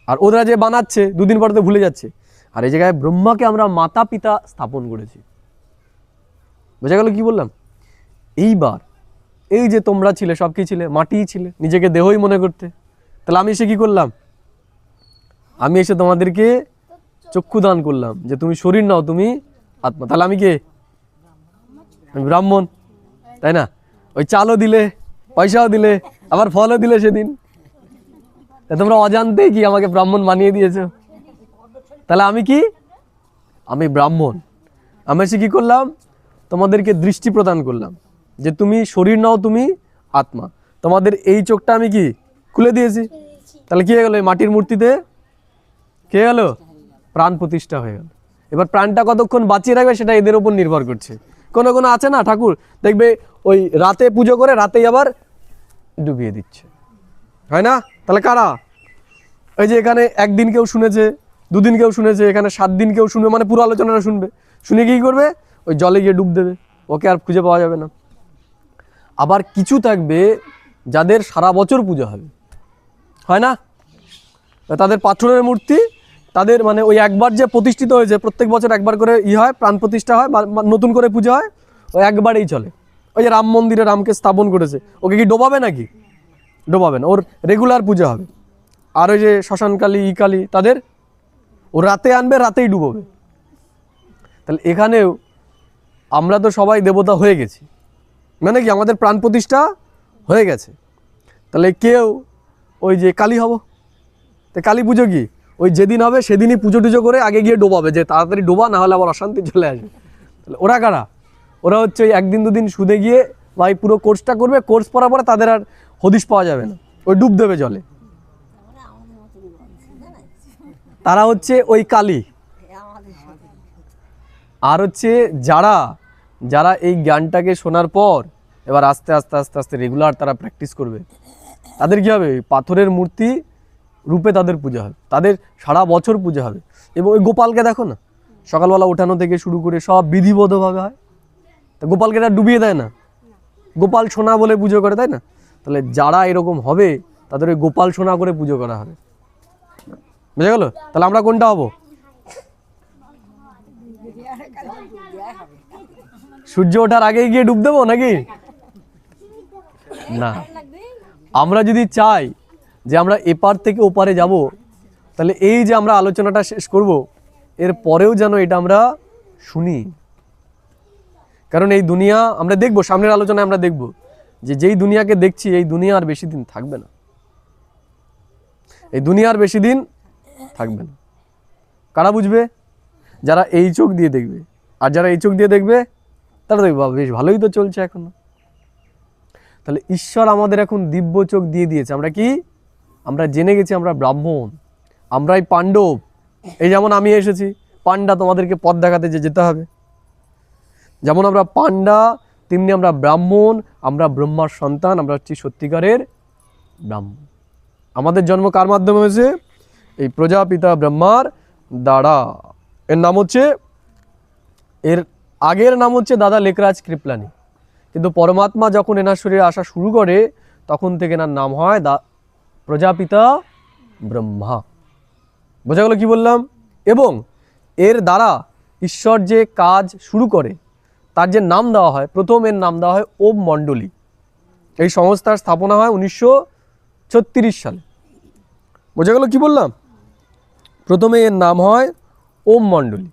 আর ওরা যে বানাচ্ছে দুদিন পরে তো ভুলে যাচ্ছে। আর এই জায়গায় ব্রহ্মাকে আমরা মাতা পিতা স্থাপন করেছি। বোঝা গেল কি বললাম? এইবার এই যে তোমরা ছিলে, সব কি ছিলে? মাটিই ছিলে, নিজেকে দেহই মনে করতে। তাহলে আমি এসে কি করলাম? আমি এসে তোমাদেরকে চক্ষু দান করলাম, যে তুমি শরীর নাও, তুমি আত্মা। তাহলে আমি কে? আমি ব্রাহ্মণ, তাই না? ওই চালও দিলে, পয়সাও দিলে, আবার ফলও দিলে সেদিন। তোমরা অজান্তেই কি আমাকে ব্রাহ্মণ বানিয়ে দিয়েছো। তাহলে আমি কি? আমি ব্রাহ্মণ। আমি এসে কি করলাম? তোমাদেরকে দৃষ্টি প্রদান করলাম, যে তুমি শরীর নাও, তুমি আত্মা। তোমাদের এই চোখটা আমি কি খুলে দিয়েছি। তাহলে কি হয়ে গেল? এই মাটির মূর্তিতে কে গেল? প্রাণ প্রতিষ্ঠা হয়ে গেল। এবার প্রাণটা কতক্ষণ বাঁচিয়ে রাখবে সেটা এদের উপর নির্ভর করছে। কোনো কোনো আছে না ঠাকুর, দেখবে ওই রাতে পুজো করে রাতেই আবার ডুবিয়ে দিচ্ছে, হয় না? তাহলে কারা? ওই যে এখানে একদিন কেউ শুনেছে, দুদিন কেউ শুনেছে, এখানে 7 দিন কেউ শুনবে, মানে পুরো আলোচনাটা শুনবে, শুনে কি করবে? ওই জলে গিয়ে ডুব দেবে, ওকে আর খুঁজে পাওয়া যাবে না। আবার কিছু থাকবে যাদের সারা বছর পূজা হবে, হয় না? তাদের পাথরের মূর্তি, তাদের মানে ওই একবার যে প্রতিষ্ঠিত হয়েছে, প্রত্যেক বছর একবার করে হয়, প্রাণ প্রতিষ্ঠা হয়, নতুন করে পূজা হয়, ওই একবারেই চলে। ওই যে রাম মন্দিরে রামকে স্থাপন করেছে, ওকে কি ডোবাবে নাকি? ডোবাবে না, ওর রেগুলার পূজা হবে। আর ওই যে শ্মশানকালী, ই কালী, তাদের ও রাতে আনবে, রাতেই ডুবোবে। তাহলে এখানেও আমরা তো সবাই দেবতা হয়ে গেছি, মানে কি আমাদের প্রাণ প্রতিষ্ঠা হয়ে গেছে। তাহলে কেউ ওই যে কালী হব। তো কালী পুজো কি, ওই যেদিন হবে সেদিনই পুজো টুজো করে আগে গিয়ে ডোবাবে, যে তাড়াতাড়ি ডোবা, না হলে আবার অশান্তি চলে আসবে। তাহলে ওরা কারা? ওরা হচ্ছে ওই একদিন দুদিন সুদে গিয়ে ভাই পুরো কোর্সটা করবে, কোর্স পড়ার পরে তাদের আর হদিশ পাওয়া যাবে না, ওই ডুব দেবে জলে। তারা হচ্ছে ওই কালী। আর হচ্ছে যারা যারা এই জ্ঞানটাকে শোনার পর এবার আস্তে আস্তে আস্তে আস্তে রেগুলার তারা প্র্যাকটিস করবে, তাদের কী হবে, পাথরের মূর্তি রূপে তাদের পূজা হবে, তাদের সারা বছর পূজা হবে। এবং ওই গোপালকে দেখো না, সকালবেলা ওঠানো থেকে শুরু করে সব বিধিবদ্ধভাবে হয়। তা গোপালকে তারা ডুবিয়ে দেয় না, গোপাল সোনা বলে পুজো করে, তাই না? তাহলে যারা এরকম হবে তাদের ওই গোপাল সোনা করে পুজো করা হবে। বুঝে গেল? তাহলে আমরা কোনটা হব? সূর্য ওঠার আগেই গিয়ে ডুব দেবো নাকি? না, আমরা যদি চাই যে আমরা এপার থেকে ওপারে যাব, তাহলে এই যে আমরা আলোচনাটা শেষ করব, এর পরেও যেন এটা আমরা শুনি। কারণ এই দুনিয়া আমরা দেখব, সামনের আলোচনায় আমরা দেখব যে যেই দুনিয়াকে দেখছি এই দুনিয়া আর বেশি দিন থাকবে না, এই দুনিয়া আর বেশি দিন থাকবে না। কারা বুঝবে? যারা এই চোখ দিয়ে দেখবে। আর যারা এই চোখ দিয়ে দেখবে তারা দেখবে বেশ ভালোই তো চলছে এখনো। তাহলে ঈশ্বর আমাদের এখন দিব্য চোখ দিয়ে দিয়েছে। আমরা কি, আমরা জেনে গেছি আমরা ব্রাহ্মণ, আমরাই পাণ্ডব। এই যেমন আমি এসেছি পাণ্ডা, তোমাদেরকে পথ দেখাতে যে যেতে হবে। যেমন আমরা পাণ্ডা, তেমনি আমরা ব্রাহ্মণ, আমরা ব্রহ্মার সন্তান, আমরা হচ্ছি সত্যিকারের ব্রাহ্মণ। আমাদের জন্ম কার মাধ্যমে হয়েছে? এই প্রজাপিতা ব্রহ্মার দ্বারা। এর নাম হচ্ছে, এর আগের নাম হচ্ছে দাদা লেকরাজ কৃপলানি, কিন্তু পরমাত্মা যখন এনার শরীরে আসা শুরু করে তখন থেকে এনার নাম হয় প্রজাপিতা ব্রহ্মা। বোঝা গেল কি বললাম? এবং এর দ্বারা ঈশ্বর যে কাজ শুরু করে তার যে নাম দেওয়া হয়, প্রথম এর নাম দেওয়া হয় ওম মণ্ডলী। এই সংস্থার স্থাপনা হয় 1936 সালে। বোঝা গেল কি বললাম? প্রথমে এর নাম হয় ওম মণ্ডলী,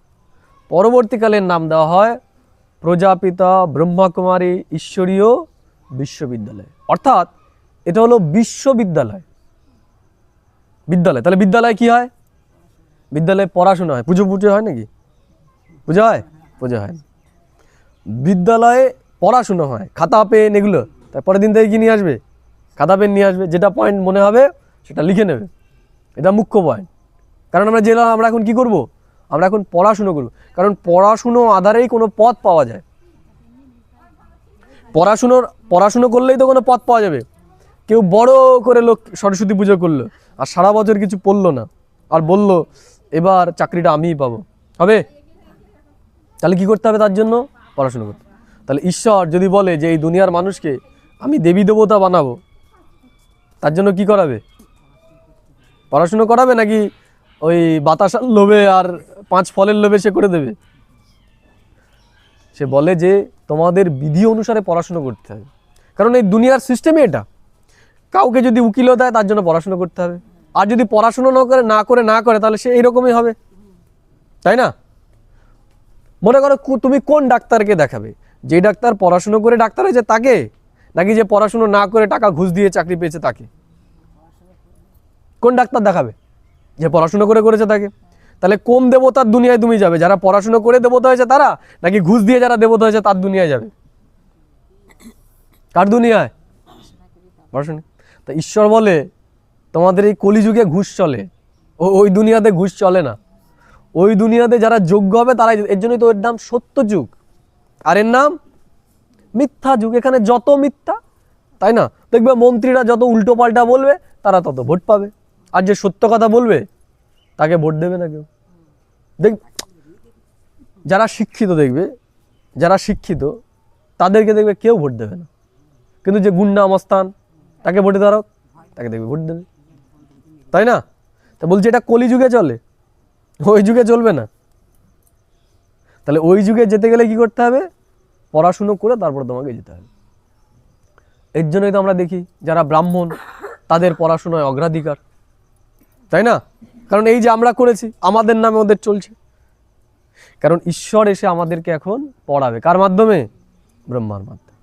পরবর্তীকালের নাম দেওয়া হয় প্রজাপিতা ব্রহ্মাকুমারী ঈশ্বরীয় বিশ্ববিদ্যালয়। অর্থাৎ এটা হলো বিশ্ববিদ্যালয়, বিদ্যালয়। তাহলে বিদ্যালয় কি হয়? বিদ্যালয়ে পড়াশোনা হয়। পুজো পুজো হয় নাকি? পুজো হয়? পুজো হয়। বিদ্যালয়ে পড়াশুনো হয়, খাতা পেন এগুলো। তারপরের দিন থেকে কি নিয়ে আসবে? খাতা পেন নিয়ে আসবে, যেটা পয়েন্ট মনে হবে সেটা লিখে নেবে। এটা মুখ্য পয়েন্ট। কারণ আমরা এখন কি করব? আমরা এখন পড়াশুনো করব। কারণ পড়াশুনো আধারেই কোনো পথ পাওয়া যায়। পড়াশুনো করলেই তো কোনো পথ পাওয়া যাবে। কেউ বড় করে লোক সরস্বতী পুজো করলো আর সারা বছর কিছু পড়লো না, আর বলল এবার চাকরিটা আমিই পাবো, হবে? তাহলে কি করতে হবে? তার জন্য পড়াশুনো করতে। তাহলে ঈশ্বর যদি বলে যে এই দুনিয়ার মানুষকে আমি দেবী দেবতা বানাবো, তার জন্য কি করাবে? পড়াশুনো করাবে, নাকি ওই বাতাসার লোভে আর 5 ফলের লোভে সে করে দেবে? সে বলে যে তোমাদের বিধি অনুসারে পড়াশুনো করতে হবে। কারণ এই দুনিয়ার সিস্টেমে এটা, কাউকে যদি উকিলও দেয় তার জন্য পড়াশুনো করতে হবে। আর যদি পড়াশুনো না করে তাহলে সে এইরকমই হবে, তাই না? মনে করো তুমি কোন ডাক্তারকে দেখাবে? যে ডাক্তার পড়াশুনো করে ডাক্তার হয়েছে তাকে, নাকি যে পড়াশুনো না করে টাকা ঘুষ দিয়ে চাকরি পেয়েছে তাকে? কোন ডাক্তার দেখাবে? যে পড়াশুনো করে করেছে তাকে। তাহলে কোন দেবতার দুনিয়ায় তুমি যাবে? যারা পড়াশুনো করে দেবতা হয়েছে তারা, নাকি ঘুষ দিয়ে যারা দেবতা হয়েছে তার দুনিয়ায় যাবে? কার দুনিয়ায়? পড়াশুনো। তা ঈশ্বর বলে তোমাদের এই কলিযুগে ঘুষ চলে, ওই দুনিয়াতে ঘুষ চলে না। ওই দুনিয়াতে যারা যোগ্য হবে তারাই, এর জন্যই তো এর নাম সত্য যুগ, আর এর নাম মিথ্যা যুগ। এখানে যত মিথ্যা, তাই না? দেখবে মন্ত্রীরা যত উল্টো পাল্টা বলবে তারা তত ভোট পাবে, আর যে সত্য কথা বলবে তাকে ভোট দেবে না কেউ। যারা শিক্ষিত দেখবে, যারা শিক্ষিত তাদেরকে দেখবে কেউ ভোট দেবে না, কিন্তু যে গুন্ডা মস্তান তাকে ভোটে দাঁড়াও, তাকে দেখবে ভোট দেবে, তাই না? তা বলছি এটা কলিযুগে চলে, ওই যুগে চলবে না। তাহলে ওই যুগে যেতে গেলে কি করতে হবে? পড়াশুনো করে তারপর তোমাকে যেতে হবে। এর জন্যই তো আমরা দেখি যারা ব্রাহ্মণ তাদের পড়াশোনায় অগ্রাধিকার, তাই না? কারণ এই যে আমরা করেছি, আমাদের নামে ওদের চলছে। কারণ ঈশ্বর এসে আমাদেরকে এখন পড়াবে কার মাধ্যমে? ব্রহ্মার মাধ্যমে।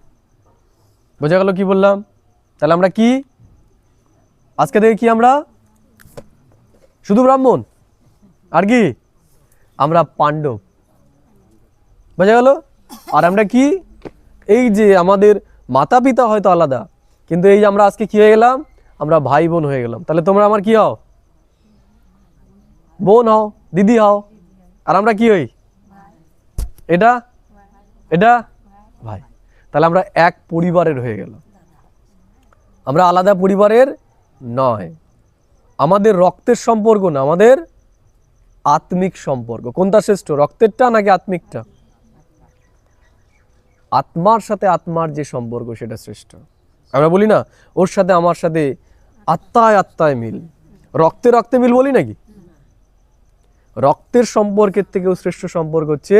বোঝা গেল কি বললাম? তাহলে আমরা কি আজকে দেখি কি আমরা শুধু ব্রাহ্মণ আর কি আমরা পাণ্ডব, বোঝা গেল? আর আমরা কি এই যে আমাদের মাতা পিতা হয়তো আলাদা, কিন্তু এই যে আমরা আজকে কি হয়ে গেলাম, আমরা ভাই বোন হয়ে গেলাম। তাহলে তোমরা আমার কি হও? বোন হও, দিদি হও। আর আমরা কি হই? এটা এটা ভাই। তাহলে আমরা এক পরিবারের হয়ে গেলাম, আমরা আলাদা পরিবারের নয়। আমাদের রক্তের সম্পর্ক না, আমাদের আত্মিক সম্পর্ক। কোনটা শ্রেষ্ঠ, রক্তেরটা নাকি আত্মিকটা? আত্মার সাথে আত্মার যে সম্পর্ক সেটা শ্রেষ্ঠ। আমরা বলি না ওর সাথে আমার সাথে আত্মায় আত্মায় মিল, রক্তে রক্তে মিল বলি নাকি? রক্তের সম্পর্কের থেকেও শ্রেষ্ঠ সম্পর্ক হচ্ছে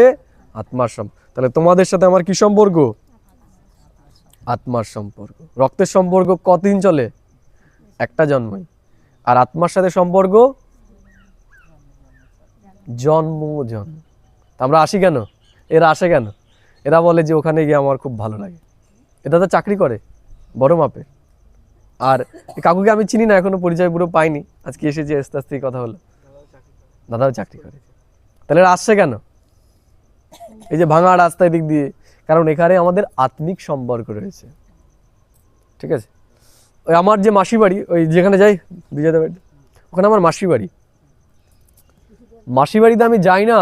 আত্মার সম্পর্ক। তাহলে তোমাদের সাথে আমার কি সম্পর্ক? আত্মার সম্পর্ক। রক্তের সম্পর্ক কতদিন চলে? একটা জন্মই। আর আত্মার সাথে সম্পর্ক জন্ম জন্ম। আমরা আসি কেন? এরা আসে কেন? এরা বলে যে ওখানে গিয়ে আমার খুব ভালো লাগে। এটা তো চাকরি করে বড় মাপের। আর কাকুকে আমি চিনি না, এখনো পরিচয় পুরো পাইনি, আজকে এসেছি, আস্তে আস্তে কথা হলো। দাদাও চাকরি করে। তাহলে এরা আসছে কেন? এই যে ভাঙা রাস্তায় দিক দিয়ে, কারণ এখানে আমাদের আত্মিক সম্পর্ক রয়েছে। ঠিক আছে? ওই আমার যে মাসি বাড়ি, ওই যেখানে যাই বিজয়দা বাড়ি, ওখানে আমার মাসি বাড়ি। মাসি বাড়িতে আমি যাই না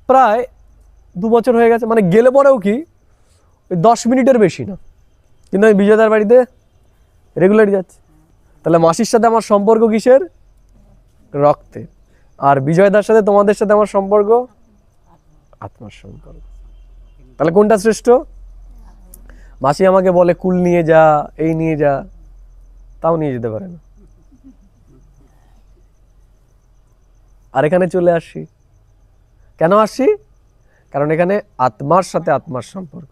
প্রায় 2 বছর হয়ে গেছে, মানে গেলে পরেও কি ওই 10 মিনিটের বেশি না, কিন্তু আমি বিজয়দার বাড়িতে রেগুলারই যাচ্ছি। তাহলে মাসির সাথে আমার সম্পর্ক কিসের? রক্তের। আর বিজয়দার সাথে তোমাদের সাথে আমার সম্পর্ক আত্মার সম্পর্ক। তাহলে কোনটা শ্রেষ্ঠ? মাসি আমাকে বলে কুল নিয়ে যা, এই নিয়ে যা, তাও নিয়ে যেতে পারে না। আর এখানে চলে আসছি, কেন আসছি? কারণ এখানে আত্মার সাথে আত্মার সম্পর্ক।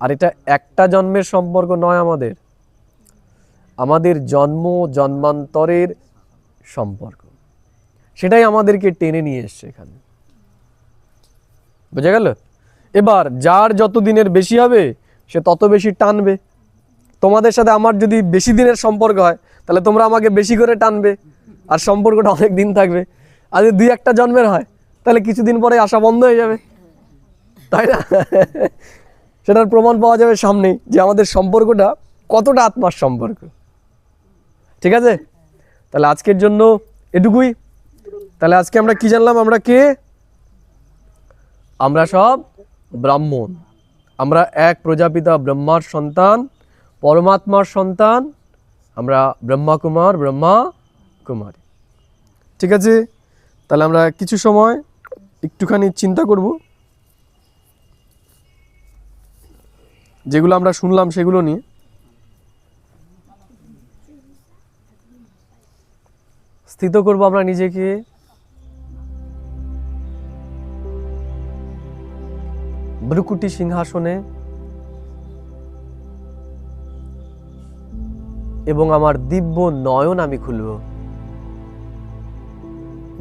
আর এটা একটা জন্মের সম্পর্ক নয়, আমাদের আমাদের জন্ম জন্মান্তরের সম্পর্ক। সেটাই আমাদেরকে টেনে নিয়ে এসছে এখানে, বুঝা গেল? এবার যার যত দিনের বেশি হবে সে তত বেশি টানবে। তোমাদের সাথে আমার যদি বেশি দিনের সম্পর্ক হয় তাহলে তোমরা আমাকে বেশি করে টানবে, আর সম্পর্কটা অনেক দিন থাকবে। আর যদি 2-1টা জন্মের হয় তাহলে কিছুদিন পরে আসা বন্ধ হয়ে যাবে, তাই না? সেটার প্রমাণ পাওয়া যাবে সামনেই যে আমাদের সম্পর্কটা কতটা আত্মার সম্পর্ক। ঠিক আছে? তাহলে আজকের জন্য এটুকুই। তাহলে আজকে আমরা কি জানলাম? আমরা কে? আমরা সব ব্রাহ্মণ। আমরা এক প্রজাপিতা ব্রহ্মার সন্তান, পরমাত্মার সন্তান। আমরা ব্রহ্মা কুমার, ব্রহ্মা কুমারী। ঠিক আছে? তাহলে আমরা কিছু সময় একটুখানি চিন্তা করব, যেগুলো আমরা শুনলাম সেগুলো নিয়ে। স্থিত করব আমরা নিজেকে, ভ্রুকুটি সিংহাসনে, এবং আমার দিব্য নয়ন আমি খুলব,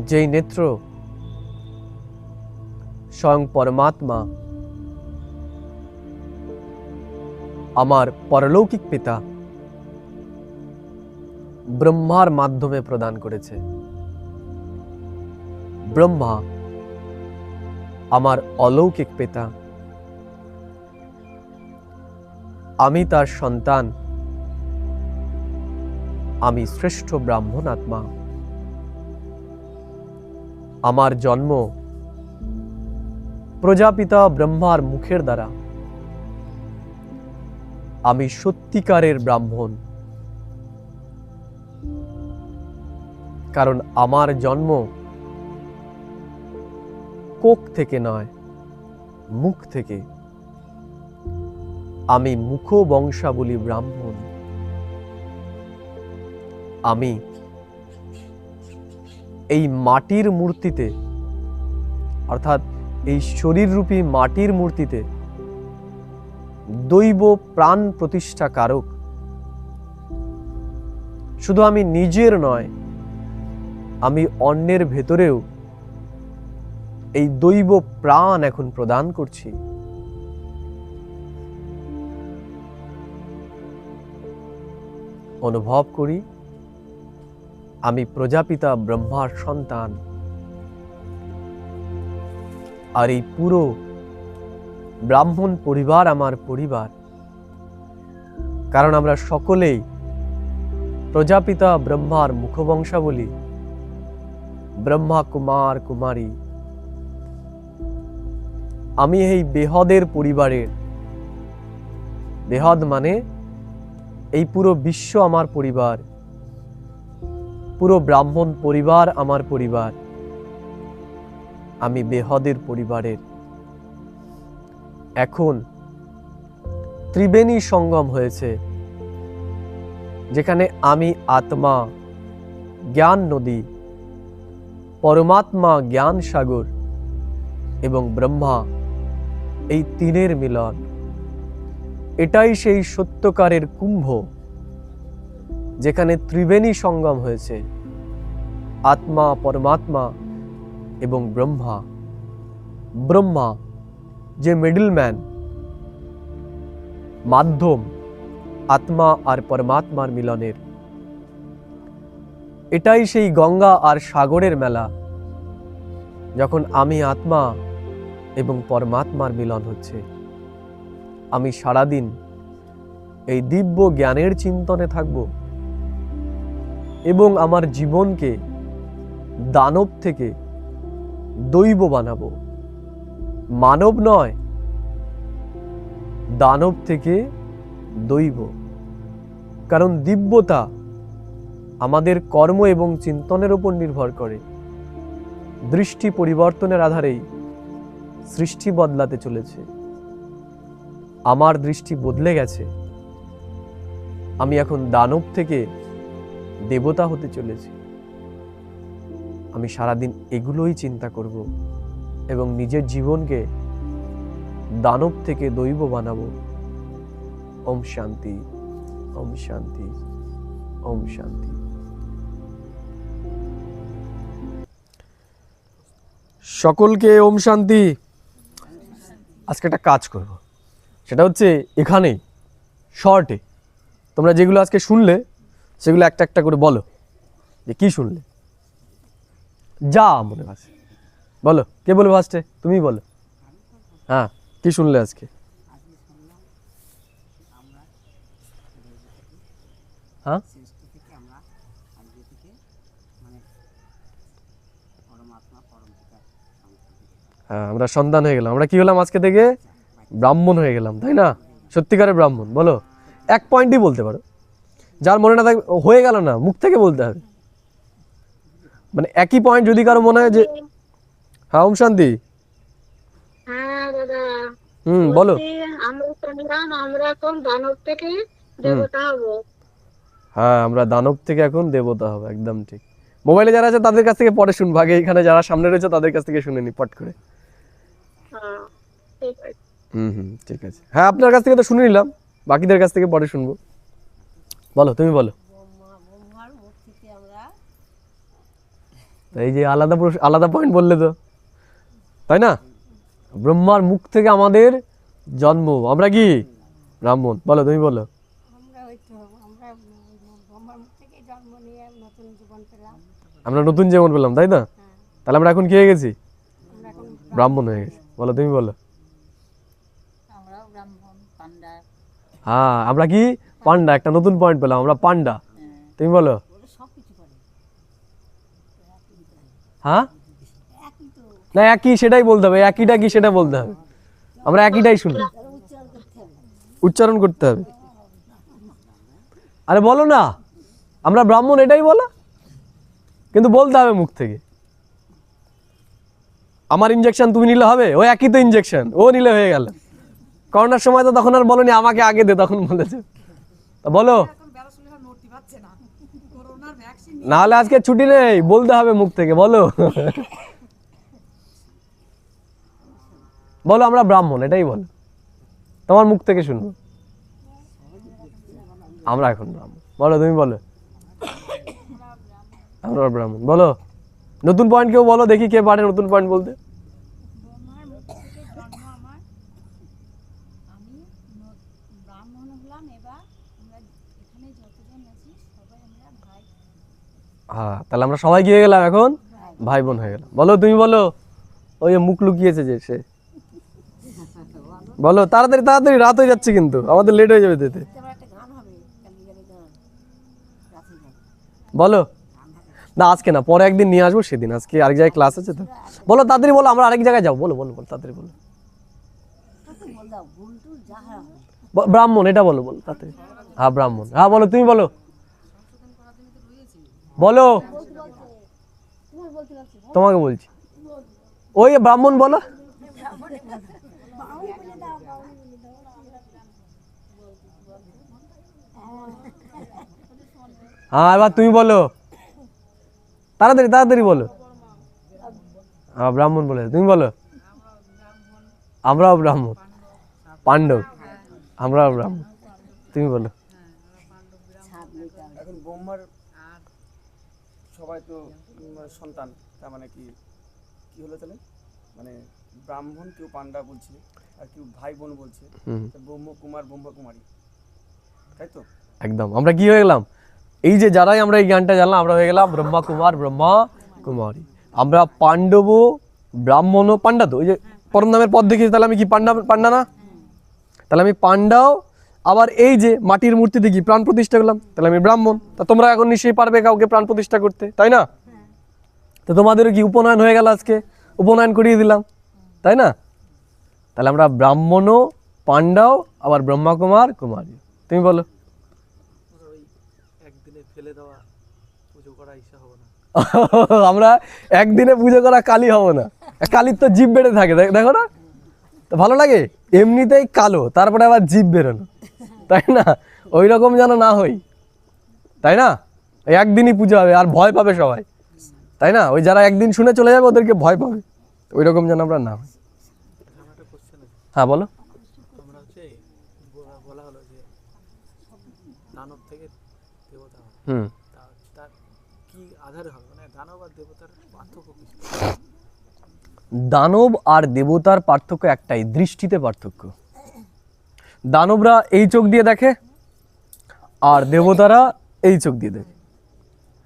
যেই নেত্র স্বয়ং পরমাত্মা আমার পরলৌকিক পিতা ব্রহ্মার মাধ্যমে প্রদান করেছে। ব্রহ্মা আমার অলৌকিক পিতা, আমি তার সন্তান, আমি শ্রেষ্ঠ ব্রাহ্মণ আত্মা। আমার জন্ম প্রজাপিতা ব্রহ্মার মুখের দ্বারা। আমি সত্যিকারের ব্রাহ্মণ, কারণ আমার জন্ম কোক থেকে নয়, মুখ থেকে। আমি মুখ বংশাবলী ব্রাহ্মণ। আমি এই মাটির মূর্তিতে, অর্থাৎ এই শরীররূপী মাটির মূর্তিতে দৈব প্রাণ প্রতিষ্ঠা কারক। শুধু আমি নিজের নয়, আমি অন্যের ভেতরেও এই দৈব প্রাণ এখন প্রদান করছি। অনুভব করি আমি প্রজাপিতা ব্রহ্মার সন্তান, আর এই পুরো ব্রাহ্মণ পরিবার আমার পরিবার, কারণ আমরা সকলেই প্রজাপিতা ব্রহ্মার মুখবংশাবলী, ব্রহ্মা কুমার কুমারী। আমি এই বেহদের পরিবারের, বেহদ মানে এই পুরো বিশ্ব আমার পরিবার, পুরো ব্রাহ্মণ পরিবার আমার পরিবার। আমি বেহদের পরিবারের। এখন ত্রিবেণী সঙ্গম হয়েছে, যেখানে আমি আত্মা জ্ঞান নদী, পরমাত্মা জ্ঞান সাগর এবং ব্রহ্মা এই তিনের মিলন। এটাই সেই সত্যকারের কুম্ভ, যেখানে ত্রিবেণী সঙ্গম হয়েছে, আত্মা পরমাত্মা এবং ব্রহ্মা। ব্রহ্মা যে মিডলম্যান, মাধ্যম আত্মা আর পরমাত্মার মিলনের। এটাই সেই গঙ্গা আর সাগরের মেলা, যখন আমি আত্মা এবং পরমাত্মার মিলন হচ্ছে। আমি সারাদিন এই দিব্য জ্ঞানের চিন্তনে থাকব এবং আমার জীবনকে দানব থেকে দৈব বানাবো। মানব নয়, দানব থেকে দৈব। কারণ দিব্যতা আমাদের কর্ম এবং চিন্তনের উপর নির্ভর করে। দৃষ্টি পরিবর্তনের আধারেই সৃষ্টি বদলাতে চলেছে। আমার দৃষ্টি বদলে গেছে, আমি এখন দানব থেকে দেবতা হতে চলেছি। আমি সারাদিন এগুলোই চিন্তা করব এবং নিজের জীবনকে দানব থেকে দৈব বানাবো। ওম শান্তি, ওম শান্তি, ওম শান্তি। সকলকে ওম শান্তি। আজকে একটা কাজ করব, সেটা হচ্ছে এখানেই শর্টে তোমরা যেগুলো আজকে শুনলে সেগুলো একটা একটা করে বলো, যে কি শুনলে, যা মনে ভাসে বলো। কে বলবে ফার্স্টে? তুমি বলো। হ্যাঁ, কি শুনলে আজকে? হ্যাঁ, হ্যাঁ, আমরা সন্তান হয়ে গেলাম। আমরা কি হলাম আজকে থেকে? ব্রাহ্মণ হয়ে গেলাম, তাই না? সত্যিকারের ব্রাহ্মণ। বলো, এক পয়েন্টই বলতে পারো, যার মনে না থাকবে হয়ে গেল না, মুখ থেকে বলতে হবে। মানে একই পয়েন্ট যদি কারো মনে হয় যে হ্যাঁ ওম শান্তি। হ্যাঁ দাদা, বলো। বলছি আমরা শুনলাম আমরা এখন দানব থেকে দেবতা হব। হ্যাঁ, আমরা দানব থেকে এখন দেবতা হবে, একদম ঠিক। মোবাইলে যারা আছে তাদের কাছ থেকে পরে শুনবো, আগে এখানে যারা সামনে রয়েছে তাদের কাছ থেকে শুনে নি পট করে। হ্যাঁ, ঠিক আছে। ঠিক আছে। হ্যাঁ, আপনার কাছ থেকে তো শুনে নিলাম, বাকিদের কাছ থেকে পরে শুনবো। বলো, তুমি বলো। এই যে আলাদা পয়েন্ট বললে তো, তাই না? ব্রহ্মার মুখ থেকে আমাদের জন্ম, আমরা কি ব্রাহ্মণ? বলো, তুমি বলো। আমরা নতুন জীবন পেলাম, তাই না? তাহলে আমরা এখন কি হয়ে গেছি? ব্রাহ্মণ হয়ে গেছি। বলো, তুমি বলো। হ্যাঁ, আমরা কি পান্ডা, একটা নতুন পয়েন্ট পেলাম, আমরা পান্ডা। তুমি বলো। হ্যাঁ, না একই, সেটাই বলতে হবে। একইটা কি সেটা বলতে হবে। আমরা একইটাই শুনি, উচ্চারণ করতে হবে। আরে বলো না, আমরা ব্রাহ্মণ, এটাই বলো, কিন্তু বলতে হবে মুখ থেকে। আমার ইনজেকশন তুমি নিলে হবে? ও একই তো ইনজেকশন, ও নিলে হয়ে গেল। করোনার সময় তো তখন আর বলোনি আমাকে আগে দে, তখন বলেছে। বলো, নাহলে আজকে ছুটি নেই, বলতে হবে মুখ থেকে। বলো বলো, আমরা ব্রাহ্মণ, এটাই বলো, তোমার মুখ থেকে শুনবো। আমরা এখন ব্রাহ্মণ। বলো, তুমি বলো। আমরা ব্রাহ্মণ। বলো, নতুন পয়েন্ট কেউ বলো, দেখি কে পারে নতুন পয়েন্ট বলতে। ব্রহ্মার মুখ থেকে জন্ম আমার, আমি ব্রাহ্মণ হলাম। এবার আমরা এখানে যতজন আছি হ্যাঁ, তাহলে আমরা সবাই কি হয়ে গেলাম এখন? ভাই বোন হয়ে গেলাম। বলো, তুমি বলো। ওই যে মুখ লুকিয়েছে যে সে, বলো তাড়াতাড়ি তাড়াতাড়ি, রাত হয়ে যাচ্ছে কিন্তু, আমাদের লেট হয়ে যাবে যেতে। বলো না, আজকে না, পরে একদিন নিয়ে আসবো, সেদিন। আজকে আরেক জায়গায় ক্লাস আছে তো। বলো তাড়াতাড়ি বলো, আমরা আরেক জায়গায় যাবো। বলো বলো বলো, তাড়াতাড়ি বলো। ব্রাহ্মণ, এটা বলো, বলো তাড়াতাড়ি। হ্যাঁ ব্রাহ্মণ, হ্যাঁ বলো, তুমি বলো। বলো, তোমাকে বলছি। ওই ব্রাহ্মণ বলো। হ্যাঁ এবার তুমি বলো, তাড়াতাড়ি তাড়াতাড়ি বলো। হ্যাঁ ব্রাহ্মণ বলে, তুমি বলো। আমরাও ব্রাহ্মণ, পাণ্ডব, আমরাও ব্রাহ্মণ, তুমি বলো। এখন ব্রহ্মার সবাই তো সন্তান, তার মানে কি কি হলো তাহলে? মানে ব্রাহ্মণ কেউ পান্ডা বলছে, আর কেউ ভাই বোন বলছে, তো ব্রহ্ম কুমার ব্রহ্মা কুমারী, তাই তো? একদম, আমরা কি হয়ে গেলাম? এই যে যারাই আমরা এই জ্ঞানটা জানলাম, আমরা হয়ে গেলাম ব্রহ্মা কুমার ব্রহ্মা কুমারী। আমরা পাণ্ডব, ব্রাহ্মণ, পান্ডা। তো ওই যে পরম নামের পদ দেখিয়েছি, তাহলে আমি কি পান্ডা? পান্ডা না? তাহলে আমি পান্ডাও। আবার এই যে মাটির মূর্তি দেখি প্রাণ প্রতিষ্ঠা করলাম, তাহলে আমি ব্রাহ্মণ। তা তোমরা এখন নিশ্চয়ই পারবে কাউকে প্রাণ প্রতিষ্ঠা করতে, তাই না? তো তোমাদেরও কি উপনয়ন হয়ে গেল, আজকে উপনয়ন করিয়ে দিলাম, তাই না? তাহলে আমরা ব্রাহ্মণও, পান্ডাও, আবার ব্রহ্মা কুমার কুমারী। তুমি বলো। আমরা একদিনে পুজো করা কালী হব না। কালীর তো জিভ বেড়ে থাকে, দেখো না? তো ভালো লাগে, এমনিতেই কালো, তারপরে আবার জিভ বেরোলো, তাই না? ওই রকম যেন না হই, তাই না? একদিনই পুজো হবে, আর ভয় পাবে সবাই, তাই না? ওই যারা একদিন শুনে চলে যাবে ওদেরকে ভয় পাবে, ওই রকম যেন আমরা না হই। হ্যাঁ বলো। আমরা হচ্ছে বলা হলো যে দানব থেকে দেবতা হবে, হুম, তার কি আধারে হবে, মানে দানব আর দেবতার পার্থক্য কি? দানব আর দেবতার পার্থক্য একটাই, দৃষ্টিতে পার্থক্য। দানবরা এই চোখ দিয়ে দেখে, আর দেবতারা এই চোখ দিয়ে দেখে।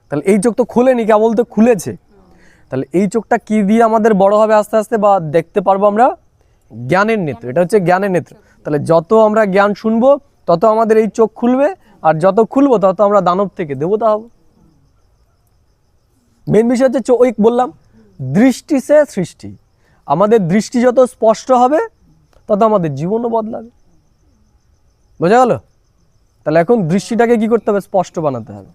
তাহলে এই চোখ তো খুলেনি, কেবল তো খুলেছে। তাহলে এই চোখটা কি দিয়ে আমাদের বড় হবে আস্তে আস্তে, বা দেখতে পারবো আমরা? জ্ঞানের নেত্র, এটা হচ্ছে জ্ঞানের নেত্র। তাহলে যত আমরা জ্ঞান শুনবো তত আমাদের এই চোখ খুলবে, আর যত খুলবো তত আমরা দানব থেকে দেবতা হব। মেন বিষয় হচ্ছে ওই বললাম, দৃষ্টি সে সৃষ্টি। আমাদের দৃষ্টি যত স্পষ্ট হবে তত আমাদের জীবনও বদলাবে। বোঝা গেল? তাহলে এখন দৃষ্টিটাকে কি করতে হবে? স্পষ্ট বানাতে হবে।